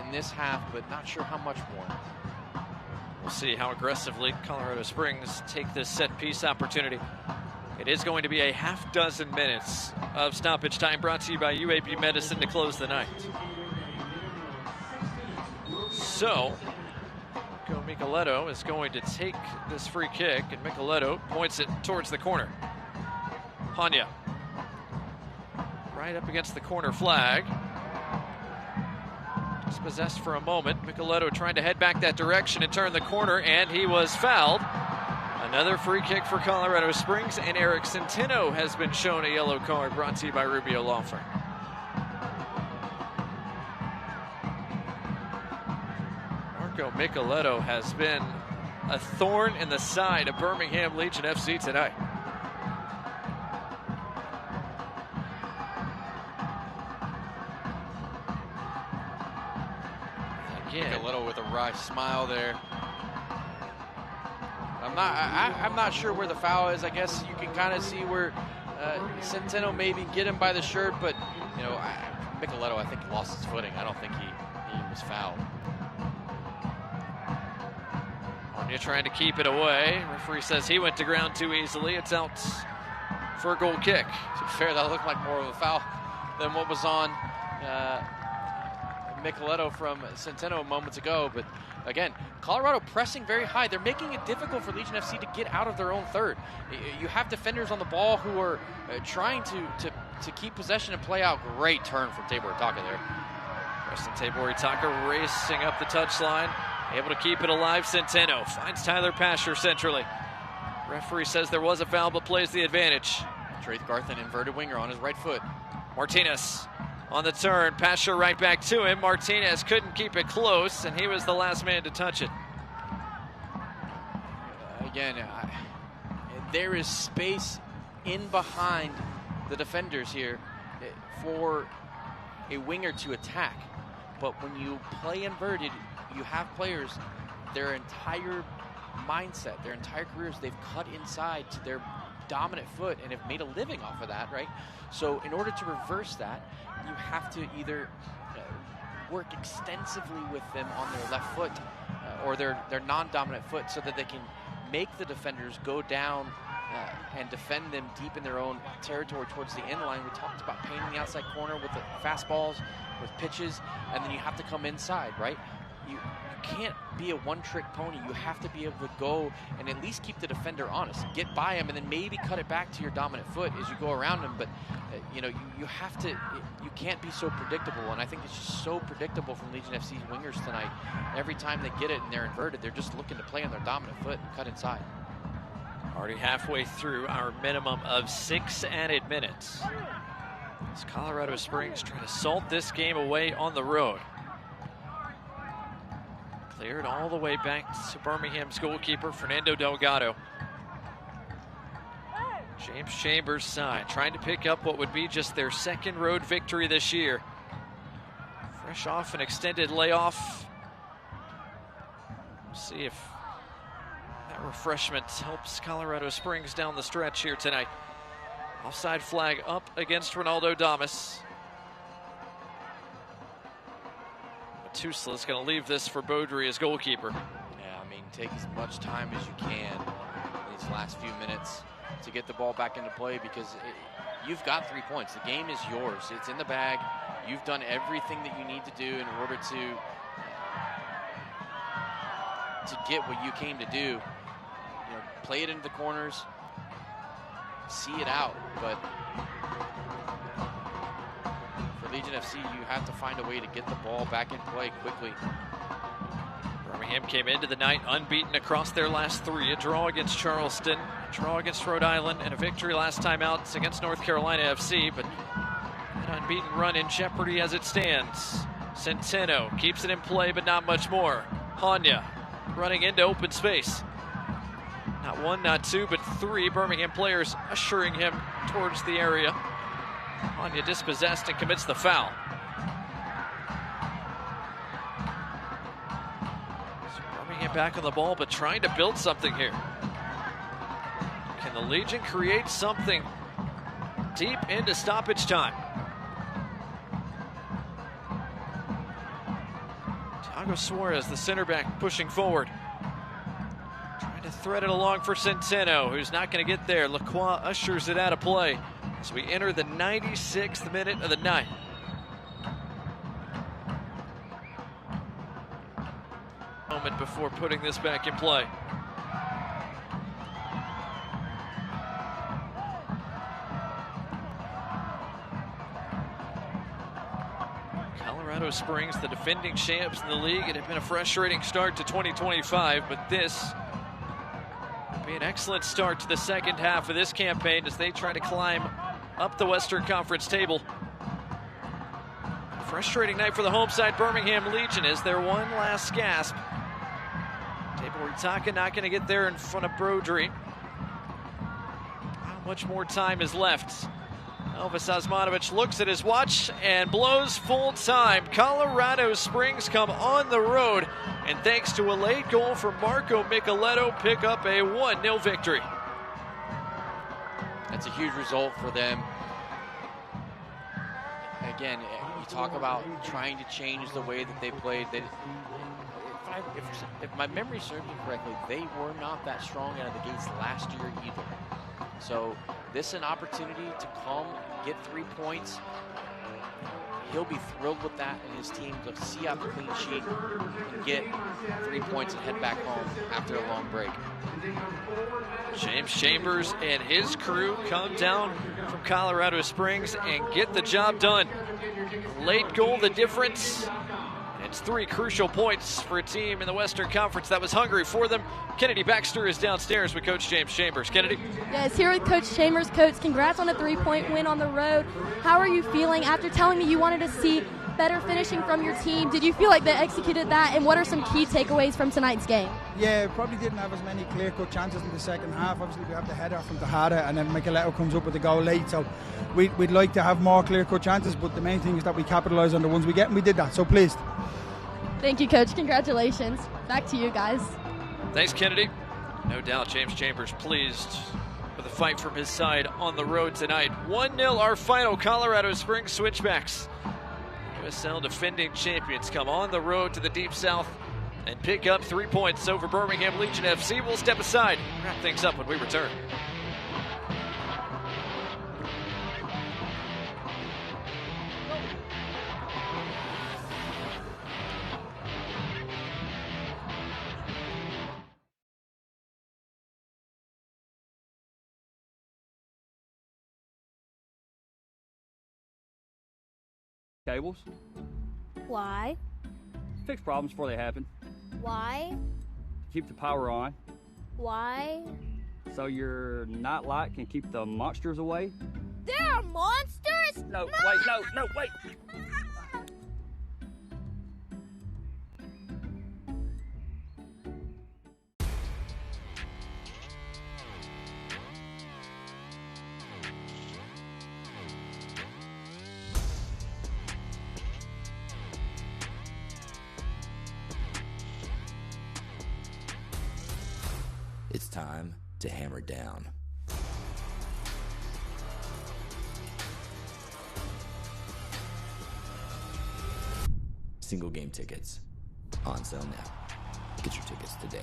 in this half, but not sure how much more. We'll see how aggressively Colorado Springs take this set piece opportunity. It is going to be a half dozen minutes of stoppage time brought to you by UAB Medicine to close the night. So, Marco Micheletto is going to take this free kick, and Micheletto points it towards the corner. Hanya, right up against the corner flag. Dispossessed for a moment. Micheletto trying to head back that direction and turn the corner, and he was fouled. Another free kick for Colorado Springs, and Eric Centeno has been shown a yellow card, brought to you by Rubio Law Firm. Marco Micheletto has been a thorn in the side of Birmingham Legion FC tonight. Again, a little with a wry smile there. I'm I'm not sure where the foul is. I guess you can kind of see where Centeno maybe get him by the shirt, but you know, Micheletto, I think, lost his footing. I don't think he was fouled. Anya trying to keep it away. Referee says he went to ground too easily. It's out for a goal kick. To be fair, that looked like more of a foul than what was on Micheletto from Centeno moments ago. But again, Colorado pressing very high. They're making it difficult for Legion FC to get out of their own third. You have defenders on the ball who are trying to keep possession and play out. Great turn from Tabor Itaka there. Preston Tabor Itaka racing up the touchline, able to keep it alive. Centeno finds Tyler Pasher centrally. Referee says there was a foul, but plays the advantage. Traith Garth, an inverted winger on his right foot. Martinez on the turn, Pasher right back to him. Martinez couldn't keep it close, and he was the last man to touch it. Again, there is space in behind the defenders here for a winger to attack. But when you play inverted, you have players, their entire mindset, their entire careers, they've cut inside to their dominant foot and have made a living off of that, right? So in order to reverse that, you have to either work extensively with them on their left foot or their non-dominant foot so that they can make the defenders go down and defend them deep in their own territory towards the end line. We talked about painting the outside corner with the fastballs, with pitches, and then you have to come inside, right? You can't be a one-trick pony. You have to be able to go and at least keep the defender honest. Get by him and then maybe cut it back to your dominant foot as you go around him. But, you know, you have to, you can't be so predictable. And I think it's just so predictable from Legion FC's wingers tonight. Every time they get it and they're inverted, they're just looking to play on their dominant foot and cut inside. Already halfway through our minimum of 6 added minutes. As Colorado Springs trying to salt this game away on the road. Cleared all the way back to Birmingham's goalkeeper, Fernando Delgado. James Chambers' side trying to pick up what would be just their second road victory this year. Fresh off an extended layoff. See if that refreshment helps Colorado Springs down the stretch here tonight. Offside flag up against Ronaldo Damas. Matusla's going to leave this for Beaudry as goalkeeper. Yeah, I mean, take as much time as you can in these last few minutes to get the ball back into play because you've got 3 points. The game is yours. It's in the bag. You've done everything that you need to do in order to get what you came to do. You know, play it into the corners, see it out, but for Legion FC, you have to find a way to get the ball back in play quickly. Birmingham came into the night unbeaten across their last 3. A draw against Charleston, a draw against Rhode Island, and a victory last time out against North Carolina FC, but an unbeaten run in jeopardy as it stands. Centeno keeps it in play, but not much more. Hanya running into open space. Not 1, not 2, but 3 Birmingham players ushering him towards the area. Hanya dispossessed and commits the foul. So Birmingham back on the ball, but trying to build something here. Can the Legion create something deep into stoppage time? Thiago Suarez, the center back, pushing forward. Trying to thread it along for Centeno, who's not going to get there. Lacroix ushers it out of play as we enter the 96th minute of the night. Moment before putting this back in play. Colorado Springs, the defending champs in the league. It had been a frustrating start to 2025, but this would be an excellent start to the second half of this campaign as they try to climb up the Western Conference table. A frustrating night for the home side Birmingham Legion as their one last gasp. Tabor Itaka not going to get there in front of Beaudry. How much more time is left? Elvis Osmanovic looks at his watch and blows full time. Colorado Springs come on the road And thanks to a late goal from Marco Micheletto, pick up a 1-0 victory. That's a huge result for them. Again, you talk about trying to change the way that they played. If my memory serves me correctly, they were not that strong out of the gates last year either. So this is an opportunity to come, get 3 points. He'll be thrilled with that, and his team to see out the clean sheet and get 3 points and head back home after a long break. James Chambers and his crew come down from Colorado Springs and get the job done. Late goal, the difference. It's 3 crucial points for a team in the Western Conference that was hungry for them. Kennedy Baxter is downstairs with Coach James Chambers. Kennedy? Yes, here with Coach Chambers. Coach, congrats on a 3-point win on the road. How are you feeling after telling me you wanted to see better finishing from your team? Did you feel like they executed that, and what are some key takeaways from tonight's game? Yeah, probably didn't have as many clear-cut chances in the second half. Obviously, we have the header from Tejada, and then Micheletto comes up with the goal late. So we'd like to have more clear-cut chances, but the main thing is that we capitalise on the ones we get, and we did that. So pleased. Thank you, Coach. Congratulations. Back to you guys. Thanks, Kennedy. No doubt James Chambers pleased with the fight from his side on the road tonight. 1-0 our final. Colorado Springs Switchbacks, USL defending champions, come on the road to the Deep South and pick up 3 points over Birmingham Legion FC. We'll step aside and wrap things up when we return. Cables. Why? Fix problems before they happen. Why? Keep the power on. Why? So your nightlight can keep the monsters away. There are monsters? No, wait, no, wait. It's time to hammer down. Single game tickets on sale now. Get your tickets today.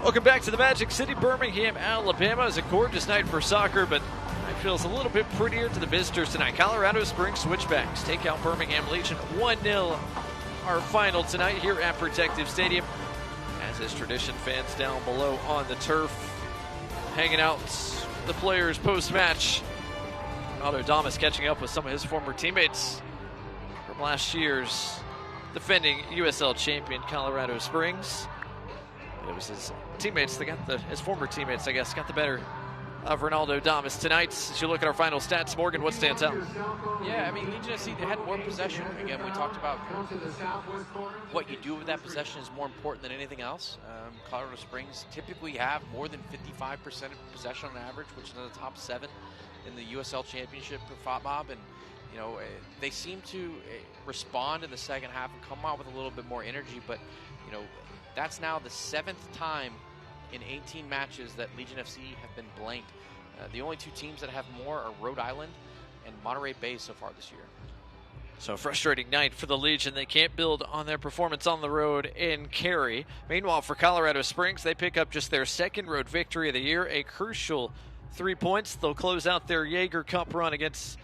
Welcome back to the Magic City, Birmingham, Alabama. It's a gorgeous night for soccer, but it feels a little bit prettier to the visitors tonight. Colorado Springs Switchbacks take out Birmingham Legion 1-0. Our final tonight here at Protective Stadium. As is tradition, fans down below on the turf, hanging out the players post-match. Ronaldo Damas catching up with some of his former teammates from last year's defending USL champion Colorado Springs. It was his teammates that got his former teammates, I guess, got the better of Ronaldo Damas tonight. As you look at our final stats, Morgan, what stands out? Yeah, I mean, Legion FC, they had more possession. Again, we talked about what you do with that possession is more important than anything else. Colorado Springs typically have more than 55% of possession on average, which is in the top 7 in the USL Championship for FOTMOB. And, you know, they seem to respond in the second half and come out with a little bit more energy. But, you know, that's now the 7th time in 18 matches that Legion FC have been blanked. The only 2 teams that have more are Rhode Island and Monterey Bay so far this year. So frustrating night for the Legion. They can't build on their performance on the road in Cary. Meanwhile, for Colorado Springs, they pick up just their 2nd road victory of the year, a crucial 3 points. They'll close out their Jaeger Cup run against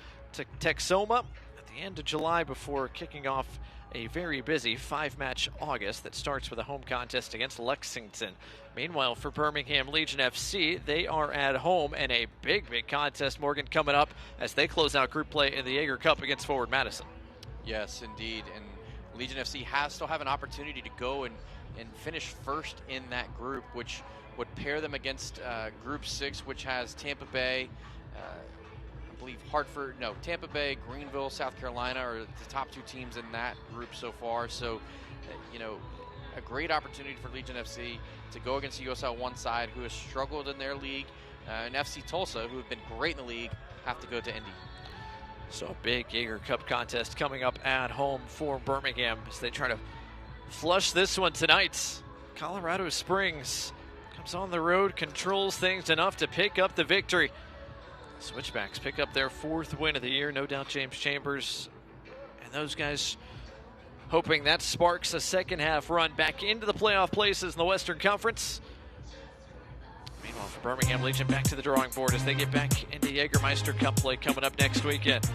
Texoma at the end of July before kicking off a very busy 5-match August that starts with a home contest against Lexington. Meanwhile, for Birmingham Legion FC, they are at home and a big contest, Morgan, coming up as they close out group play in the Jaeger Cup against Forward Madison. Yes, indeed. And Legion FC still have an opportunity to go and finish first in that group, which would pair them against Group 6, which has Tampa Bay, I believe Tampa Bay, Greenville, South Carolina are the top 2 teams in that group so far. So, a great opportunity for Legion FC to go against the USL One side, who has struggled in their league, and FC Tulsa, who have been great in the league, have to go to Indy. So a big Jaeger Cup contest coming up at home for Birmingham as they try to flush this one tonight. Colorado Springs comes on the road, controls things enough to pick up the victory. Switchbacks pick up their 4th win of the year. No doubt James Chambers and those guys hoping that sparks a second half run back into the playoff places in the Western Conference. Meanwhile, for Birmingham Legion, back to the drawing board as they get back into Jägermeister Cup play coming up next weekend.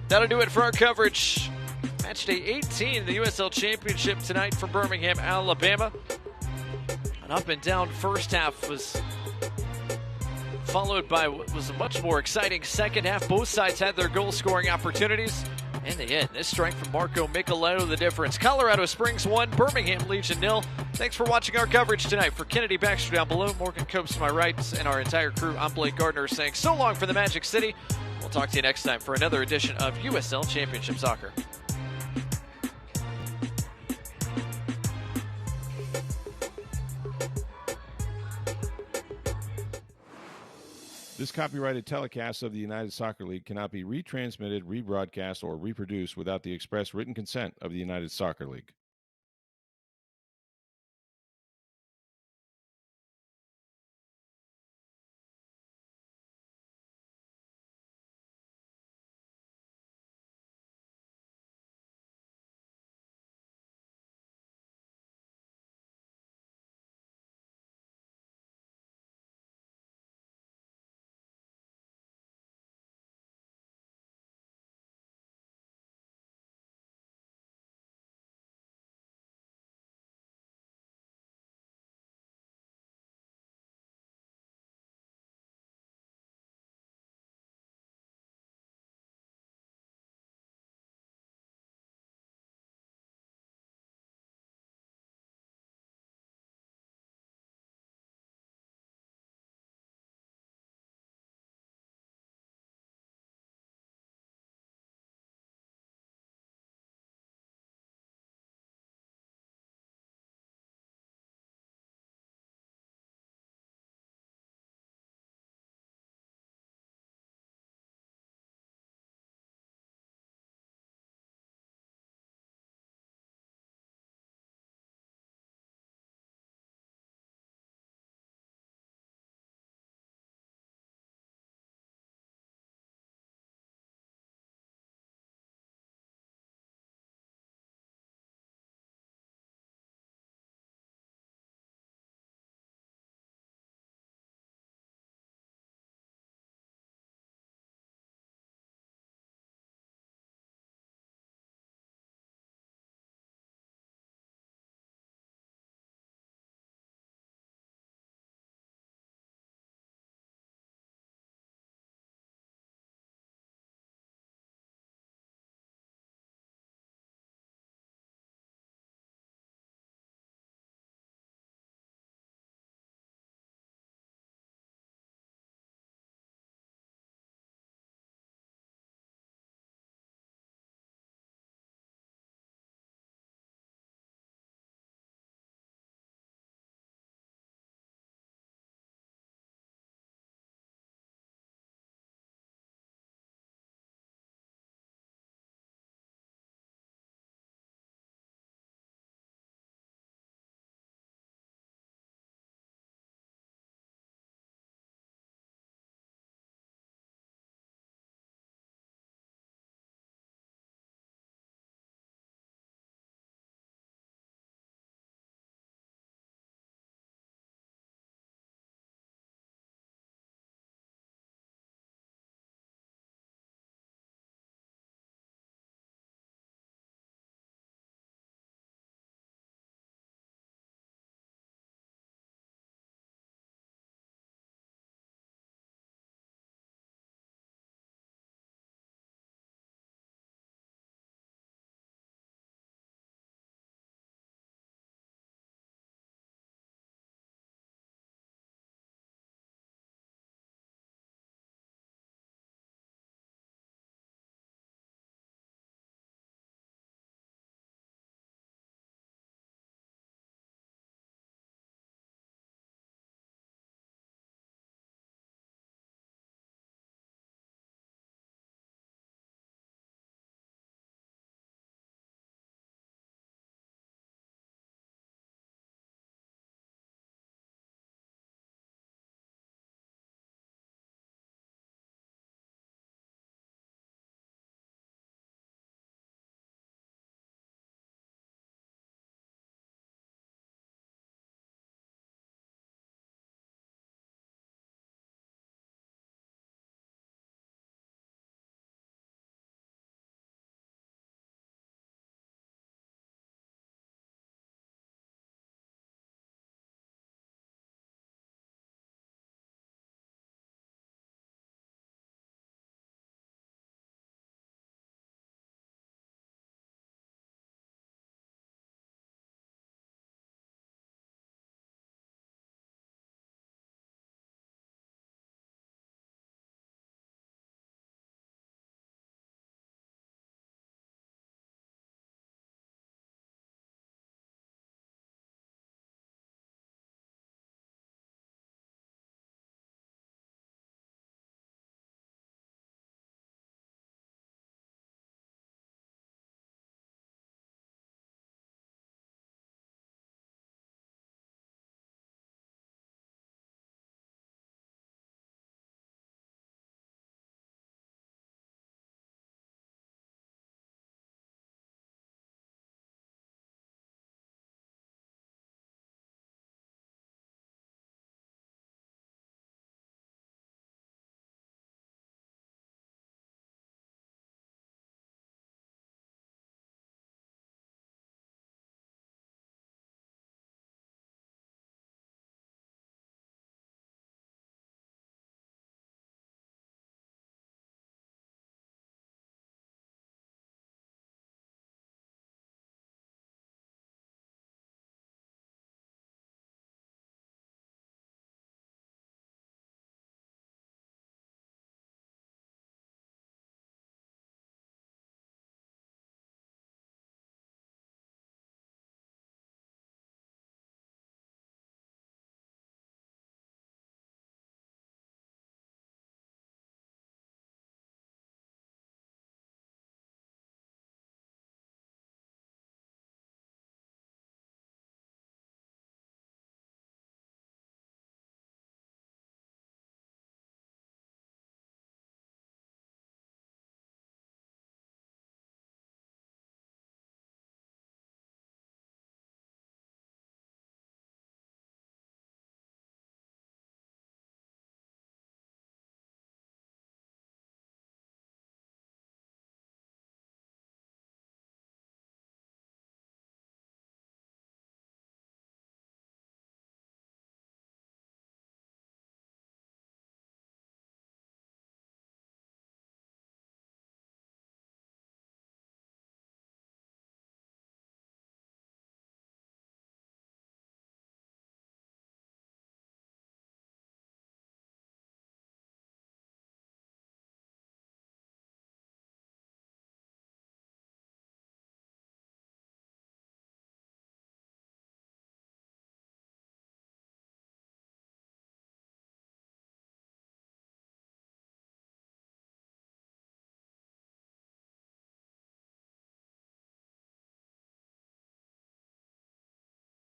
That'll do it for our coverage. Match day 18 in the USL Championship tonight from Birmingham, Alabama. An up and down first half was followed by what was a much more exciting second half. Both sides had their goal scoring opportunities. In the end, this strike from Marco Micheletto, the difference. Colorado Springs 1, Birmingham Legion 0. Thanks for watching our coverage tonight. For Kennedy Baxter down below, Morgan Copes to my right, and our entire crew, I'm Blake Gardner saying so long for the Magic City. We'll talk to you next time for another edition of USL Championship Soccer. This copyrighted telecast of the United Soccer League cannot be retransmitted, rebroadcast, or reproduced without the express written consent of the United Soccer League.